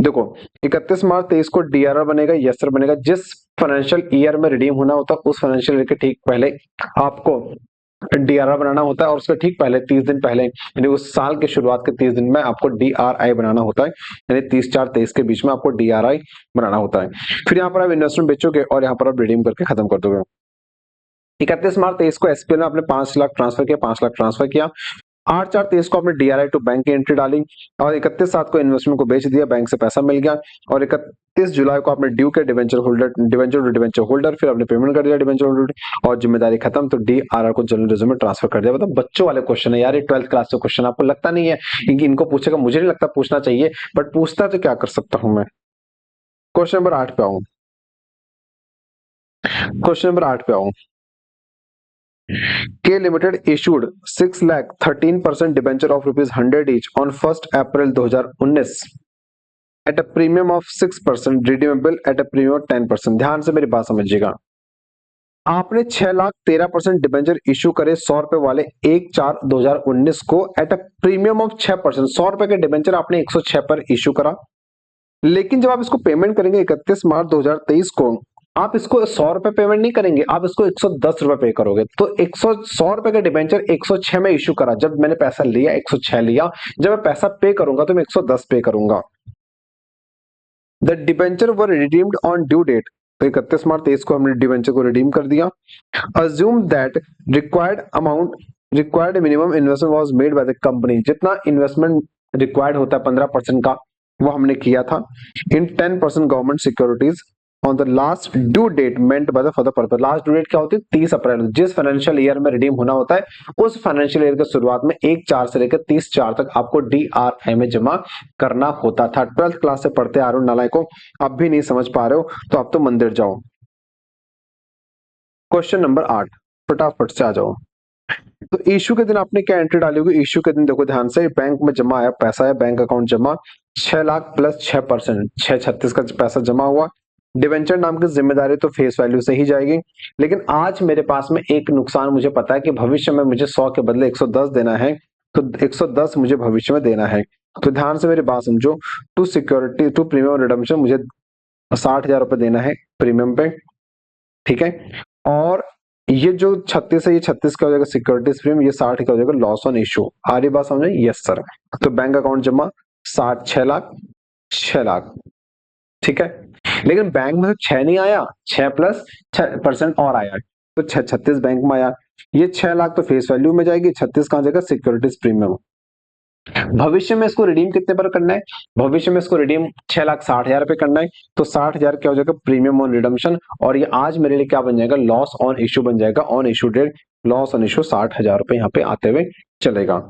देखो 31 मार्च 23 को DRR बनेगा, यस सर बनेगा। जिस फाइनेंशियल ईयर में रिडीम होना होता है उस फाइनेंशियल ईयर के ठीक पहले आपको DRR बनाना होता है और उसके ठीक पहले 30 दिन पहले, यानी उस साल के शुरुआत के 30 दिन में आपको DRI बनाना होता है, यानी 30/4/23 के बीच में आपको DRI बनाना होता है। फिर यहाँ पर आप इन्वेस्टमेंट बेचोगे और यहाँ पर आप रिडीम करके खत्म कर दोगे। 31 मार्च 23 को SPL में आपने 5 लाख ट्रांसफर किया, 5 लाख ट्रांसफर किया। 8/4/23 को आपने DRI टू बैंक की एंट्री डाली और 31/7 को इन्वेस्टमेंट को बेच दिया, बैंक से पैसा मिल गया। और 31 जुलाई को आपने ड्यू के डिवेंचर होल्डर, फिर आपने पेमेंट कर दिया डिवेंचर होल्डर और जिम्मेदारी खत्म, तो DRR को जनरल रिजर्व में ट्रांसफर कर दिया। मतलब बच्चों वाले क्वेश्चन है यार, ये 12th क्लास के क्वेश्चन आपको लगता नहीं है कि इनको पूछेगा? मुझे नहीं लगता पूछना चाहिए, बट पूछता तो क्या कर सकता हूं मैं। क्वेश्चन नंबर 8 पे आऊं, क्वेश्चन नंबर 8 पे आऊं। K Limited issued 6,13% debenture of ₹100 each on 1st April 2019 at a premium of 6%, redeemable at a premium of 10%। ध्यान से मेरी बात समझिएगा। आपने 6,13% डिबेंचर इशू करे 100 रुपए वाले 1/4/2019 को एट अ प्रीमियम ऑफ 6%। 100 रुपए के डिबेंचर आपने 106 पर इशू करा, लेकिन जब आप इसको पेमेंट करेंगे 31 मार्च 2023 को, आप इसको 100 रुपए पेमेंट नहीं करेंगे, आप इसको 110 रुपए पे करोगे। तो 100 रुपए का डिबेंचर 106 में इशू करा, जब मैंने पैसा लिया 106 लिया, जब मैं पैसा पे करूंगा तो मैं 110 पे करूंगा। The debenture were redeemed on due date, तो 31 मार्च 23 को हमने डिबेंचर को रिडीम कर दिया। Assume that required minimum investment was made by the company, जितना इन्वेस्टमेंट रिक्वायर्ड होता है 15% का वो हमने किया था in 10% government securities on the last due date meant by the for the purpose. Last due date क्या होती है? 30 अप्रैल। जिस फाइनेंशियल ईयर में रिडीम होना होता है उस फाइनेंशियल ईयर के शुरुआत में 1/4 से लेकर 30/4 तक आपको DRI में जमा करना होता था। 12th क्लास से पढ़ते आ रहे हो नालायकों, अब भी नहीं समझ पा रहे हो तो अब तो मंदिर जाओ। क्वेश्चन नंबर 8 फटाफट से आ जाओ। तो इशू के दिन आपने क्या एंट्री डाली होगी? इशू के दिन देखो ध्यान से, बैंक में जमा आया पैसा है, बैंक अकाउंट जमा 6 लाख प्लस 6%, 636 का पैसा जमा हुआ। डिवेंचर नाम की जिम्मेदारी तो फेस वैल्यू से ही जाएगी, लेकिन आज मेरे पास में एक नुकसान मुझे पता है कि भविष्य में मुझे 100 के बदले 110 देना है, तो 110 मुझे भविष्य में देना है। तो ध्यान से मेरी बात समझो, to security to premium redemption मुझे 60,000 रुपए देना है प्रीमियम पे, ठीक है। और ये जो 36 है, ये 36 का हो जाएगा सिक्योरिटीज प्रीमियम, ये 60 का हो जाएगा लॉस ऑन इशू। आ रही बात समझे? Yes sir. तो बैंक अकाउंट जमा 60, 6 लाख 6 लाख, ठीक है। लेकिन बैंक में 6 नहीं आया, 6 प्लस 6% और आया, तो 36 बैंक में आया। ये 6 लाख तो फेस वैल्यू में जाएगी, 36 कहां जाएगा? Securities premium. भविष्य में इसको रिडीम कितने पर करना है? भविष्य में इसको रिडीम 6,60,000 पे करना है, तो 60,000 क्या हो जाएगा? Premium on redemption. और ये आज मेरे लिए क्या बन जाएगा? लॉस ऑन इश्यू बन जाएगा। On issue date loss on issue 60,000 रुपए यहाँ पे आते हुए चलेगा।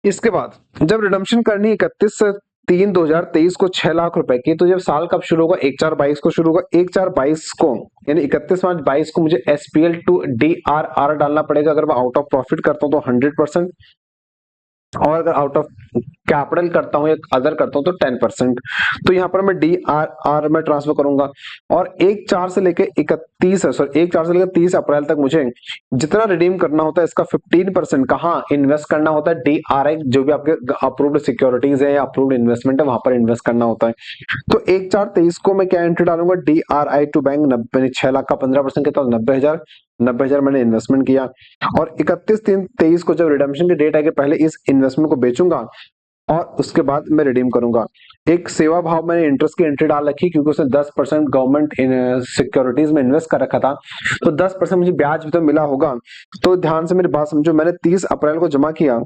इसके बाद जब रिडम्पशन करनी है 31/3/2023 को 6 लाख रुपए की, तो जब साल कब शुरू होगा? 1/4/22 को शुरू होगा। 1/4/22 को यानी 31 मार्च 22 को मुझे SPL टू DRR डालना पड़ेगा। अगर मैं आउट ऑफ प्रॉफिट करता हूं तो 100%, और अगर आउट ऑफ कैपिटल करता हूँ या अदर करता हूँ तो 10%। तो यहाँ पर मैं डी आर आर में ट्रांसफर करूंगा और 1/4 से लेकर 30 अप्रैल तक मुझे जितना रिडीम करना होता है इसका 15% कहाँ इन्वेस्ट करना होता है, डी आर आई जो भी आपके अप्रूव्ड सिक्योरिटीज है या अप्रूव्ड इन्वेस्टमेंट है वहां पर इन्वेस्ट करना होता है। तो 1/4/23 को मैं क्या एंट्री डालूंगा, D R I to bank 6 lakh का 15% कितना, 90,000। 90,000 मैंने इन्वेस्टमेंट किया और 31/3/23 को जब रिडम्पशन की डेट आएगी पहले इस इन्वेस्टमेंट को बेचूंगा और उसके बाद मैं रिडीम करूंगा। एक सेवा भाव मैंने इंटरेस्ट की एंट्री डाल रखी क्योंकि उसने 10% गवर्नमेंट सिक्योरिटीज में इन्वेस्ट कर रखा था, तो 10% मुझे ब्याज भी तो मिला होगा। तो ध्यान से मेरी बात समझो, मैंने 30 अप्रैल को जमा किया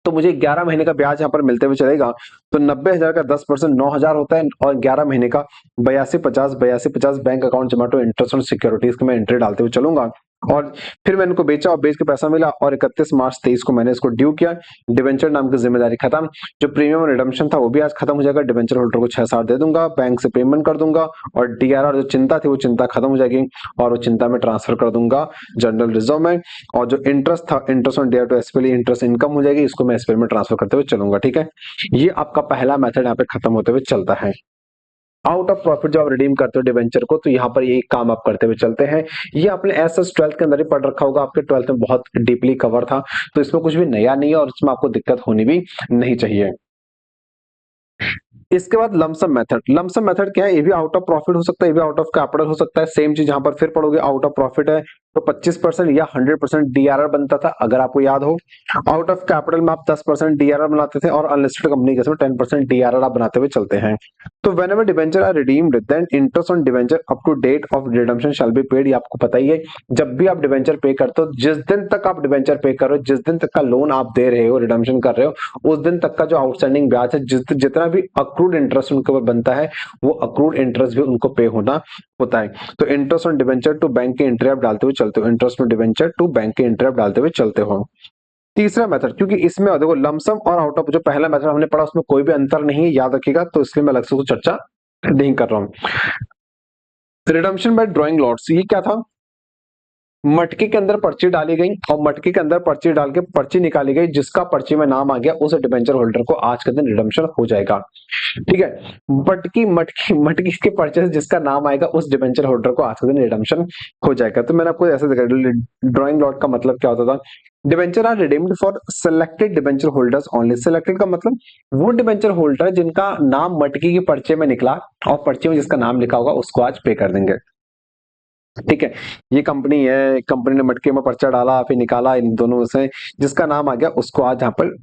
तो मुझे 11 महीने का ब्याज यहाँ पर मिलते हुए चलेगा। तो 90,000 का 10% 9,000 होता है और 11 महीने का 8250 बैंक अकाउंट जमा टू इंटरेस्ट ऑन सिक्योरिटीज की मैं एंट्री डालते हुए चलूंगा। और फिर मैंने इनको बेचा और बेच के पैसा मिला और 31 मार्च 23 को मैंने इसको ड्यू किया। डिवेंचर नाम की जिम्मेदारी खत्म, जो प्रीमियम और रिडम्पशन था वो भी आज खत्म हो जाएगा। डिवेंचर होल्डर को 6/7 दे दूंगा, बैंक से पेमेंट कर दूंगा और डीआरआर जो चिंता थी वो चिंता खत्म हो जाएगी और वो चिंता में ट्रांसफर कर दूंगा जनरल रिजर्व में। और जो इंटरेस्ट था, interest on DR to SPL interest income हो जाएगी, इसको मैं एसपीएल में ट्रांसफर करते हुए चलूंगा। ठीक है, ये आपका पहला मेथड यहाँ पे खत्म होते हुए चलता है। आउट ऑफ प्रॉफिट जब आप रिडीम करते हो डिवेंचर को तो यहाँ पर ये काम आप करते हुए चलते हैं। ये आपने ऐसा 12th के अंदर ही पढ़ रखा होगा, आपके 12th में बहुत डीपली कवर था, तो इसमें कुछ भी नया नहीं है और इसमें आपको दिक्कत होनी भी नहीं चाहिए। इसके बाद लमसम मेथड। लमसम मेथड क्या है, ये भी आउट ऑफ प्रॉफिट हो सकता है, ये भी आउट ऑफ कैपिटल हो सकता है। सेम चीज यहाँ पर फिर पढ़ोगे, आउट ऑफ प्रॉफिट है तो 25% या 100% डीआरआर बनता था अगर आपको याद हो। आउट ऑफ कैपिटल में आप 10% डीआरआर बनाते थे और अनलिस्टेड कंपनी के 10% डीआरआर आप बनाते हुए चलते हैं। तो whenever debenture are redeemed then interest on debenture up to date of redemption shall be paid. ये आपको पता ही है, जब भी आप डिबेंचर पे करते हो, जिस दिन तक आप डिबेंचर पे कर रहे हो, जिस दिन तक का लोन आप दे रहे हो, रिडम्पशन कर रहे हो, उस दिन तक का जो आउटस्टैंडिंग ब्याज है, जितना भी अक्रूड इंटरेस्ट उनके ऊपर बनता है वो अक्रूड इंटरेस्ट भी उनको पे होना होता है। तो interest on debenture to bank के एंट्री आप डालते हुए चलते हो, interest on debenture to bank के एंट्री आप डालते हुए चलते हो। तीसरा मेथड, क्योंकि इसमें देखो लमसम और आउट ऑफ जो पहला मेथड हमने पढ़ा उसमें कोई भी अंतर नहीं है, याद रखिएगा, तो इसलिए मैं अलग से कुछ चर्चा नहीं कर रहा हूं। रिडम्पशन बाय ड्रॉइंग लॉट्स, ये क्या था, मटके के अंदर पर्ची डाली गई और मटके के अंदर पर्ची डाल के पर्ची निकाली गई, जिसका पर्ची में नाम आ गया उस डिबेंचर होल्डर को आज के दिन रिडम्पशन हो जाएगा। ठीक है, मटकी मटकी मटकी के पर्चे से जिसका नाम आएगा उस डिबेंचर होल्डर को आज के दिन रिडम्पशन हो जाएगा। तो मैंने आपको ऐसे दिखाया, ड्रॉइंग लॉट का मतलब क्या होता था, debenture are redeemed for selected debenture holders only. Selected का मतलब वो डिबेंचर होल्डर जिनका नाम मटकी के पर्चे में निकला और पर्चे में जिसका नाम लिखा होगा उसको आज पे कर देंगे। ठीक है, ये कंपनी है, कंपनी ने मटके में पर्चा डाला फिर निकाला, इन दोनों में से जिसका नाम आ गया उसको आज यहाँ पर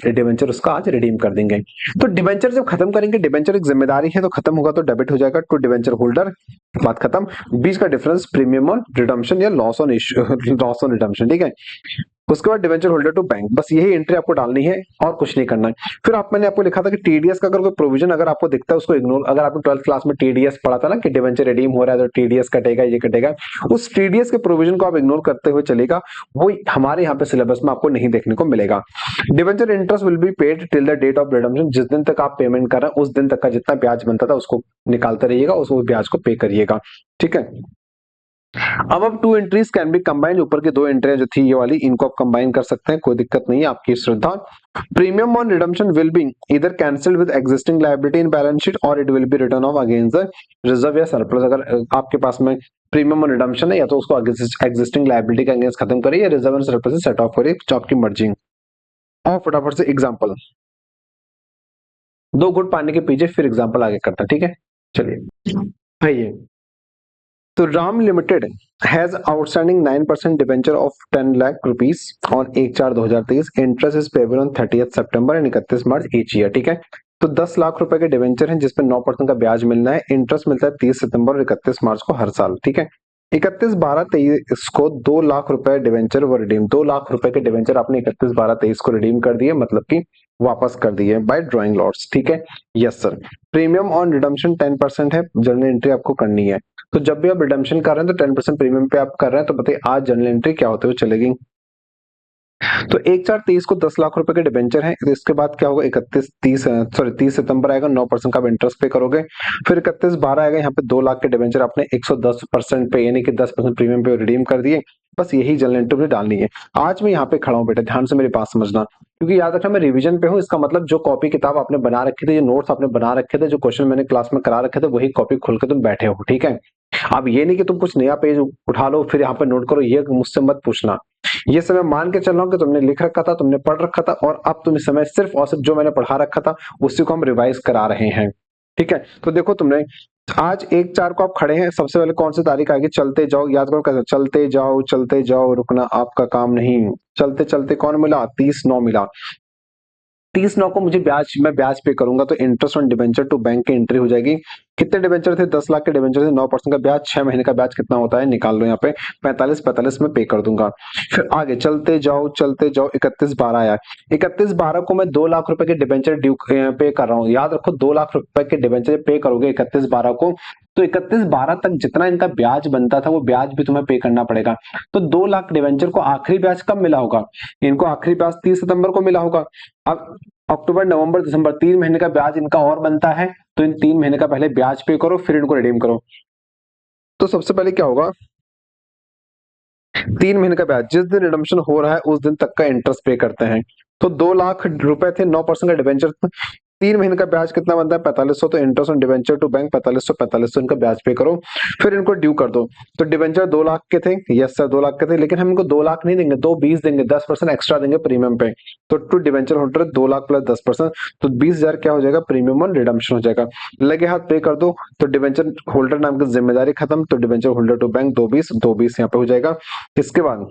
डिबेंचर उसका आज रिडीम कर देंगे। तो डिबेंचर जब खत्म करेंगे, डिबेंचर एक जिम्मेदारी है तो खत्म होगा तो डेबिट हो जाएगा टू डिबेंचर होल्डर, बात खत्म। बीच का डिफरेंस प्रीमियम ऑन रिडम्पशन या लॉस ऑन रिडम्पशन। ठीक है, उसके बाद डिवेंचर होल्डर टू बैंक, बस यही एंट्री आपको डालनी है और कुछ नहीं करना है। फिर मैंने आपको लिखा था कि टीडीएस का अगर कोई प्रोविजन अगर आपको दिखता है उसको इग्नोर। अगर आपने 12th क्लास में टीडीएस पढ़ा था ना कि डिवेंचर रिडीम हो रहा है तो टीडीएस कटेगा, ये कटेगा, उस टीडीएस के प्रोविजन को आप इग्नोर करते हुए चलेगा, वो हमारे यहाँ पे सिलेबस में आपको नहीं देखने को मिलेगा। Debenture interest will be paid till the date of redemption, जिस दिन तक आप पेमेंट कर रहे हैं उस दिन तक का जितना ब्याज बनता था उसको निकालते रहिएगा, उस ब्याज को पे करिएगा। ठीक है, अब to entries can be combined, ऊपर की दो एंट्रियां जो थी ये वाली इनको आप कंबाइन कर सकते हैं, कोई दिक्कत नहीं है, आपकी श्रद्धा। Premium on redemption will be इधर cancelled with existing liability in balance sheet और it will be written off against the reserve या सरप्लस। अगर आपके पास में प्रीमियम ऑन रिडम्पशन है या तो उसको एग्जिस्टिंग लायबिलिटी का अगेंस्ट खत्म करिए या रिजर्व एंड सरप्लस से सेट ऑफ करिए, जो आपकी मर्जी। और फटाफट से एग्जांपल, दो घुट पानी के पीछे फिर एग्जांपल आगे करता है। ठीक है, चलिए आइए। तो Ram limited has outstanding 9% debenture of 10 lakh rupees on 1/4/2023, interest is payable on 30th September and 31 March each year. ठीक है, तो 10 लाख रुपए के डिबेंचर हैं जिसपे 9% का ब्याज मिलना है, इंटरेस्ट मिलता है 30 सितंबर और 31 मार्च को हर साल। ठीक है, 31/12/23 को 2 लाख रुपए डिवेंचर वो रिडीम, 2 लाख रुपए के डिवेंचर आपने 31/12/23 को रिडीम कर दिए, मतलब कि वापस कर दिए बाय ड्रॉइंग लॉट्स। ठीक है, yes sir. Premium on redemption 10% है, जर्नल एंट्री आपको करनी है। तो जब भी आप रिडम्पशन कर रहे हैं तो 10% प्रीमियम पे आप कर रहे हैं, तो बताइए आज जर्नल एंट्री क्या होते हुए चलेगी। तो 1/4/23 को 10 लाख रुपए के डिबेंचर है। तो इसके बाद क्या होगा, 30 सितंबर आएगा, 9% का आप इंटरेस्ट पे करोगे। फिर 31/12 आएगा, यहाँ पे 2 लाख के डिबेंचर आपने 110% पे यानी कि 10% प्रीमियम पे रिडीम कर दिए। बस यही जनरल एंट्री में डालनी है। आज मैं यहाँ पे खड़ा हूँ बेटा, ध्यान से मेरी बात समझना, क्योंकि याद रखना मैं रिवीजन पे हूँ। इसका मतलब जो कॉपी किताब आपने बना रखे थे, जो नोट्स आपने बना रखे थे, जो क्वेश्चन मैंने क्लास में करा रखे थे, वही कॉपी खोल के तुम बैठे हो, ठीक है। अब ये नहीं कि तुम कुछ नया पेज उठा लो फिर यहाँ पे नोट करो, ये मुझसे मत पूछना। ये समय मान के चल रहा हूँ कि तुमने लिख रखा था, तुमने पढ़ रखा था, और अब तुम इस समय सिर्फ और सिर्फ जो मैंने पढ़ा रखा था उसी को हम रिवाइज करा रहे हैं, ठीक है। तो देखो तुमने आज 1/4 को आप खड़े हैं, सबसे पहले कौन सी तारीख आएगी, चलते जाओ, याद करो कैसे, चलते जाओ, रुकना आपका काम नहीं। चलते चलते कौन मिला, 30/9 मिला। 30/9 को मैं ब्याज पे करूंगा, तो interest on debenture to bank की एंट्री हो जाएगी। कितने डिबेंचर थे, 10 लाख के डिबेंचर थे, 9% का ब्याज, 6 महीने का ब्याज कितना होता है निकाल लो यहाँ पे, 45 में पे कर दूंगा। फिर आगे चलते जाओ 31/12 आया। 31/12 को मैं 2 लाख रुपए के डिबेंचर ड्यू पे कर रहा हूँ। याद रखो 2 लाख रुपए के डिबेंचर पे करोगे 31/12 को, तो 31/12 तक जितना इनका ब्याज बनता था वो ब्याज भी तुम्हें पे करना पड़ेगा। तो 2 लाख डिबेंचर को आखिरी ब्याज कब मिला होगा, इनको आखिरी ब्याज 30 सितंबर को मिला होगा। अब अक्टूबर नवंबर दिसंबर 3 महीने का ब्याज इनका और बनता है, तो इन 3 महीने का पहले ब्याज पे करो फिर इनको रिडीम करो। तो सबसे पहले क्या होगा, 3 महीने का ब्याज, जिस दिन रिडम्पशन हो रहा है उस दिन तक का इंटरेस्ट पे करते हैं। तो 2 लाख रुपए थे, 9% का डिबेंचर, 3 महीने का ब्याज कितना बनता है, 4500। तो interest on debenture to bank 4500 इनका ब्याज पे करो, फिर इनको ड्यू कर दो। तो डिबेंचर 2 लाख के थे, यस सर 2 लाख के थे, लेकिन हम इनको 2 लाख नहीं देंगे, 220 देंगे, 10% एक्स्ट्रा देंगे प्रीमियम पे। तो to debenture holder 2 lakh plus 10%, तो 20,000 क्या हो जाएगा, प्रीमियम ऑन रिडम्पशन हो जाएगा। लगे हाथ पे कर दो, तो डिबेंचर होल्डर नाम की जिम्मेदारी खत्म। तो डिबेंचर होल्डर टू बैंक 220 यहाँ पे हो जाएगा। इसके बाद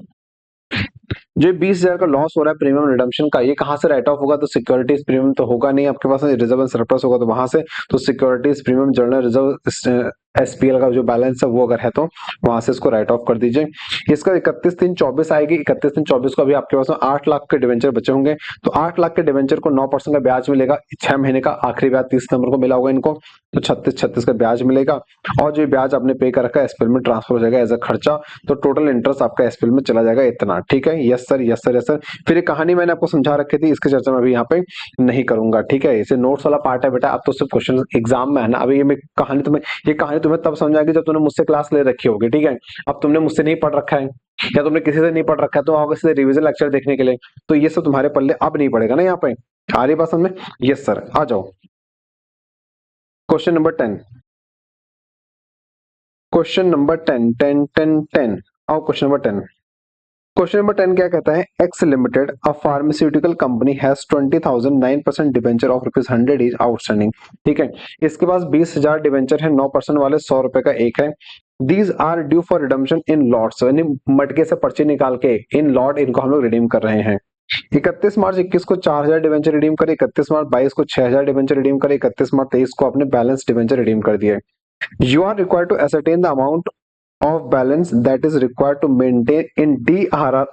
जो 20,000 का लॉस हो रहा है प्रीमियम रिडम्पशन का, ये कहां से राइट ऑफ होगा, तो सिक्योरिटीज प्रीमियम तो होगा नहीं आपके पास, रिजर्व एंड सरप्लस होगा तो वहां से। तो securities premium general reserve SPL का जो बैलेंस है वो अगर है तो वहां से इसको राइट ऑफ कर दीजिए। इसका 31/3/24 आएगी। 31/3/24 को अभी आपके पास 8 लाख के डिवेंचर बचे होंगे, तो 8 लाख के डिवेंचर को 9% का ब्याज मिलेगा। 6 महीने का आखिरी ब्याज 30 सितंबर को मिला होगा इनको, तो 36 का ब्याज मिलेगा। और जो ब्याज आपने पे कर रखा है एसपीएल में ट्रांसफर हो जाएगा एज अ खर्चा। तो टोटल इंटरेस्ट आपका एसपीएल में चला जाएगा इतना, ठीक है। Yes sir yes sir yes sir. फिर ये कहानी मैंने आपको समझा रखी थी, इसकी चर्चा मैं अभी यहाँ पे नहीं करूंगा, ठीक है। इसे नोट्स वाला पार्ट है बेटा, अब तो सिर्फ क्वेश्चन एग्जाम में है ना। अभी ये कहानी तुम्हें तब समझ आएगी जब तुमने मुझसे क्लास ले रखी होगी, ठीक है। अब तुमने मुझसे नहीं पढ़ रखा है या तुमने किसी से नहीं पढ़ रखा है, तो आओगे सीधे रिवीजन लेक्चर देखने के लिए, तो ये सब तुम्हारे पल्ले अब नहीं पड़ेगा ना यहाँ पे। आ रही बात समझ में, यस सर। आ जाओ क्वेश्चन नंबर 10, क्वेश्चन नंबर 10 आओ क्वेश्चन नंबर 10। क्वेश्चन नंबर 10 क्या कहता है, x limited a pharmaceutical company has 20,000 9% debenture of ₹100 is outstanding, ठीक है। इसके पास 20,000 डिबेंचर है, 9% वाले, 100 रुपए का एक है। These are due for redemption in lots, यानी मटके से पर्ची निकाल के इन लॉट इनको हम लोग रिडीम कर रहे हैं। 31 मार्च 21 को 4,000 डिबेंचर रिडीम करे, 31 मार्च 22 को 6,000 डिबेंचर रिडीम करे, 31 मार्च 23 को आपने बैलेंस डिबेंचर रिडीम कर दिए। You are required to ascertain the amount of balance that is required to maintain in DRR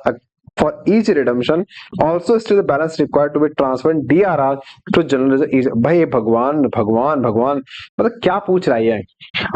for each redemption. Also still the balance required to be transferred in DRR to general reserve. भाई भगवान भगवान भगवान, मतलब क्या पूछ रहा है।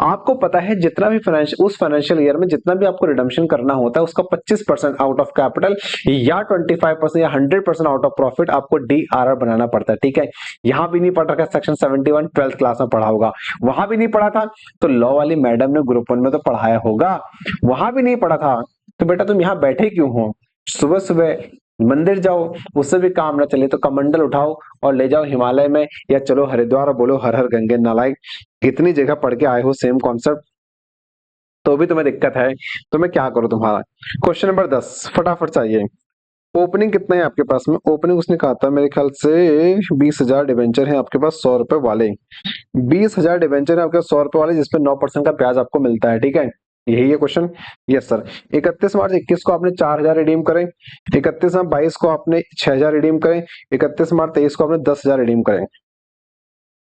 आपको पता है जितना भी उस फाइनेंशियल ईयर में जितना भी आपको रिडम्पशन करना होता है उसका 25% आउट ऑफ कैपिटल या 25% या 100% आउट ऑफ प्रॉफिट आपको DRR बनाना पड़ता है, ठीक है। यहां भी नहीं पढ़ रखा सेक्शन 71, 12th क्लास में पढ़ा होगा। वहां भी नहीं पढ़ा था तो लॉ वाली मैडम ने ग्रुप 1 में तो पढ़ाया होगा। वहां भी नहीं पढ़ा था तो बेटा तुम यहाँ बैठे क्यों हो। सुबह सुबह मंदिर जाओ, उससे भी काम ना चले तो कमंडल उठाओ और ले जाओ हिमालय में, या चलो हरिद्वार और बोलो हर हर गंगे नालायक। इतनी जगह पढ़ के आए हो सेम कॉन्सेप्ट, तो भी तुम्हें दिक्कत है तो मैं क्या करूं तुम्हारा। क्वेश्चन नंबर 10 फटाफट चाहिए। ओपनिंग कितना है आपके पास में, ओपनिंग उसने कहा था मेरे ख्याल से 20,000 डिवेंचर है आपके पास 100 रुपए वाले। 20,000 डिवेंचर है आपके 100 रुपए वाले जिसपे 9% का ब्याज आपको मिलता है, ठीक है। यही है क्वेश्चन, यस सर। 31 मार्च 21 को आपने 4,000 रिडीम करें, 31 मार्च 22 को आपने 6,000 रिडीम करें, 31 मार्च 23 को आपने 10,000 रिडीम करें।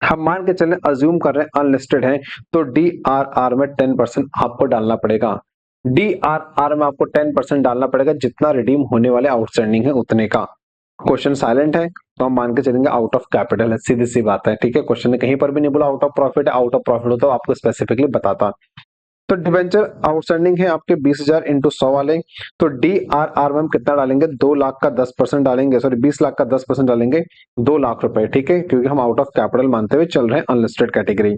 हम मान के चलें अज्यूम कर रहे हैं अनलिस्टेड है, तो DRR में 10% आपको डालना पड़ेगा। DRR में आपको 10% डालना पड़ेगा, जितना रिडीम होने वाले आउटस्टैंडिंग है उतने का। क्वेश्चन साइलेंट है तो हम मान के चलेंगे आउट ऑफ कैपिटल है, सीधी सी बात है, ठीक है। क्वेश्चन ने कहीं पर भी नहीं बोला आउट ऑफ प्रॉफिट है, आउट ऑफ प्रॉफिट हो तो आपको स्पेसिफिकली बताता। तो डिवेंचर आउटस्टैंडिंग है आपके 20,000 इंटू 100 वाले, तो DRR में हम कितना डालेंगे, 2 लाख का 10% डालेंगे, सॉरी 20 लाख का 10% डालेंगे, 2 लाख रुपए, ठीक है, क्योंकि हम आउट ऑफ कैपिटल मानते हुए चल रहे हैं अनलिस्टेड कैटेगरी।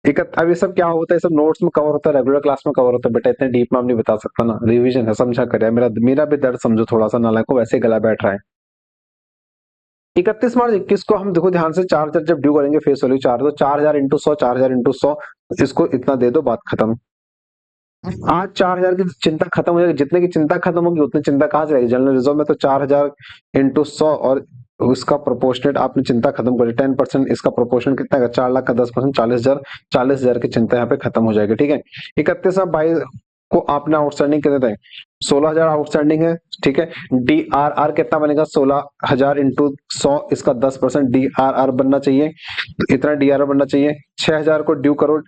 अब ये सब क्या होता है, सब नोट्स में कवर होता है, रेगुलर क्लास में कवर होता है बेटा, इतने डीप में आप नहीं बता सकता ना, रिवीजन है, समझा करे, मेरा मेरा भी दर्द समझो थोड़ा सा, नालायक को वैसे गला बैठ रहा है। 31 मार्च 21 को हम देखो ध्यान से, 4,000 जब ड्यू करेंगे फेस वैल्यू 4, तो 4,000 इंटू 100, 4,000 इंटू 100, इसको इतना दे दो, बात खत्म। आज 4,000 की चिंता खत्म हो जाएगी, जितने की चिंता खत्म होगी उतनी चिंता कहाँ से रहेगी, जनरल रिजर्व में तो 4,000 इंटू 100 और उसका प्रोपोर्शनेट आपने चिंता खत्म कर दी, 10% इसका प्रोपोर्शन कितना है, 4 लाख का 10%, 40,000, 40,000 की चिंता यहाँ पे खत्म हो जाएगी, ठीक है। 31/22 को आपने आउटस्टैंडिंग कितने थे, 16,000 आउटस्टैंडिंग है, ठीक है। DRR कितना बनेगा, 16,000 इंटू 100, इसका 10% DRR बनना चाहिए, तो इतना DRR बनना चाहिए। 6,000 को ड्यू करो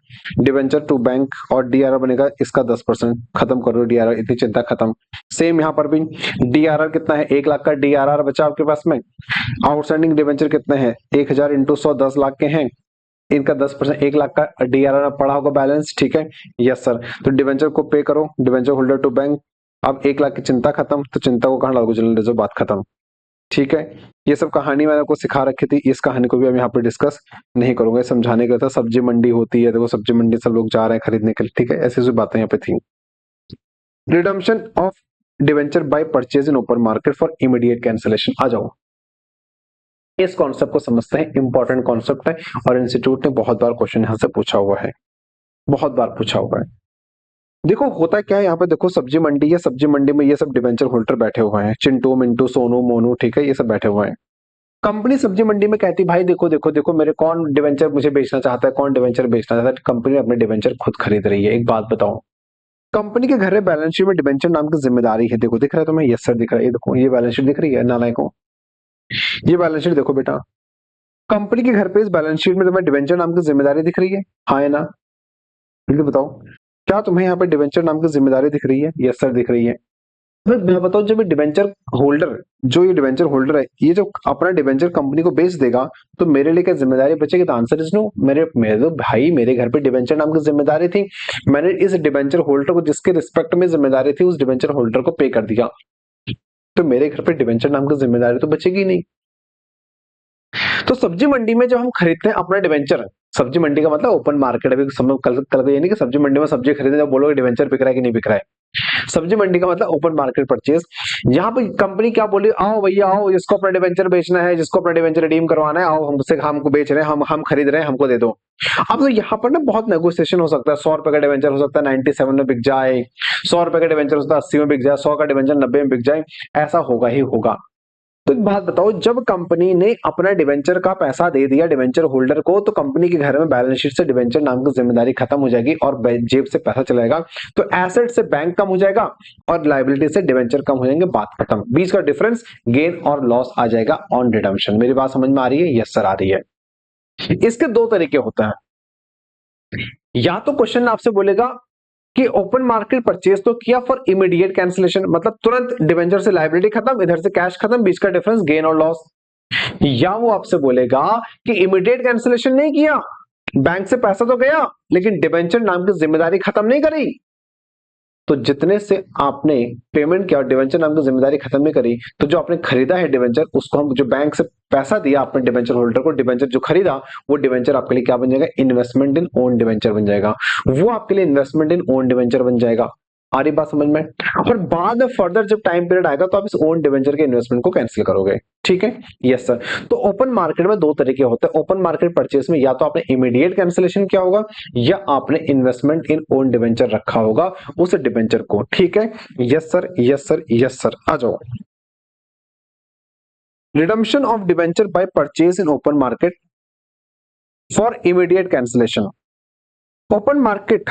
डिवेंचर टू बैंक और DRR बनेगा इसका 10%, खत्म करो DRR, इतनी चिंता खत्म। सेम यहाँ पर भी DRR कितना है, 1 लाख का DRR बचा आपके पास में। आउटस्टैंडिंग डिवेंचर कितने हैं, 1,000 इंटू 100, 10 लाख के हैं, इनका 10%, 1 लाख का DRR पड़ा होगा बैलेंस, ठीक है। यस सर, तो डिवेंचर को पे करो, डिवेंचर होल्डर टू बैंक। अब 1 लाख की चिंता खत्म, तो चिंता को कहाँ डालोगे, जनरल रिजर्व, बात खत्म, ठीक है। ये सब कहानी मैंने आपको सिखा रखी थी, इस कहानी को भी हम यहाँ पे डिस्कस नहीं करूंगा, समझाने का था। सब्जी मंडी होती है, देखो सब्जी मंडी सब लोग जा रहे हैं खरीदने के लिए, ठीक है, ऐसी ऐसी बातें यहाँ पे थी। Redemption of debenture by purchase in open market for immediate cancellation, आ जाओ इस कॉन्सेप्ट को समझते हैं, इंपॉर्टेंट कॉन्सेप्ट है और इंस्टीट्यूट ने बहुत बार क्वेश्चन यहाँ से पूछा हुआ है, बहुत बार पूछा हुआ है। देखो होता क्या है यहाँ पे, देखो सब्जी मंडी है, सब्जी मंडी में ये सब डिवेंचर होल्डर बैठे हुए हैं, चिंटू मिंटू सोनू मोनू, ठीक है, ये सब बैठे हुए हैं। कंपनी सब्जी मंडी में कहती भाई देखो देखो देखो मेरे कौन डिवेंचर मुझे बेचना चाहता है, कौन डिवेंचर बेचना चाहता है, कंपनी अपने डिवेंचर खुद खरीद रही है। एक बात बताओ, कंपनी के घर में बैलेंस शीट में डिवेंचर नाम की जिम्मेदारी है, देखो दिख रहा है तुम्हें, यस सर दिख रहा है, ये देखो ये बैलेंस शीट दिख रही है नालायकों, ये बैलेंस शीट देखो बेटा, कंपनी के घर पे इस बैलेंस शीट में तुम्हें डिवेंचर नाम की जिम्मेदारी दिख रही है, हाँ है ना, जल्दी बताओ, क्या तुम्हें यहाँ पे डिवेंचर नाम की जिम्मेदारी दिख रही है, यस सर दिख रही है। मैं बताऊं, जब ये डिवेंचर होल्डर, जो ये डिवेंचर होल्डर है, ये जो अपना डिवेंचर कंपनी को बेच देगा, तो मेरे लिए क्या जिम्मेदारी बचेगी, तो आंसर इज नो। मेरे मेरे तो भाई मेरे घर पे डिवेंचर नाम की जिम्मेदारी थी, मैंने इस डिवेंचर होल्डर को जिसके रिस्पेक्ट में जिम्मेदारी थी उस डिवेंचर होल्डर को पे कर दिया, तो मेरे घर पे डिवेंचर नाम की जिम्मेदारी तो बचेगी नहीं। तो सब्जी मंडी में जब हम खरीदते हैं अपना डिवेंचर, सब्जी मंडी का मतलब ओपन मार्केट, अभी कल को ये नहीं कि सब्जी मंडी में सब्जी खरीदे जब बोलोगे डिवेंचर बिक रहा है कि नहीं बिक रहा है, सब्जी मंडी का मतलब ओपन मार्केट परचेज। यहाँ पे कंपनी क्या बोली, आओ भैया आओ, जिसको अपना डिवेंचर बेचना है, जिसको अपना डिवेंचर रिडीम करवाना है, आओ हमसे, हमको बेच रहे हैं, हम खरीद रहे हैं, हमको दे दो। अब तो यहाँ पर ना बहुत नेगोशिएशन हो सकता है, 100 रुपए का डिवेंचर हो सकता है 97 में बिक जाए, 100 रुपए का डिवेंचर हो सकता है 80 में बिक जाए, 100 का डिवेंचर 90 में बिक जाए, ऐसा होगा ही होगा। तो एक बात बताओ, जब कंपनी ने अपना डिवेंचर का पैसा दे दिया डिवेंचर होल्डर को, तो कंपनी के घर में बैलेंस शीट से डिवेंचर नाम की जिम्मेदारी खत्म हो जाएगी और जेब से पैसा चलेगा, तो एसेट से बैंक कम हो जाएगा और लायबिलिटी से डिवेंचर कम हो जाएंगे, बात खत्म। बीच का डिफरेंस गेन और लॉस आ जाएगा ऑन रिडम्पशन। मेरी बात समझ में आ रही है, यस सर आ रही है। इसके दो तरीके होते हैं, या तो क्वेश्चन आपसे बोलेगा कि ओपन मार्केट परचेज तो किया फॉर इमीडिएट कैंसिलेशन, मतलब तुरंत डिवेंचर से लायबिलिटी खत्म, इधर से कैश खत्म, बीच का डिफरेंस गेन और लॉस। या वो आपसे बोलेगा कि इमीडिएट कैंसिलेशन नहीं किया, बैंक से पैसा तो गया लेकिन डिवेंचर नाम की जिम्मेदारी खत्म नहीं करी, तो जितने से आपने पेमेंट किया और डिवेंचर नाम की जिम्मेदारी खत्म नहीं करी, तो जो आपने खरीदा है डिवेंचर, उसको हम जो बैंक से पैसा दिया आपने डिवेंचर होल्डर को, डिवेंचर जो खरीदा वो डिवेंचर आपके लिए क्या बन जाएगा, इन्वेस्टमेंट इन ओन डिवेंचर बन जाएगा, वो आपके लिए इन्वेस्टमेंट इन ओन डिवेंचर बन जाएगा। आ रही बात समझ में? और बाद में फर्दर जब टाइम पीरियड आएगा तो आप इस ओन डिवेंचर के इन्वेस्टमेंट को कैंसिल करोगे, ठीक है। Yes sir. तो ओपन मार्केट में दो तरीके होते हैं, ओपन मार्केट परचेज में या तो आपने इमीडिएट कैंसिलेशन किया होगा या आपने इन्वेस्टमेंट इन ओन डिवेंचर रखा होगा उस डिवेंचर को, ठीक है। Yes sir yes sir yes sir, आ जाओ। Redemption of debenture by purchase in open market for immediate cancellation. Open market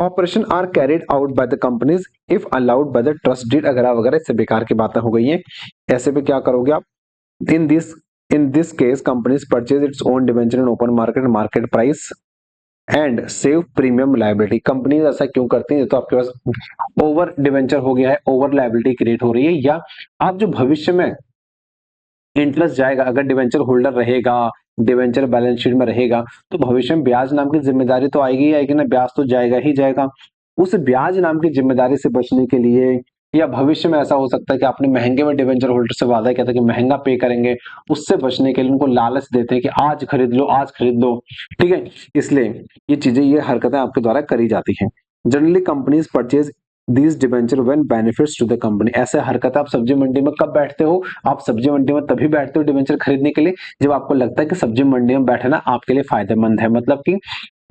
operation are carried out by the companies if allowed by the trust deed, अगर वगैरह, इससे बेकार की बातें हो गई हैं। ऐसे पे क्या करोगे आप, in this case companies purchase its own debenture in open market price and save premium liability. Company ऐसा क्यों करती है, तो आपके पास ओवर डिवेंचर हो गया है, ओवर लायबिलिटी क्रिएट हो रही है, या आप जो भविष्य में इंटरेस्ट जाएगा, अगर डिवेंचर होल्डर रहेगा, डिवेंचर बैलेंस शीट में रहेगा, तो भविष्य में ब्याज नाम की जिम्मेदारी तो आएगी ही आएगी ना, ब्याज तो जाएगा ही जाएगा। उस ब्याज नाम की जिम्मेदारी से बचने के लिए, या भविष्य में ऐसा हो सकता है कि आपने महंगे में डिवेंचर होल्डर से वादा किया था कि महंगा पे करेंगे, उससे बचने के लिए उनको लालच देते हैं कि आज खरीद लो, आज खरीद लो, ठीक है। इसलिए ये चीजें, ये हरकतें आपके द्वारा करी जाती हैं। Generally companies purchase these debenture when benefits to the company. ऐसे हरकत आप सब्जी मंडी में कब बैठते हो? आप सब्जी मंडी में तभी बैठते हो डिवेंचर खरीदने के लिए जब आपको लगता है कि सब्जी मंडी में बैठना आपके लिए फायदेमंद है। मतलब कि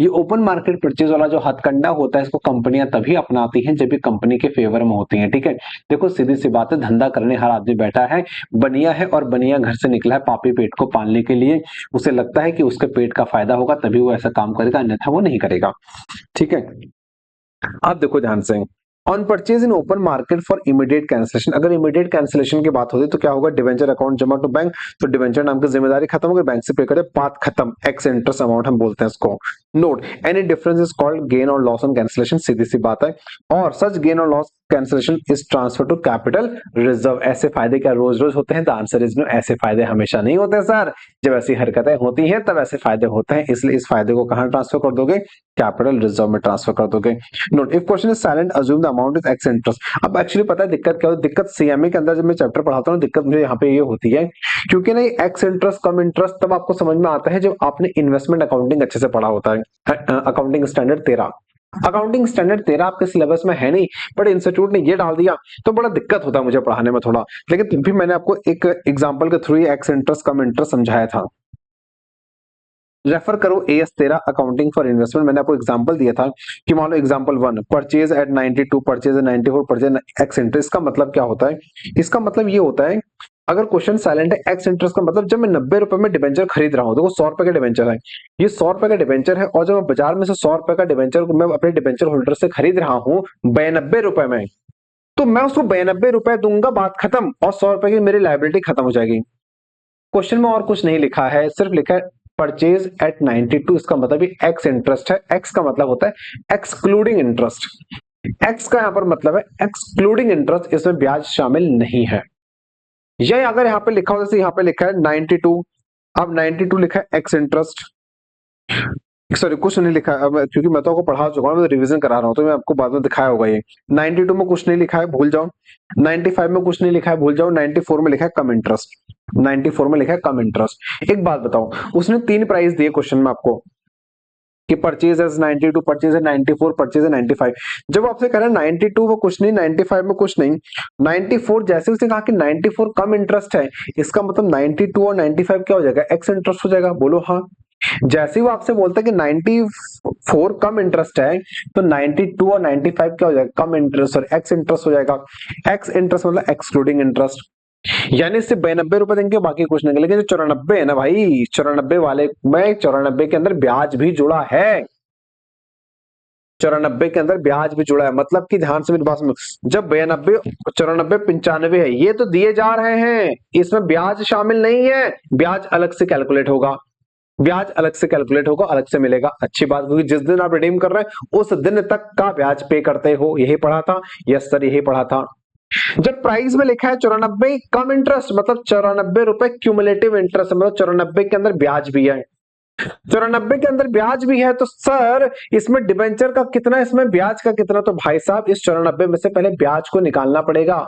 ये ओपन मार्केट परचेज वाला जो हथकंडा होता है, इसको कंपनियां तभी अपनाती हैं जब ये कंपनी के फेवर में होती हैं, ठीक है। देखो सीधी सी बात है, धंधा करने हर आदमी बैठा है, बनिया है, और बनिया घर से निकला है पापी पेट को पालने के लिए। उसे लगता है कि उसके पेट का फायदा होगा तभी वो ऐसा काम करेगा, अन्यथा वो नहीं करेगा, ठीक है। अब देखो ध्यान से, on purchase in open market for immediate cancellation. अगर इमीडिएट कैंसिलेशन की बात होती तो क्या होगा? डिवेंचर अकाउंट जमा टू बैंक, तो डिवेंचर नाम की जिम्मेदारी खत्म हो गई, बैंक से पे करे, बात खत्म, एक्स इंटरेस्ट अमाउंट हम बोलते हैं इसको। Note, any difference is called gain और लॉस ऑन कैंसिलेशन, सीधी सी बात है। और सच गेन और loss cancellation is transfer to capital reserve. ऐसे फायदे क्या रोज रोज होते हैं? द आंसर इज नो, ऐसे फायदे हमेशा नहीं होते सर। जब ऐसी हरकतें होती हैं तब ऐसे फायदे होते हैं, इसलिए इस फायदे को कहां ट्रांसफर कर दोगे? कैपिटल रिजर्व में ट्रांसफर कर दोगे। Note, if question is silent assume the amount is x interest. अब एक्चुअली पता है दिक्कत क्या होती है? दिक्कत सीएमए के अंदर जब मैं चैप्टर पढ़ाता हूँ, दिक्कत मुझे यहाँ पे ये होती है, क्योंकि ना ये एक्स इंटरेस्ट कम इंटरेस्ट तब आपको समझ में आता है जब आपने इन्वेस्टमेंट अकाउंटिंग अच्छे से पढ़ा होता है। अकाउंटिंग स्टैंडर्ड 13, अकाउंटिंग स्टैंडर्ड 13 आपके सिलेबस में है नहीं, बट इंस्टीट्यूट ने ये डाल दिया तो बड़ा दिक्कत होता है मुझे पढ़ाने में थोड़ा, लेकिन फिर भी मैंने आपको एक एग्जांपल के थ्रू एक्स इंटरेस्ट कम इंटरेस्ट समझाया था। रेफर करो एएस 13 अकाउंटिंग फॉर इन्वेस्टमेंट। मैंने आपको एग्जांपल दिया था कि मान लो example 1, purchase at 92, purchase at 94, purchase ex interest. इसका मतलब क्या होता है? इसका मतलब ये होता है, अगर क्वेश्चन साइलेंट है, एक्स इंटरेस्ट का मतलब जब मैं 90 रुपए में डिवेंचर खरीद रहा हूं, देखो 100 रुपए का डिवेंचर है, ये 100 रुपए का डिवेंचर है, और जब मैं बाजार में से 100 रुपए का डिवेंचर मैं अपने डिवेंचर होल्डर से खरीद रहा हूं 92 रुपए में, तो मैं उसको 92 रुपए दूंगा, बात खत्म, और 100 रुपए की मेरी लायबिलिटी खत्म हो जाएगी। क्वेश्चन में और कुछ नहीं लिखा है, सिर्फ लिखा है परचेज एट 92। इसका मतलब एक्स इंटरेस्ट है। एक्स का मतलब होता है एक्सक्लूडिंग इंटरेस्ट। एक्स का यहां पर मतलब है एक्सक्लूडिंग इंटरेस्ट, इसमें ब्याज शामिल नहीं है। या अगर यहां पे लिखा हो, जैसे यहां पे लिखा है 92, अब 92 लिखा है एक्स इंटरेस्ट, सॉरी कुछ नहीं लिखा है, अब क्योंकि मैं तो आपको पढ़ा चुका हूं, मैं रिवीजन करा रहा हूं, तो मैं आपको बाद में दिखाया होगा। ये 92 में कुछ नहीं लिखा है, भूल जाओ। 95 में कुछ नहीं लिखा है, भूल जाओ। 94 में लिखा है कम इंटरेस्ट, 94 में लिखा है कम इंटरेस्ट। एक बात बताओ, उसने 3 प्राइस दिए क्वेश्चन में आपको कि purchase as 92, purchase as 94, purchase as 95। जब आपसे कह रहा है 92 में कुछ नहीं, 95 में कुछ नहीं, 94, जैसे उसने कहा कि 94 कम इंटरेस्ट है, इसका मतलब 92 और 95 क्या हो जाएगा? एक्स इंटरेस्ट हो जाएगा। बोलो हाँ। जैसे ही वो आपसे बोलता है कि 94 कम इंटरेस्ट है, तो 92 और 95 क्या हो जाएगा? कम इंटरेस्ट और एक्स इंटरेस्ट हो जाएगा। एक्स इंटरेस्ट मतलब एक्सक्लूडिंग इंटरेस्ट, यानी सिर्फ 92 रुपए देंगे, बाकी कुछ नहीं। लेकिन जो 94 है ना भाई, 94 वाले में 94 के अंदर ब्याज भी जुड़ा है। 94 के अंदर ब्याज भी जुड़ा है, मतलब कि ध्यान से मेरी बात सुनो, जब 92, 94, 95 है, ये तो दिए जा रहे हैं, इसमें ब्याज शामिल नहीं है, ब्याज अलग से कैलकुलेट होगा, ब्याज अलग से कैलकुलेट होगा, अलग से मिलेगा। अच्छी बात, क्योंकि जिस दिन आप रिडीम कर रहे हैं उस दिन तक का ब्याज पे करते हो। यही पढ़ा था? यस सर, यही पढ़ा था। जब प्राइस में लिखा है 94 कम इंटरेस्ट, मतलब 94 रुपए क्यूमुलेटिव इंटरेस्ट, मतलब 94 के अंदर ब्याज भी है। 94 के अंदर ब्याज भी है, तो सर इसमें डिबेंचर का कितना, इसमें ब्याज का कितना? तो भाई साहब इस 94 में से पहले ब्याज को निकालना पड़ेगा।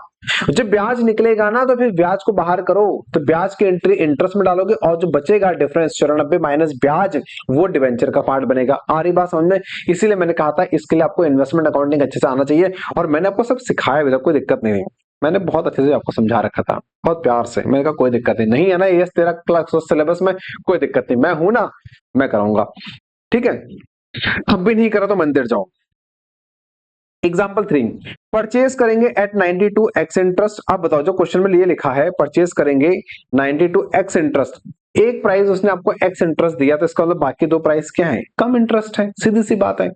जब ब्याज निकलेगा ना, तो फिर ब्याज को बाहर करो, तो ब्याज की एंट्री इंटरेस्ट में डालोगे, और जो बचेगा डिफरेंस 94 माइनस ब्याज, वो डिबेंचर का पार्ट बनेगा। आ रही बात समझ में? इसीलिए मैंने कहा था इसके लिए आपको इन्वेस्टमेंट अकाउंटिंग अच्छे से आना चाहिए, और मैंने आपको सब सिखाया भी था, कोई दिक्कत नहीं है। मैंने बहुत अच्छे से आपको समझा रखा था, बहुत प्यार से। मैंने कहा कोई दिक्कत नहीं है ना, ये तेरा क्लास सिलेबस में कोई दिक्कत नहीं, मैं हूं ना, मैं कराऊंगा, ठीक है। अब भी नहीं करा तो मंदिर जाओ। एग्जाम्पल 3, परचेज करेंगे एट 92 एक्स इंटरेस्ट। आप बताओ, जो क्वेश्चन में लिए लिखा है परचेज करेंगे 92 एक्स इंटरेस्ट, एक प्राइस उसने आपको एक्स इंटरेस्ट दिया, तो इसका मतलब बाकी 2 प्राइस क्या है? कम इंटरेस्ट है, सीधी सी बात है।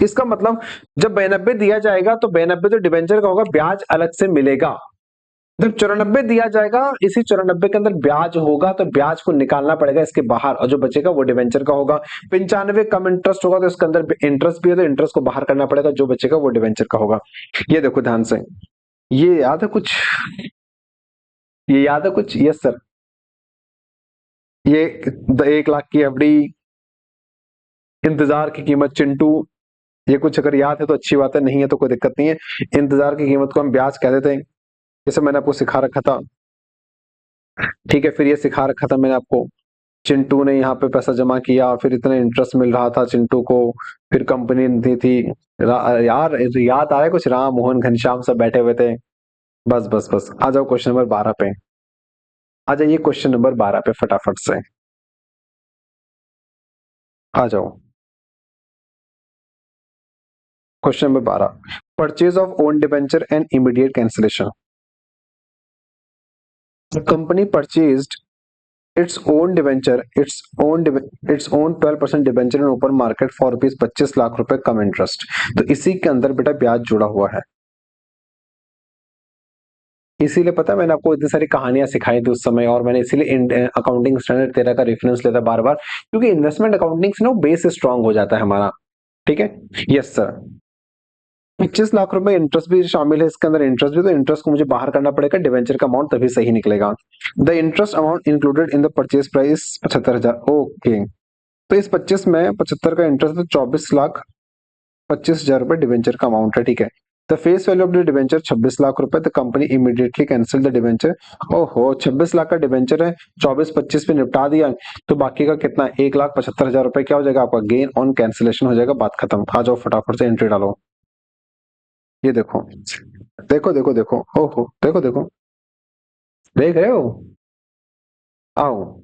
इसका मतलब जब 92 दिया जाएगा तो 92 तो डिबेंचर का होगा, ब्याज अलग से मिलेगा। जब 94 दिया जाएगा, इसी 94 के अंदर ब्याज होगा, तो ब्याज को निकालना पड़ेगा इसके बाहर, और जो बचेगा वो डिवेंचर का होगा। 95 कम इंटरेस्ट होगा, तो इसके अंदर इंटरेस्ट भी है, तो इंटरेस्ट को बाहर करना पड़ेगा, जो बचेगा वो डिवेंचर का होगा। ये देखो ध्यान से, ये याद है कुछ? ये याद है कुछ? Yes sir. ये 1 लाख की एफडी, इंतजार की कीमत चिंटू, ये कुछ अगर याद है तो अच्छी बात है, नहीं है तो कोई दिक्कत नहीं है। इंतजार की कीमत को हम ब्याज कह देते हैं, जैसे मैंने आपको सिखा रखा था। ठीक है, फिर ये सिखा रखा था मैंने आपको, चिंटू ने यहाँ पे पैसा जमा किया, फिर इतना इंटरेस्ट मिल रहा था चिंटू को, फिर कंपनी दी थी। यार याद आ रहा है कुछ, राम मोहन घनश्याम सब बैठे हुए थे। बस बस बस, आ जाओ क्वेश्चन नंबर 12 पे। आ जाइए क्वेश्चन नंबर 12 पे फटाफट से, आ जाओ। Question number 12, purchase of own debenture and immediate cancellation. Company purchased its own debenture, its own 12% debenture in open market for rupees 25 lakh रुपए कम इंटरेस्ट। तो इसी के अंदर बेटा ब्याज जुड़ा हुआ है। इसीलिए पता है मैंने आपको इतनी सारी कहानियां सिखाई थी उस समय, और मैंने इसीलिए अकाउंटिंग स्टैंडर्ड 13 का रेफरेंस लेता बार बार, क्योंकि इन्वेस्टमेंट अकाउंटिंग से ना बेस स्ट्रांग हो जाता है हमारा। ठीक है, यस सर। 25 लाख रुपए इंटरेस्ट भी शामिल है इसके अंदर, इंटरेस्ट भी, तो इंटरेस्ट को मुझे बाहर करना पड़ेगा, डिवेंचर का अमाउंट तभी सही निकलेगा। The interest amount included in the purchase price 75,000। Okay, तो इस 25 में 75 का इंटरेस्ट, तो 24,25,000 रुपए डिवेंचर का अमाउंट है। ठीक है, the face value of the debenture 26 lakh रुपए, the company immediately cancel the debenture. ओहो, 26 लाख का डिवेंचर है, 24-25 पे निपटा दिया, तो बाकी का कितना, 1,75,000 रुपए क्या हो जाएगा आपका, गेन ऑन कैंसिलेशन हो जाएगा, बात खत्म। आ जाओ फटाफट से एंट्री डालो। ये देखो, देखो देखो देखो, ओहो देखो देखो, देख रहे हो, आओ।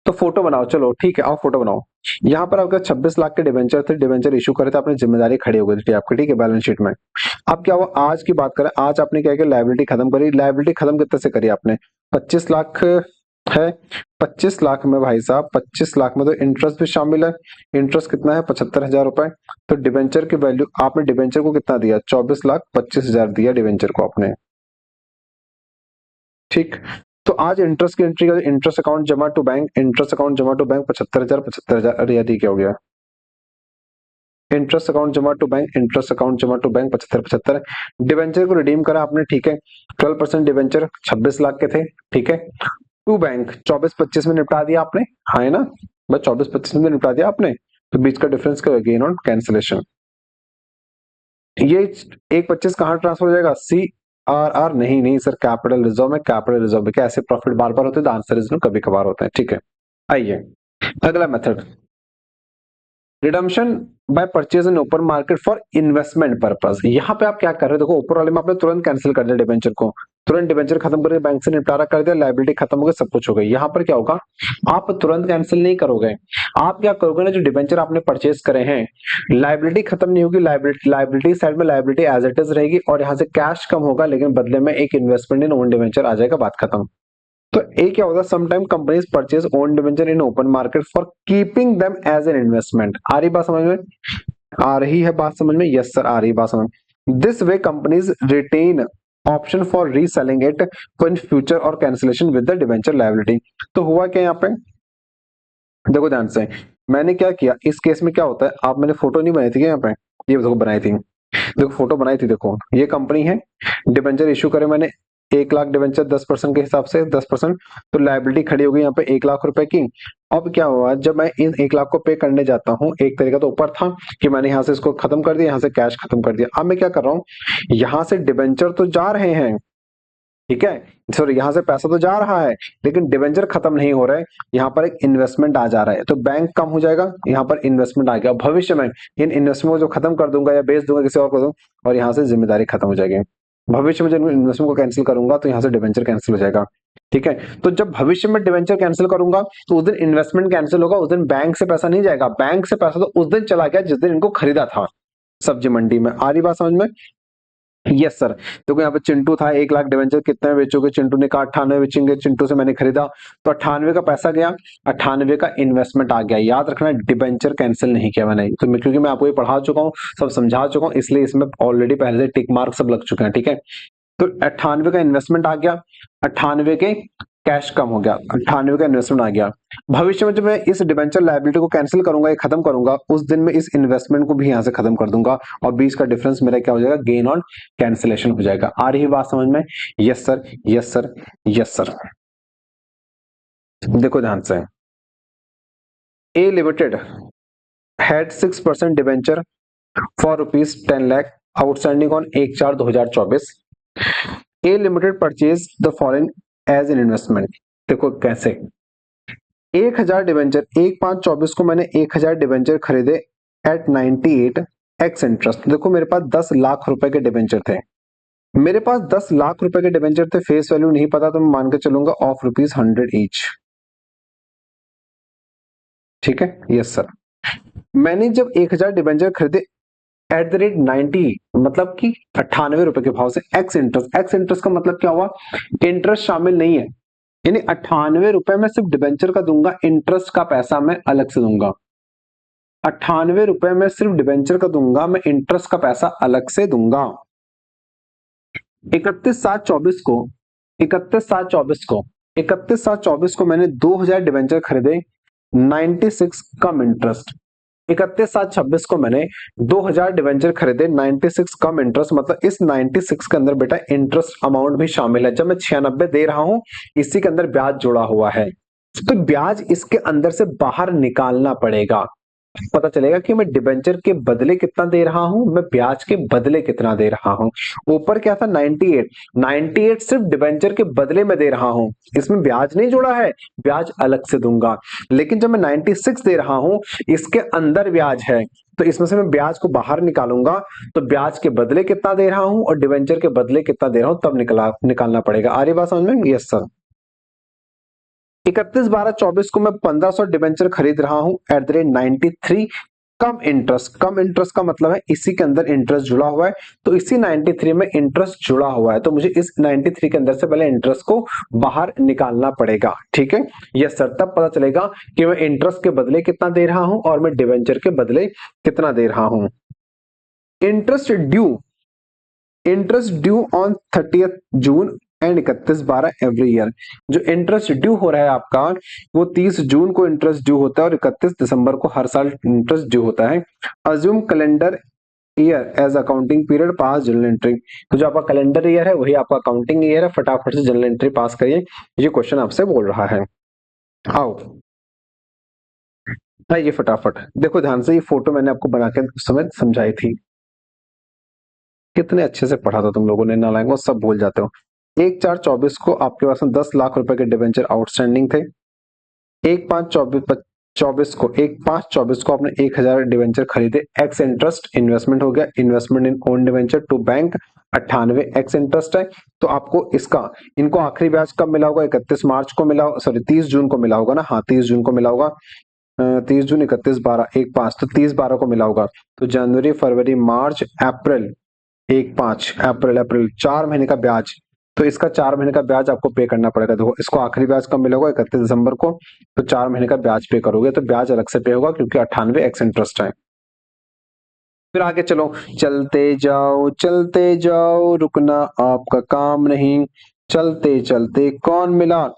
तो फोटो बनाओ, चलो ठीक है, आओ फोटो बनाओ। यहाँ पर आपका 26 लाख के डिवेंचर थे, डिवेंचर इशू करे थे, अपनी जिम्मेदारी खड़ी हो गई थी आपकी, ठीक है, बैलेंस शीट में। अब क्या हुआ, आज की बात करें, आज आपने क्या किया, लायबिलिटी खत्म करी। लायबिलिटी खत्म कितने से करी आपने, 25 लाख है। 25 लाख में भाई साहब, 25 लाख में तो इंटरेस्ट भी शामिल है। इंटरेस्ट कितना है, 75,000 रुपए। तो डिवेंचर की वैल्यू, आपने डिवेंचर को कितना दिया, 24,25,000 दिया डिवेंचर को आपने। ठीक, तो आज इंटरेस्ट की एंट्री कर, इंटरेस्ट अकाउंट जमा टू बैंक, इंटरेस्ट अकाउंट जमा टू बैंक 75,000, 75,000, अरे यार ये क्या हो गया, इंटरेस्ट अकाउंट जमा टू बैंक, इंटरेस्ट अकाउंट जमा टू बैंक 75-75। डिवेंचर को रिडीम करा आपने, ठीक है, 12% डिवेंचर 26 लाख के थे, ठीक है, टू बैंक 24-25 में निपटा दिया आपने, हाँ है ना, बस 24-25 में निपटा दिया आपने, तो बीच का डिफरेंस क्या, गेन ऑन कैंसिलेशन। ये 1,25 कहाँ ट्रांसफर हो जाएगा, सी आर आर, नहीं नहीं सर, कैपिटल रिजर्व में, कैपिटल रिजर्व में क्या ऐसे प्रॉफिट बार बार होते हैं, द आंसर इज नो, कभी कभार होते हैं। ठीक है, आइए अगला method, redemption bye purchase in open market for investment purpose. यहाँ पे आप क्या कर रहे हो, देखो ऊपर वाले में आपने तुरंत कैंसिल कर दिया डिबेंचर को, तुरंत डिबेंचर खत्म करके बैंक से निपटारा कर दिया, लायबिलिटी खत्म हो गई, सब कुछ हो गई। यहाँ पर क्या होगा, आप तुरंत कैंसिल नहीं करोगे, आप क्या करोगे ना, जो डिबेंचर आपने परचेज करे हैं, लायबिलिटी खत्म नहीं होगी, लायबिलिटी साइड में लायबिलिटी एज इट इज रहेगी, और यहाँ से कैश कम होगा, लेकिन बदले में एक इन्वेस्टमेंट इन ओन डिबेंचर आ जाएगा, बात खत्म। तो एक क्या होता है, sometime companies purchase own debenture in open market for keeping them as an investment. आ रही बात समझ में, आ रही है बात समझ में, यस सर आ रही बात समझ में। This way companies retain option for reselling it in future और cancellation with the debenture liability. तो हुआ क्या यहाँ पे, देखो ध्यान से, मैंने क्या किया इस केस में, क्या होता है, आप मैंने फोटो नहीं बनाई थी क्या यहाँ पे, ये देखो बनाई थी, देखो फोटो बनाई थी, देखो ये कंपनी है, डिबेंचर इशू करे मैंने, 1 लाख डिबेंचर 10% के हिसाब से 10%, तो लायबिलिटी खड़ी होगी यहाँ पे 1 लाख रुपए की। अब क्या हुआ, जब मैं इन 1 लाख को पे करने जाता हूँ, एक तरीका तो ऊपर था कि मैंने यहाँ से इसको खत्म कर दिया, यहाँ से कैश खत्म कर दिया। अब मैं क्या कर रहा हूँ, यहाँ से डिबेंचर तो जा रहे हैं, ठीक है, सॉरी यहाँ से पैसा तो जा रहा है, लेकिन डिबेंचर खत्म नहीं हो रहा है, यहाँ पर एक इन्वेस्टमेंट आ जा रहा है, तो बैंक कम हो जाएगा, यहाँ पर इन्वेस्टमेंट आ गया। भविष्य में इन इन्वेस्टमेंट को जो खत्म कर दूंगा या बेच दूंगा किसी और को दूंगा, और यहाँ से जिम्मेदारी खत्म हो जाएगी। भविष्य में जब इन्वेस्टमेंट को कैंसिल करूंगा तो यहाँ से डिबेंचर कैंसिल हो जाएगा। ठीक है, तो जब भविष्य में डिबेंचर कैंसिल करूंगा तो उस दिन इन्वेस्टमेंट कैंसिल होगा, उस दिन बैंक से पैसा नहीं जाएगा, बैंक से पैसा तो उस दिन चला गया जिस दिन इनको खरीदा था सब्जी मंडी में। आ रही बात समझ में, यस सर। देखो यहाँ पे चिंटू था, 1 लाख डिवेंचर कितने में बेचोगे, चिंटू ने कहा 98 बेचेंगे, चिंटू से मैंने खरीदा, तो 98 का पैसा गया, 98 का इन्वेस्टमेंट आ गया। याद रखना डिबेंचर कैंसिल नहीं किया मैंने, तो क्योंकि मैं आपको ये पढ़ा चुका हूँ, सब समझा चुका हूँ, इसलिए इसमें ऑलरेडी पहले से टिक मार्क सब लग चुके हैं। ठीक है, तो 98 का इन्वेस्टमेंट आ गया, 98 के कैश कम हो गया, 98 का इन्वेस्टमेंट आ गया। भविष्य में जब मैं इस डिबेंचर लायबिलिटी को कैंसिल करूंगा या खत्म करूंगा, उस दिन मैं इस इन्वेस्टमेंट को भी यहां से खत्म कर दूंगा, और बीच का डिफरेंस मेरा क्या हो जाएगा, गेन ऑन कैंसिलेशन हो जाएगा। आ रही बात समझ में, yes sir yes sir yes sir. देखो ध्यान से, A limited had 6% debenture for ₹10 lakh outstanding on 1/4/2024। A limited purchase the following as an investment. देखो कैसे, 1000 डिवेंचर 1/5/24 को मैंने 1000 डिवेंचर खरीदे एट 98 एक्स इंटरेस्ट। देखो मेरे पास 10 लाख रुपए के डिवेंचर थे, मेरे पास 10 लाख रुपए के डिवेंचर थे, फेस वैल्यू नहीं पता तो मैं मान के चलूंगा ऑफ ₹100 ईच। ठीक है, यस सर। मैंने जब 1000 डिवेंचर खरीदे एट द रेट 90, मतलब कि 98 रुपए के भाव से, एक्स इंटरेस्ट, एक्स इंटरेस्ट का मतलब क्या हुआ, इंटरेस्ट शामिल नहीं है, यानी 98 रुपए में सिर्फ डिवेंचर का दूंगा, इंटरेस्ट का पैसा मैं अलग से दूंगा। 98 रुपए में सिर्फ डिवेंचर का दूंगा, मैं इंटरेस्ट का पैसा अलग से दूंगा। 31/7/24 को 31/7/24 को मैंने 2000 डिवेंचर खरीदे 96 कम इंटरेस्ट। 31/7/26 को मैंने 2000 डिवेंचर खरीदे 96 कम इंटरेस्ट, मतलब इस 96 के अंदर बेटा इंटरेस्ट अमाउंट भी शामिल है। जब मैं 96 दे रहा हूं, इसी के अंदर ब्याज जोड़ा हुआ है, तो ब्याज इसके अंदर से बाहर निकालना पड़ेगा। पता चलेगा कि मैं डिबेंचर के बदले कितना दे रहा हूं, मैं ब्याज के बदले कितना दे रहा हूं। ऊपर क्या था 98, 98 सिर्फ डिबेंचर के बदले में दे रहा हूं, इसमें ब्याज नहीं जोड़ा है, ब्याज अलग से दूंगा। लेकिन जब मैं 96 दे रहा हूं, इसके अंदर ब्याज है, तो इसमें से मैं ब्याज को बाहर निकालूंगा, तो ब्याज के बदले कितना दे रहा हूं और डिबेंचर के बदले कितना दे रहा हूं तब निकालना पड़ेगा। आ रही बात समझ में? Yes sir. 31/12/24 को मैं 1500 डिबेंचर खरीद रहा हूं at the rate 93 come interest. Come interest का मतलब है इसी के अंदर इंटरेस्ट जुड़ा हुआ है, तो इसी 93 में इंटरेस्ट जुड़ा हुआ है, तो मुझे इस 93 के अंदर से पहले इंटरेस्ट को बाहर निकालना पड़ेगा। ठीक है, यस सर। तब पता चलेगा कि मैं इंटरेस्ट के बदले कितना दे रहा हूं और मैं डिबेंचर के बदले कितना दे रहा हूं। Interest due on 30 June and 31/12 every year. जो इंटरेस्ट ड्यू हो रहा है आपका, वो 30 जून को इंटरेस्ट ड्यू होता है और 31 दिसंबर को हर साल इंटरेस्ट ड्यू होता है। Assume calendar year as accounting period, pass general entry. तो जो आपका कैलेंडर ईयर है वही आपका अकाउंटिंग ईयर है, फटाफट से जनरल एंट्री पास करिए, ये क्वेश्चन आपसे बोल रहा है। आओ हाँ, ये फटाफट देखो ध्यान से, ये फोटो मैंने आपको बना के समझाई थी, कितने अच्छे से पढ़ा था तुम लोगों ने, नालायक वो सब भूल जाते हो। 1/4/24 को आपके पास में 10 लाख रुपए के डिवेंचर आउटस्टैंडिंग थे। 1/5/24 को आपने 1000 डिवेंचर खरीदे, एक्स इंटरेस्ट इन्वेस्टमेंट हो गया, investment in own debenture to bank 98 ex interest है। तो आपको इनको आखिरी ब्याज कब मिला होगा? 31 मार्च को मिला, सॉरी 30 जून को मिला होगा ना, हाँ 30 जून को मिला होगा। 30 जून 31/12 तो 30/12 को मिला होगा। तो जनवरी फरवरी मार्च अप्रैल 1/5 अप्रैल 4 महीने का ब्याज, तो इसका 4 महीने का ब्याज आपको पे करना पड़ेगा। देखो इसको आखिरी ब्याज कब मिलेगा? 31 दिसंबर को, तो 4 महीने का ब्याज पे करोगे तो ब्याज अलग से पे होगा क्योंकि 98 एक्स इंटरेस्ट है। फिर आगे चलो, चलते जाओ रुकना आपका काम नहीं, चलते चलते कौन मिला?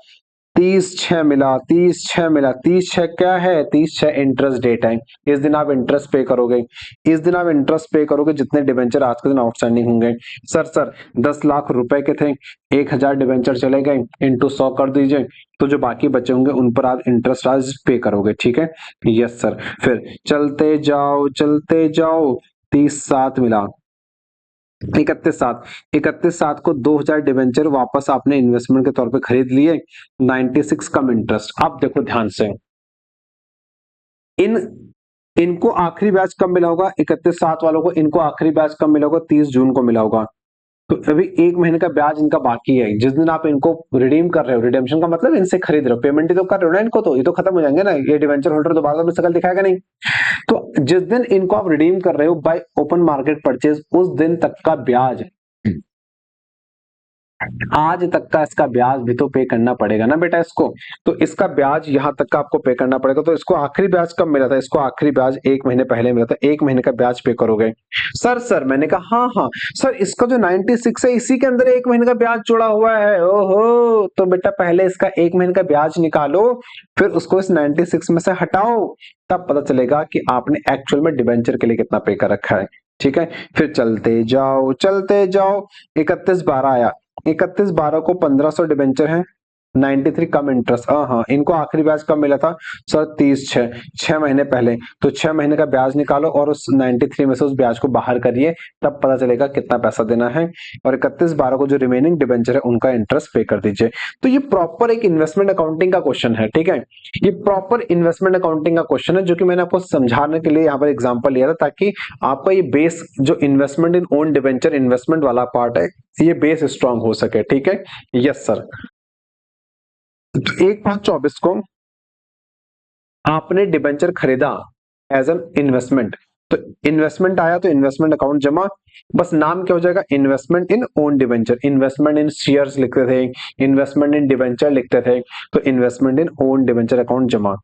30/6 मिला, 30/6 मिला। 30/6 क्या है? 30/6 इंटरेस्ट डेट है, इस दिन आप इंटरेस्ट पे करोगे, इस दिन आप इंटरेस्ट पे करोगे जितने डिवेंचर आज के दिन आउटस्टैंडिंग होंगे। सर 10 लाख रुपए के थे, 1000 डिवेंचर चले गए, इंटू 100 कर दीजिए, तो जो बाकी बचे होंगे उन पर आप इंटरेस्ट आज पे करोगे। ठीक है, यस सर। फिर चलते जाओ 30/7 मिला, 31/7 को 2000 डिवेंचर वापस आपने इन्वेस्टमेंट के तौर पे खरीद लिए, 96 कम इंटरेस्ट। अब देखो ध्यान से, इन इनको आखिरी ब्याज कब मिला होगा? 31/7 वालों को इनको आखिरी ब्याज कब मिला होगा? 30 जून को मिला होगा। तो अभी 1 महीने का ब्याज इनका बाकी है, जिस दिन आप इनको रिडीम कर रहे हो, रिडेम्पशन का मतलब इनसे खरीद रहे हो, पेमेंट ही तो कर रहे हो ना इनको, तो ये तो खत्म हो जाएंगे ना, ये डिवेंचर होल्डर दोबारा अपनी शकल दिखाएगा नहीं। तो जिस दिन इनको आप रिडीम कर रहे हो बाय ओपन मार्केट परचेज, उस दिन तक का ब्याज, आज तक का इसका ब्याज भी तो पे करना पड़ेगा ना बेटा इसको, तो इसका ब्याज यहां तक का आपको पे करना पड़ेगा। तो इसको आखिरी ब्याज कब मिला था? इसको आखिरी ब्याज 1 महीने पहले मिला था, 1 महीने का ब्याज पे करोगे। सर मैंने कहा हाँ सर, इसका जो 96 है इसी के अंदर 1 महीने का ब्याज जोड़ा हुआ है। ओहो, तो बेटा पहले इसका 1 महीने का ब्याज निकालो, फिर उसको इस 96 में से हटाओ, तब पता चलेगा कि आपने एक्चुअल में डिबेंचर के लिए कितना पे कर रखा है। ठीक है, फिर चलते जाओ 31/12 आया, 31/12 को 1500 डिबेंचर है, 93 कम इंटरेस्ट, हाँ इनको आखिरी ब्याज कब मिला था सर? 6 महीने पहले। तो 6 महीने का ब्याज निकालो और उस 93 में से उस ब्याज को बाहर करिए, तब पता चलेगा कितना पैसा देना है। और 31/12 को जो रिमेनिंग डिबेंचर है उनका इंटरेस्ट पे कर दीजिए। तो ये प्रॉपर एक इन्वेस्टमेंट अकाउंटिंग का क्वेश्चन है, ठीक है। ये प्रॉपर इन्वेस्टमेंट अकाउंटिंग का क्वेश्चन है, जो कि मैंने आपको समझाने के लिए यहाँ पर एग्जाम्पल लिया था, ताकि आपका ये बेस जो investment in own debenture investment वाला पार्ट है, ये बेस स्ट्रांग हो सके, ठीक है। Yes sir. 1/5/24 को आपने डिबेंचर खरीदा एज एन इन्वेस्टमेंट, तो इन्वेस्टमेंट आया तो इन्वेस्टमेंट अकाउंट जमा, बस नाम क्या हो जाएगा? Investment in own debenture. Investment in shares लिखते थे, इन्वेस्टमेंट इन डिबेंचर लिखते थे, तो investment in own debenture account जमा।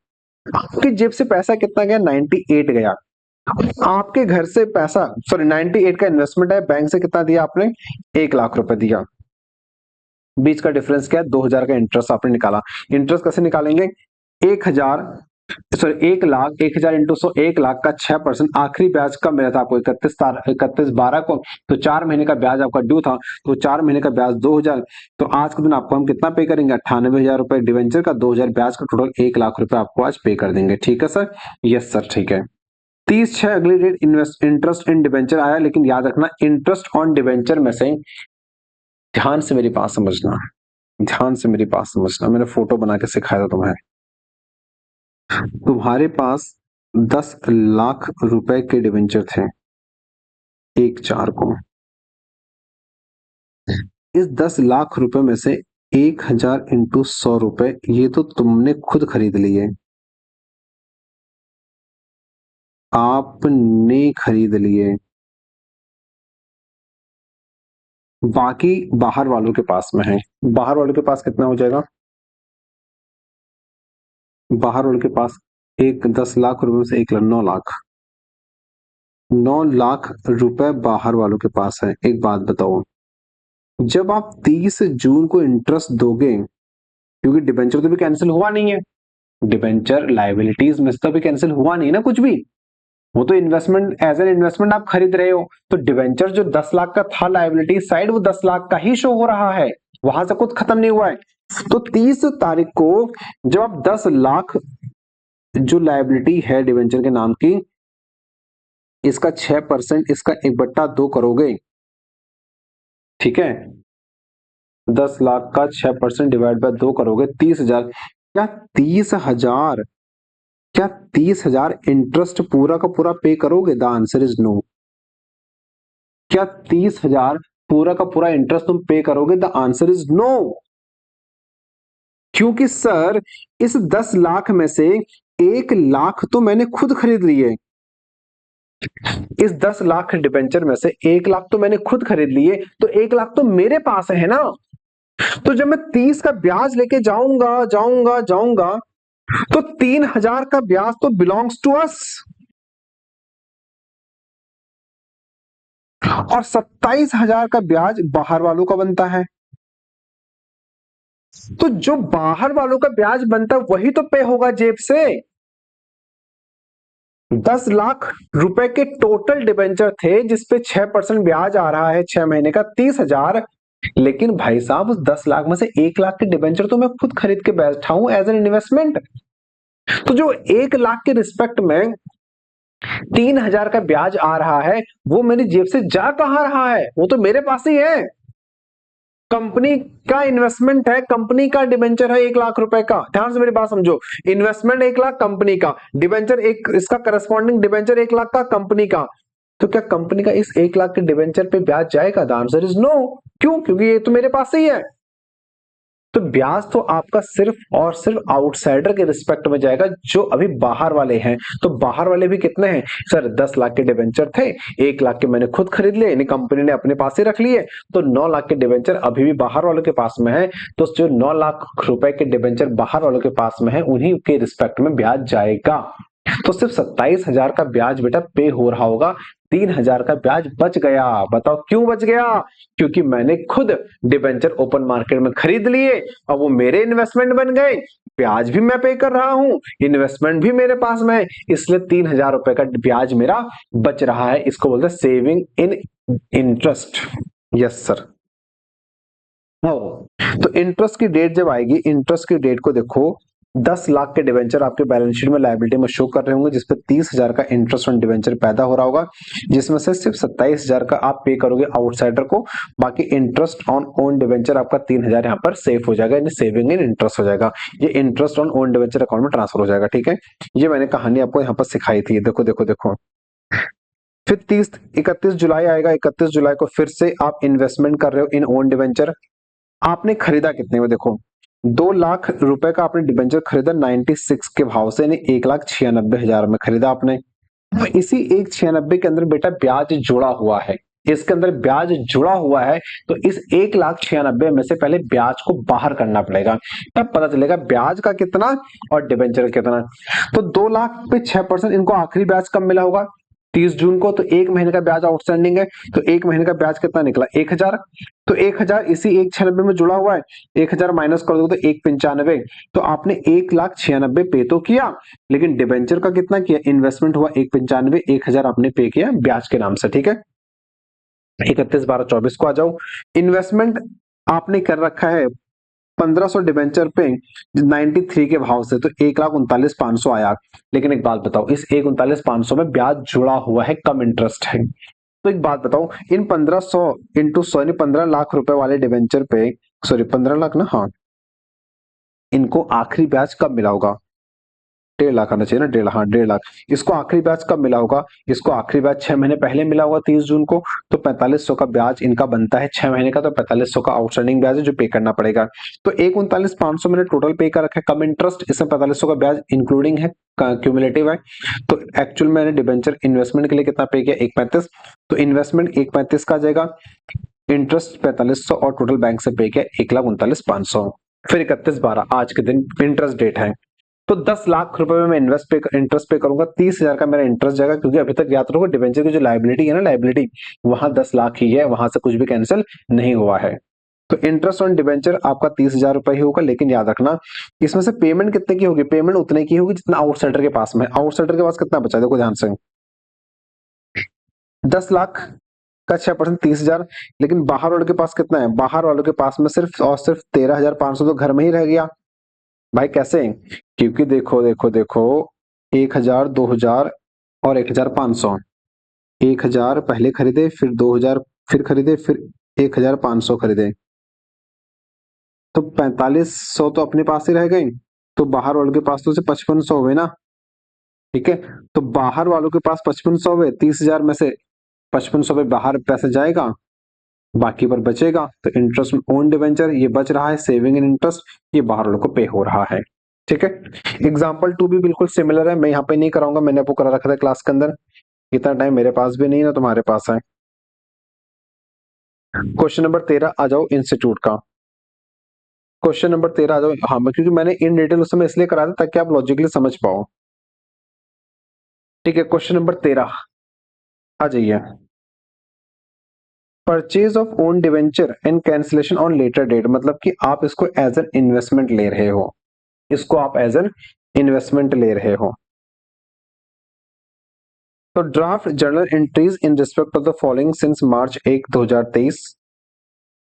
आपकी जेब से पैसा कितना गया? 98 गया। आपके घर से पैसा, सॉरी 98 का इन्वेस्टमेंट है, बैंक से कितना दिया आपने? 1 लाख रुपए दिया। बीच का डिफरेंस क्या है? 2000 का इंटरेस्ट आपने निकाला। इंटरेस्ट कैसे निकालेंगे? 1000, सॉरी 1 लाख, 1000 इंटू 100, 1 लाख का 6%। आखिरी ब्याज कब मिला था आपको? 31/12 को। तो 4 महीने का ब्याज आपका ड्यू था, तो 4 महीने का ब्याज 2000। तो आज के दिन आपको हम कितना पे करेंगे? 98,000 रुपए डिवेंचर का, 2000 ब्याज का, टोटल 1 लाख रुपए आपको आज पे कर देंगे, ठीक है सर? यस सर, ठीक है। 30/6 अगली डेट इंटरेस्ट इन डिवेंचर आया, लेकिन याद रखना इंटरेस्ट ऑन डिवेंचर में से, ध्यान से मेरी बात समझना, ध्यान से मेरी बात समझना, मैंने फोटो बना के सिखाया था तुम्हें। तुम्हारे पास 10 लाख रुपए के डिवेंचर थे 1/4 को। इस 10 लाख रुपए में से 1000 इंटू 100 रुपए, ये तो तुमने खुद खरीद लिए, आपने खरीद लिए। बाकी बाहर वालों के पास में है। बाहर वालों के पास कितना हो जाएगा? बाहर वालों के पास एक 10 लाख रुपए में से 1 लाख, 9 लाख, 9 लाख रुपए बाहर वालों के पास है। एक बात बताओ, जब आप 30 जून को इंटरेस्ट दोगे, क्योंकि डिबेंचर तो भी कैंसिल हुआ नहीं है, डिबेंचर लाइबिलिटीज में से तो भी कैंसिल हुआ नहीं ना कुछ भी, वो तो इन्वेस्टमेंट एज एन इन्वेस्टमेंट आप खरीद रहे हो। तो डिबेंचर जो 10 लाख का था लाइबिलिटी साइड, वो 10 लाख का ही शो हो रहा है, वहां से कुछ खत्म नहीं हुआ है। तो 30 तारीख को जब आप 10 लाख जो लाइबिलिटी है डिबेंचर के नाम की, इसका 6%, इसका 1/2 करोगे, ठीक है। 10 लाख का 6% डिवाइड बाय 2 करोगे, 30,000। क्या 30,000, क्या 30,000 इंटरेस्ट पूरा का पूरा पे करोगे? The answer is no. क्या 30,000 पूरा का पूरा इंटरेस्ट तुम पे करोगे? The answer is no. क्योंकि सर इस 10 लाख में से 1 लाख तो मैंने खुद खरीद लिए, इस 10 लाख डिबेंचर में से 1 लाख तो मैंने खुद खरीद लिए, तो 1 लाख तो मेरे पास है ना। तो जब मैं 30 का ब्याज लेके जाऊंगा जाऊंगा जाऊंगा, तो 3,000 का ब्याज तो बिलोंग्स टू अस, और 27,000 का ब्याज बाहर वालों का बनता है। तो जो बाहर वालों का ब्याज बनता है वही तो पे होगा जेब से। 10 लाख रुपए के टोटल डिबेंचर थे, जिसपे 6% ब्याज आ रहा है 6 महीने का, 30,000। लेकिन भाई साहब उस 10 लाख में से 1 लाख के डिबेंचर तो मैं खुद खरीद के बैठा हूं एज एन इन्वेस्टमेंट। तो जो 1 लाख के रिस्पेक्ट में 3,000 का ब्याज आ रहा है, वो मेरी जेब से जा कहां रहा है? वो तो मेरे पास ही है। कंपनी का इन्वेस्टमेंट है, कंपनी का डिबेंचर है 1 लाख रुपए का। ध्यान से मेरी बात समझो, इन्वेस्टमेंट 1 लाख कंपनी का, डिबेंचर एक, इसका करस्पॉन्डिंग डिबेंचर 1 लाख का कंपनी का। तो क्या कंपनी का इस 1 लाख के डिबेंचर पे ब्याज जाएगा? The answer is no. क्यों? क्योंकि ये तो मेरे पास ही है। तो ब्याज तो आपका सिर्फ और सिर्फ आउटसाइडर के रिस्पेक्ट में जाएगा, जो अभी बाहर वाले हैं। तो बाहर वाले भी कितने हैं सर? 10 लाख के डिबेंचर थे, 1 लाख के मैंने खुद खरीद लिए, यानी कंपनी ने अपने पास ही रख लिए, तो 9 लाख के डिबेंचर अभी भी बाहर वालों के पास में है। तो जो 9 लाख रुपए के डिबेंचर बाहर वालों के पास में है, उन्हीं के रिस्पेक्ट में ब्याज जाएगा। तो सिर्फ 27,000 का ब्याज बेटा पे हो रहा होगा, 3,000 का ब्याज बच गया। बताओ क्यों बच गया? क्योंकि मैंने खुद डिबेंचर ओपन मार्केट में खरीद लिए और वो मेरे इन्वेस्टमेंट बन गए, ब्याज भी मैं पे कर रहा हूं, इन्वेस्टमेंट भी मेरे पास में है, इसलिए 3,000 रुपए का ब्याज मेरा बच रहा है। इसको बोलते हैं saving in interest. Yes sir. तो इंटरेस्ट की डेट जब आएगी, इंटरेस्ट की डेट को देखो, 10 लाख के डिवेंचर आपके बैलेंस शीट में लायबिलिटी में शो कर रहे होंगे, जिसपे 30,000 का इंटरेस्ट ऑन डिवेंचर पैदा हो रहा होगा, जिसमें से सिर्फ 27,000 का आप पे करोगे आउटसाइडर को, बाकी इंटरेस्ट ऑन ओन डिवेंचर आपका 3,000 यहाँ पर सेफ हो जाएगा, यानी सेविंग इन इंटरेस्ट हो जाएगा, ये interest on own debenture account में ट्रांसफर हो जाएगा। ठीक है, ये मैंने कहानी आपको यहाँ पर सिखाई थी, देखो देखो देखो। फिर 31 जुलाई आएगा, 31 जुलाई को फिर से आप इन्वेस्टमेंट कर रहे हो इन ओन डिवेंचर। आपने खरीदा कितने में, देखो 2 लाख रुपए का आपने डिबेंचर खरीदा 96 के भाव से, यानी 1,96,000 में खरीदा आपने। तो इसी 1,96 के अंदर बेटा ब्याज जुड़ा हुआ है, इसके अंदर ब्याज जुड़ा हुआ है, तो इस 1,96,000 में से पहले ब्याज को बाहर करना पड़ेगा, तब पता चलेगा ब्याज का कितना और डिबेंचर कितना। तो 2 लाख पे 6%, इनको आखिरी ब्याज कब मिला होगा, 30 जून को, तो 1 महीने का ब्याज आउटस्टैंडिंग है, तो 1 महीने का ब्याज कितना निकला, 1,000। तो 1,000 इसी 196 में जुड़ा हुआ है, 1,000 माइनस कर दो तो 195। तो आपने 1,96,000 पे तो किया, लेकिन डिबेंचर का कितना किया, इन्वेस्टमेंट हुआ 195, 1,000 आपने पे किया ब्याज के नाम से। ठीक है, 31/12/24 को आ जाओ। इन्वेस्टमेंट आपने कर रखा है 1,500 डिबेंचर पे 93 के भाव से, तो 1,39,500 आया। लेकिन एक बात बताओ, इस 1,39,500 में ब्याज जुड़ा हुआ है, कम इंटरेस्ट है। तो एक बात बताओ, इन 1,500 इंटू 100 यानी 15 लाख रुपए वाले डिबेंचर पे, सॉरी 15 लाख ना, हाँ, इनको आखिरी ब्याज कब मिला होगा, 1.5 लाख आना चाहिए ना, 1.5, हाँ 1.5 लाख। इसको आखिरी ब्याज कब मिला होगा, इसको आखिरी ब्याज 6 महीने पहले मिला होगा 30 जून को, तो 4,500 का ब्याज इनका बनता है 6 महीने का, तो 4,500 का आउटस्टैंडिंग ब्याज है जो पे करना पड़ेगा। तो 1,39,500 मैंने टोटल पे कर रखा है, कम इंटरेस्ट, इसमें 4,500 का ब्याज इंक्लूडिंग है, क्यूमुलेटिव है। तो एक्चुअल मैंने डिबेंचर इन्वेस्टमेंट के लिए कितना पे किया, 1,35, तो इन्वेस्टमेंट 1,35 का आ जाएगा, इंटरेस्ट 4,500 और टोटल बैंक से पे किया 1,39,500। फिर 31/12 आज के दिन इंटरेस्ट डेट है, तो 10 लाख रुपए में मैं इंटरेस्ट पे करूंगा, 30,000 का मेरा इंटरेस्ट जाएगा, क्योंकि अभी तक याद रखो डिबेंचर की जो लायबिलिटी है ना, लायबिलिटी वहां 10 लाख ही है, वहां से कुछ भी कैंसिल नहीं हुआ है। तो इंटरेस्ट ऑन डिबेंचर आपका 30,000 रुपए ही होगा, लेकिन याद रखना इसमें से पेमेंट कितने की होगी, पेमेंट उतने की होगी जितना आउटसाइडर के पास में, आउटसाइडर के पास कितना बचा, देखो ध्यान से, 10 लाख का 6% 30,000, लेकिन बाहर वालों के पास कितना है, बाहर वालों के पास में सिर्फ और सिर्फ 13,500 तो घर में ही रह गया। भाई कैसे, क्योंकि देखो देखो देखो, 1,000, 2,000 और 1,500, 1,000 पहले खरीदे, फिर 2,000 फिर खरीदे, फिर 1,500 खरीदे, तो 4,500 तो अपने पास ही रह गए, तो बाहर वालों के पास तो से 5,500 हुए ना। ठीक है, तो बाहर वालों के पास 5,500 हुए, 30,000 में से 5,500 पे बाहर पैसे जाएगा, बाकी पर बचेगा, तो इंटरेस्ट ओन डिवेंचर ये बच रहा है, सेविंग इन इंटरेस्ट ये बाहर वालों को पे हो रहा है। ठीक है, एग्जाम्पल 2 भी बिल्कुल सिमिलर है, मैं यहाँ पे नहीं कराऊंगा, मैंने आपको करा रखा था क्लास के अंदर, इतना टाइम मेरे पास भी नहीं ना तुम्हारे पास है। क्वेश्चन नंबर 13 आ जाओ इंस्टीट्यूट का, क्वेश्चन नंबर 13 आ जाओ, हाँ क्योंकि मैंने इन डिटेल उस समय इसलिए करा था ताकि आप लॉजिकली समझ पाओ। ठीक है, क्वेश्चन नंबर 13 आ जाइए, purchase of own debenture and cancellation on later date, मतलब कि आप इसको एज एन इन्वेस्टमेंट ले रहे हो, इसको आप एज एन इन्वेस्टमेंट ले रहे हो। तो draft journal entries in respect of the following since March 1 2023,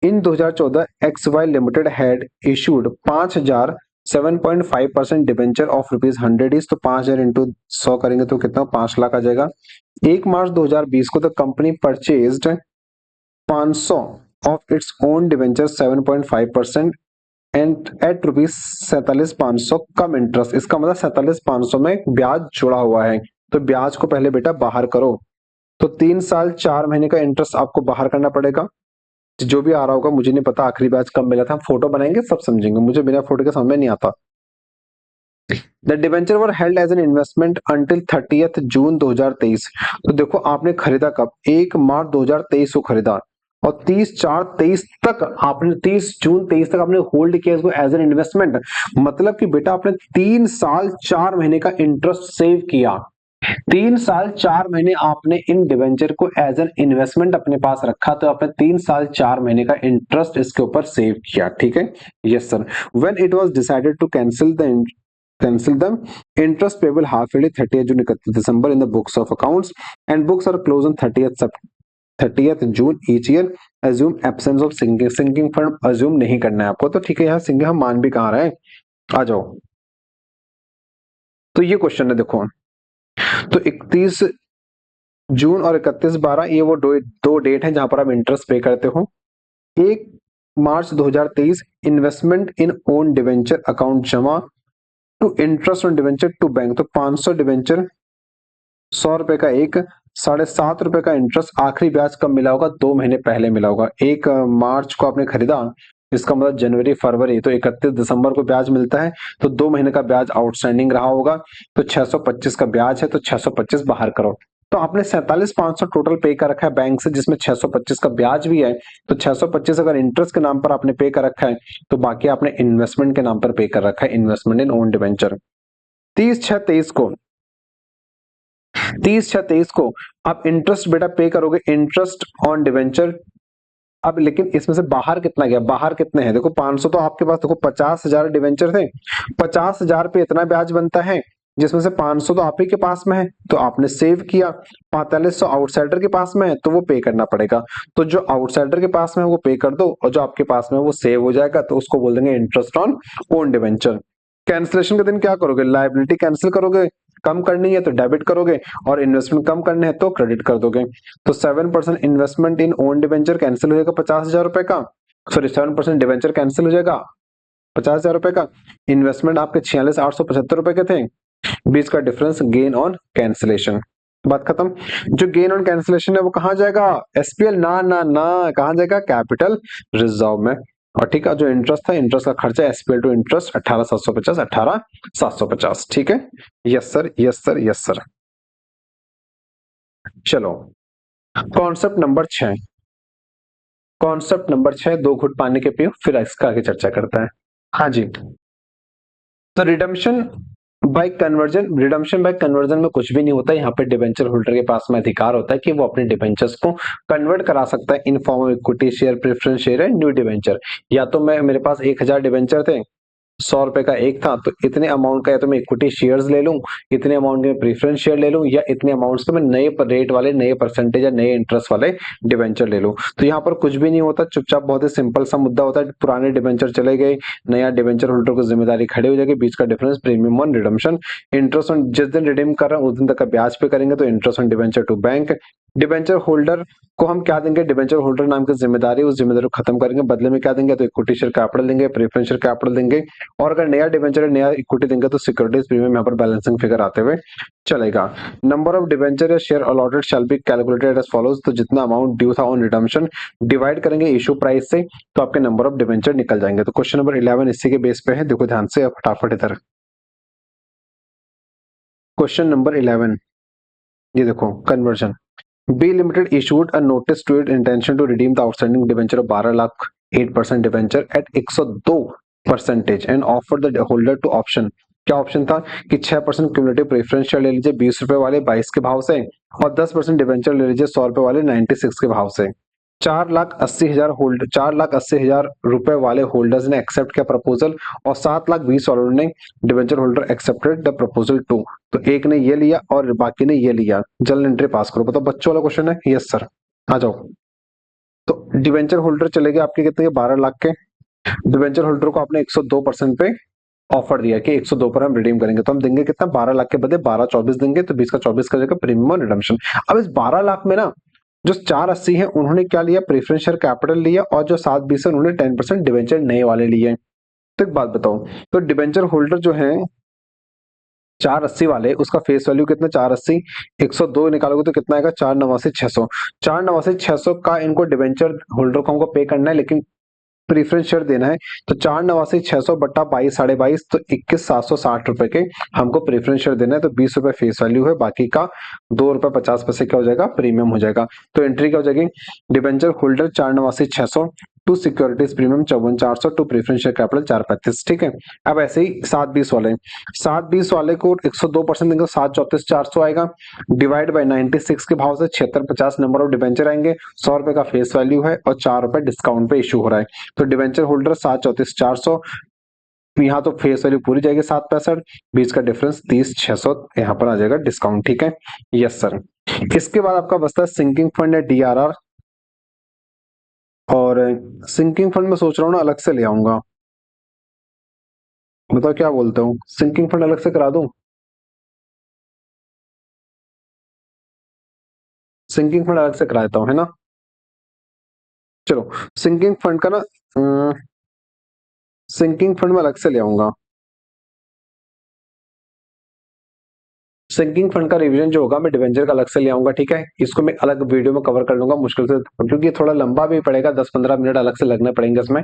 in 2014 XY limited had issued 5,000 7.5% debenture of ₹100 is, तो 5,000 इंटू 100 करेंगे तो कितना 5 लाख आ जाएगा। 1 मार्च 2020 को the company purchased 500 of its own debenture 7.5% and at ₹47,500 cum interest, इसका मतलब 47,500 में ब्याज जुड़ा हुआ है, तो ब्याज को पहले बेटा बाहर करो, तो 3 साल 4 महीने का इंटरेस्ट आपको बाहर करना पड़ेगा, जो भी आ रहा होगा मुझे नहीं पता आखिरी ब्याज कब मिला था, हम फोटो बनाएंगे सब समझेंगे, मुझे बिना फोटो के समझ में नहीं आता। The debenture were held as an investment until 30th June 2023, तो देखो आपने खरीदा कब, 1 मार्च 2023 को खरीदा, और 30/4/23 तक आपने 30 जून 23 तक आपने होल्ड किया इसको एज एन इन्वेस्टमेंट, मतलब कि बेटा आपने 3 साल 4 महीने का इंटरेस्ट सेव किया, 3 साल 4 महीने आपने इन डिवेंचर को एज एन इन्वेस्टमेंट अपने पास रखा, तो आपने 3 साल 4 महीने का इंटरेस्ट इसके ऊपर सेव किया। ठीक है, yes sir. When it was decided to cancel them, interest payable half yearly 30th June 31st December in the books of accounts and books are closed on 30th September 30th June each year, assume absence of sinking, sinking fund assume नहीं करना है आपको, तो ठीक है, यहाँ sinking हम मान भी कहाँ रहे हैं, आ जाओ। तो ये क्वेश्चन है देखो, तो 31 जून और 31/12 ये वो दो डेट है जहां पर आप इंटरेस्ट पे करते हो। 1 March 2023 investment in own debenture account जमा to interest on debenture to bank, तो 500 डिवेंचर, 100 रुपए का एक, 7.5 रुपए का इंटरेस्ट, आखिरी ब्याज कब मिला होगा, 2 महीने पहले मिला होगा। 1 मार्च को आपने खरीदा, इसका मतलब जनवरी फरवरी, तो 31 दिसंबर को ब्याज मिलता है, तो 2 महीने का ब्याज आउटस्टैंडिंग रहा होगा, तो 625 का ब्याज है, तो 625 बाहर करो। तो आपने 47,500 टोटल पे कर रखा है बैंक से, जिसमें 625 का ब्याज भी है, तो 625 अगर इंटरेस्ट के नाम पर आपने पे कर रखा है, तो बाकी आपने इन्वेस्टमेंट के नाम पर पे कर रखा है, इन्वेस्टमेंट इन ओन डिवेंचर। 30/6/23 को आप इंटरेस्ट बेटा पे करोगे, इंटरेस्ट ऑन डिवेंचर। अब लेकिन इसमें से बाहर कितना गया, बाहर कितने हैं, देखो 500 तो आपके पास, देखो 50,000 डिवेंचर थे, 50,000 पे इतना ब्याज बनता है, जिसमें से 500 तो आप ही के पास में है, तो आपने सेव किया। 4500 आउटसाइडर के पास में है, तो वो पे करना पड़ेगा। तो जो आउटसाइडर के पास में है वो पे कर दो, और जो आपके पास में है वो सेव हो जाएगा, तो उसको बोल देंगे interest on own debenture. Cancellation के दिन क्या करोगे, लायबिलिटी कैंसिल करोगे, कम करनी है तो डेबिट करोगे, और इन्वेस्टमेंट कम करने हैं तो क्रेडिट कर दोगे। तो 7% investment in own debenture cancel हो जाएगा 50,000 रुपए का, सॉरी 7% डिवेंचर कैंसिल हो जाएगा 50,000 रुपए का। इन्वेस्टमेंट आपके 46,875 रुपए के थे, बीच का डिफरेंस गेन ऑन कैंसिलेशन, बात खत्म। जो गेन ऑन कैंसिलेशन है वो कहां जाएगा, एसपीएल ना ना ना, कहां जाएगा, कैपिटल रिजर्व में। और ठीक है, जो इंटरेस्ट था, इंटरेस्ट का खर्चा एसपीएल टू इंटरेस्ट 18,750, 18,750, ठीक है। Yes sir, yes sir, yes sir. चलो, कॉन्सेप्ट नंबर 6, कॉन्सेप्ट नंबर 6, 2 घुट पानी के पियो, फिर इसका आगे चर्चा करता है। हाँ जी, तो redemption bye conversion, redemption bye conversion में कुछ भी नहीं होता है, यहाँ पे डिबेंचर होल्डर के पास में अधिकार होता है कि वो अपने डिबेंचर्स को कन्वर्ट करा सकता है in form of equity share, preference share है, न्यू डिबेंचर। या तो मैं, मेरे पास 1,000 डिबेंचर थे, 100 रुपए का एक था, तो इतने अमाउंट का या तो मैं इक्विटी शेयर्स ले लूं, इतने अमाउंट के प्रेफरेंस शेयर ले लूं, या इतने अमाउंट्स के मैं नए रेट वाले, नए परसेंटेज या नए इंटरेस्ट वाले डिबेंचर ले लूं। तो यहाँ पर कुछ भी नहीं होता, चुपचाप बहुत ही सिंपल सा मुद्दा होता है, पुराने डिबेंचर चले गए, नया डिबेंचर होल्डर को जिम्मेदारी खड़ी हो जाएगी, बीच का difference premium on redemption, interest on, जिस दिन रिडीम कर रहे हैं उस दिन तक का ब्याज पे करेंगे, तो interest on debenture to bank. Debenture holder को हम क्या देंगे, डिबेंचर होल्डर नाम की जिम्मेदारी, उस जिम्मेदारी को खत्म करेंगे, बदले में क्या देंगे, तो इक्विटी शेयर कैपिटल देंगे, प्रेफरेंस शेयर कैपिटल देंगे, और अगर नया डिबेंचर, नया इक्विटी देंगे, तो सिक्योरिटीज प्रीमियम यहाँ पर बैलेंसिंग फिगर आते हुए चलेगा। नंबर ऑफ डिबेंचर या share allotted shall be calculated as follows, तो जितना अमाउंट ड्यू था ऑन रिडम्पशन डिवाइड करेंगे इशू प्राइस से, तो आपके नंबर ऑफ डिबेंचर निकल जाएंगे। तो क्वेश्चन नंबर 11 इसी के बेस पे है, देखो ध्यान से फटाफट इधर। क्वेश्चन नंबर 11, ये देखो, conversion. B limited issued a notice to its intention to redeem the outstanding debenture of 12 lakh 8% debenture at 102% and offer the holder to option. क्या ऑप्शन था कि 6% क्यूमुलेटिव प्रेफरेंस शेयर ले लीजिए 20 रुपए वाले 22 के भाव से, और 10% डिबेंचर ले लीजिए 100 रुपए वाले 96 के भाव से। 4,80,000 रुपए वाले होल्डर्स ने एक्सेप्ट किया प्रपोजल, और 7,20,000 वालों ने, debenture holder accepted the proposal to, तो एक ने ये लिया और बाकी ने ये लिया, जर्नल एंट्री पास करो। बताओ, बच्चों वाला क्वेश्चन है, यस सर, आ जाओ। तो डिबेंचर होल्डर चले गए आपके कितने, 12 लाख के। डिबेंचर होल्डर को आपने 102% पे ऑफर दिया कि 102 पर हम रिडीम करेंगे, तो हम देंगे कितना, 12 लाख के बदले 12,24 देंगे, तो 20 का 24 का जगह प्रीमियम रिडम्पशन। अब इस 12 लाख में ना, जो 480 है उन्होंने क्या लिया, प्रेफरेंस शेयर कैपिटल लिया, और जो 720 है उन्होंने 10% डिबेंचर नए वाले लिए। तो एक बात बताओ, तो डिबेंचर होल्डर जो है 480 वाले, उसका फेस वैल्यू कितना, 480, 102 निकालोगे तो कितना आएगा, 4,89,600। 4,89,600 का इनको डिबेंचर होल्डर को हमको पे करना है, लेकिन प्रीफरेंस शेयर देना है, तो 4,89,600 बटा 22, 22.5, तो 21,760 रुपए के हमको प्रीफरेंस शेयर देना है, तो 20 रुपए फेस वैल्यू है, बाकी का 2 रुपए 50 पैसे क्या हो जाएगा, प्रीमियम हो जाएगा। तो एंट्री क्या हो जाएगी, debenture holder 4,89,600 to securities premium 54,400 to preference share capital 435, ठीक है। अब ऐसे ही 720 वाले, 720 वाले को 102% देंगे, 734,400 आएगा, डिवाइड बाय 96 के भाव से 7650 नंबर ऑफ डिबेंचर आएंगे, 100 रुपए का फेस वैल्यू है, और 4 रुपए डिस्काउंट पे इशू हो रहा है, तो डिबेंचर होल्डर 734,400, यहाँ तो फेस वैल्यू पूरी जाएगी 765, बीच का डिफरेंस 30,600 यहाँ पर आ जाएगा डिस्काउंट, ठीक है। Yes sir. इसके बाद आपका बचता है सिंकिंग फंड या डीआरआर, और सिंकिंग फंड में सोच रहा हूँ ना अलग से ले आऊंगा। बताओ क्या बोलते हो, सिंकिंग फंड अलग से करा दूं? सिंकिंग फंड अलग से करा देता हूँ, है ना। चलो, सिंकिंग फंड का ना, सिंकिंग फंड में अलग से ले आऊंगा। सिंकिंग फंड का रिवीजन जो होगा मैं डिवेंचर का अलग से ले आऊंगा, ठीक है। इसको मैं अलग वीडियो में कवर कर लूंगा मुश्किल से, क्योंकि ये थोड़ा लंबा भी पड़ेगा, 10-15 मिनट अलग से लगने पड़ेंगे इसमें।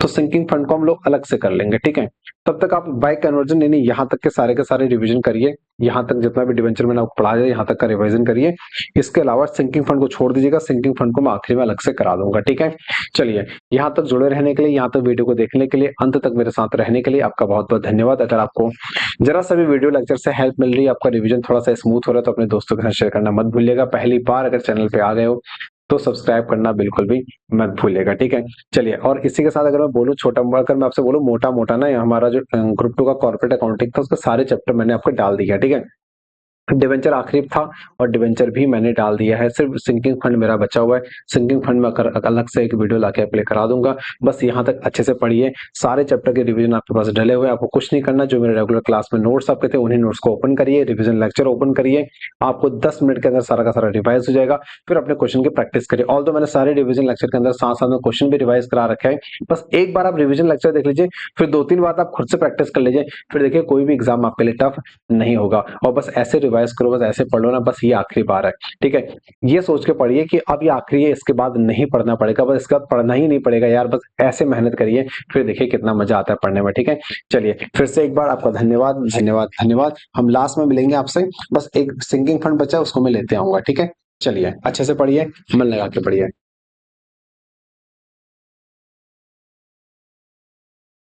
तो सिंकिंग फंड को हम लोग अलग से कर लेंगे, ठीक है। तब तक आप बाइक कन्वर्जन यानी यहाँ तक के सारे रिवीजन करिए। यहाँ तक जितना भी डिवेंचर मैंने आपको पढ़ाया यहाँ तक का रिवीजन करिए। इसके अलावा सिंकिंग फंड को छोड़ दीजिएगा, सिंकिंग फंड को मैं आखिरी में अलग से करा दूंगा, ठीक है। चलिए, यहाँ तक जुड़े रहने के लिए, यहाँ तक वीडियो को देखने के लिए, अंत तक मेरे साथ रहने के लिए आपका बहुत बहुत धन्यवाद। अगर आपको जरा सा भी वीडियो लेक्चर से हेल्प मिल रही है, आपका रिवीजन थोड़ा सा स्मूथ हो रहा है, तो अपने दोस्तों के साथ शेयर करना मत भूलिएगा। पहली बार अगर चैनल पे आ गए हो तो सब्सक्राइब करना बिल्कुल भी मत भूलिएगा, ठीक है। चलिए, और इसी के साथ अगर मैं बोलूँ छोटा, अगर मैं आपसे बोलूँ मोटा मोटा ना, हमारा जो ग्रुप 2 का कॉर्पोरेट अकाउंटिंग था उसके सारे चैप्टर मैंने आपको डाल दिया, ठीक है। डिवेंचर आखिरी था और डिवेंचर भी मैंने डाल दिया है, सिर्फ सिंकिंग फंड मेरा बचा हुआ है। सिंकिंग फंड में अलग से एक वीडियो लाके अप्लाई करा दूंगा। बस यहाँ तक अच्छे से पढ़िए, सारे चैप्टर के रिवीजन आपके पास डले हुए हैं, आपको कुछ नहीं करना। जो मेरे रेगुलर क्लास में नोट्स आपके थे उन्हीं नोट्स को ओपन करिए, रिवीजन लेक्चर ओपन करिए, आपको 10 मिनट के अंदर सारा का सारा रिवाइज हो जाएगा। फिर अपने क्वेश्चन की प्रैक्टिस करिए। ऑल मैंने सारे रिवीजन लेक्चर के अंदर साथ साथ में क्वेश्चन भी रिवाइज करा रखे हैं। बस एक बार आप रिवीजन लेक्चर देख लीजिए, फिर 2-3 बार आप खुद से प्रैक्टिस कर लीजिए, फिर देखिए कोई भी एग्जाम आपके लिए टफ नहीं होगा। और बस ऐसे रिवाइज करो, बस ऐसे पढ़ लो ना, बस ये आखिरी बार है, ठीक है। ये सोच के पढ़िए कि अब ये आखिरी है, इसके बाद नहीं पढ़ना पड़ेगा, बस इसके बाद पढ़ना ही नहीं पड़ेगा यार, बस ऐसे मेहनत करिए, फिर देखिए कितना मजा आता है पढ़ने में, ठीक है। चलिए, फिर से एक बार आपका धन्यवाद धन्यवाद धन्यवाद। हम लास्ट में मिलेंगे आपसे, बस एक सिंकिंग फंड बचा है उसको मैं लेते आऊंगा, ठीक है। चलिए, अच्छे से पढ़िए, मन लगा के पढ़िए।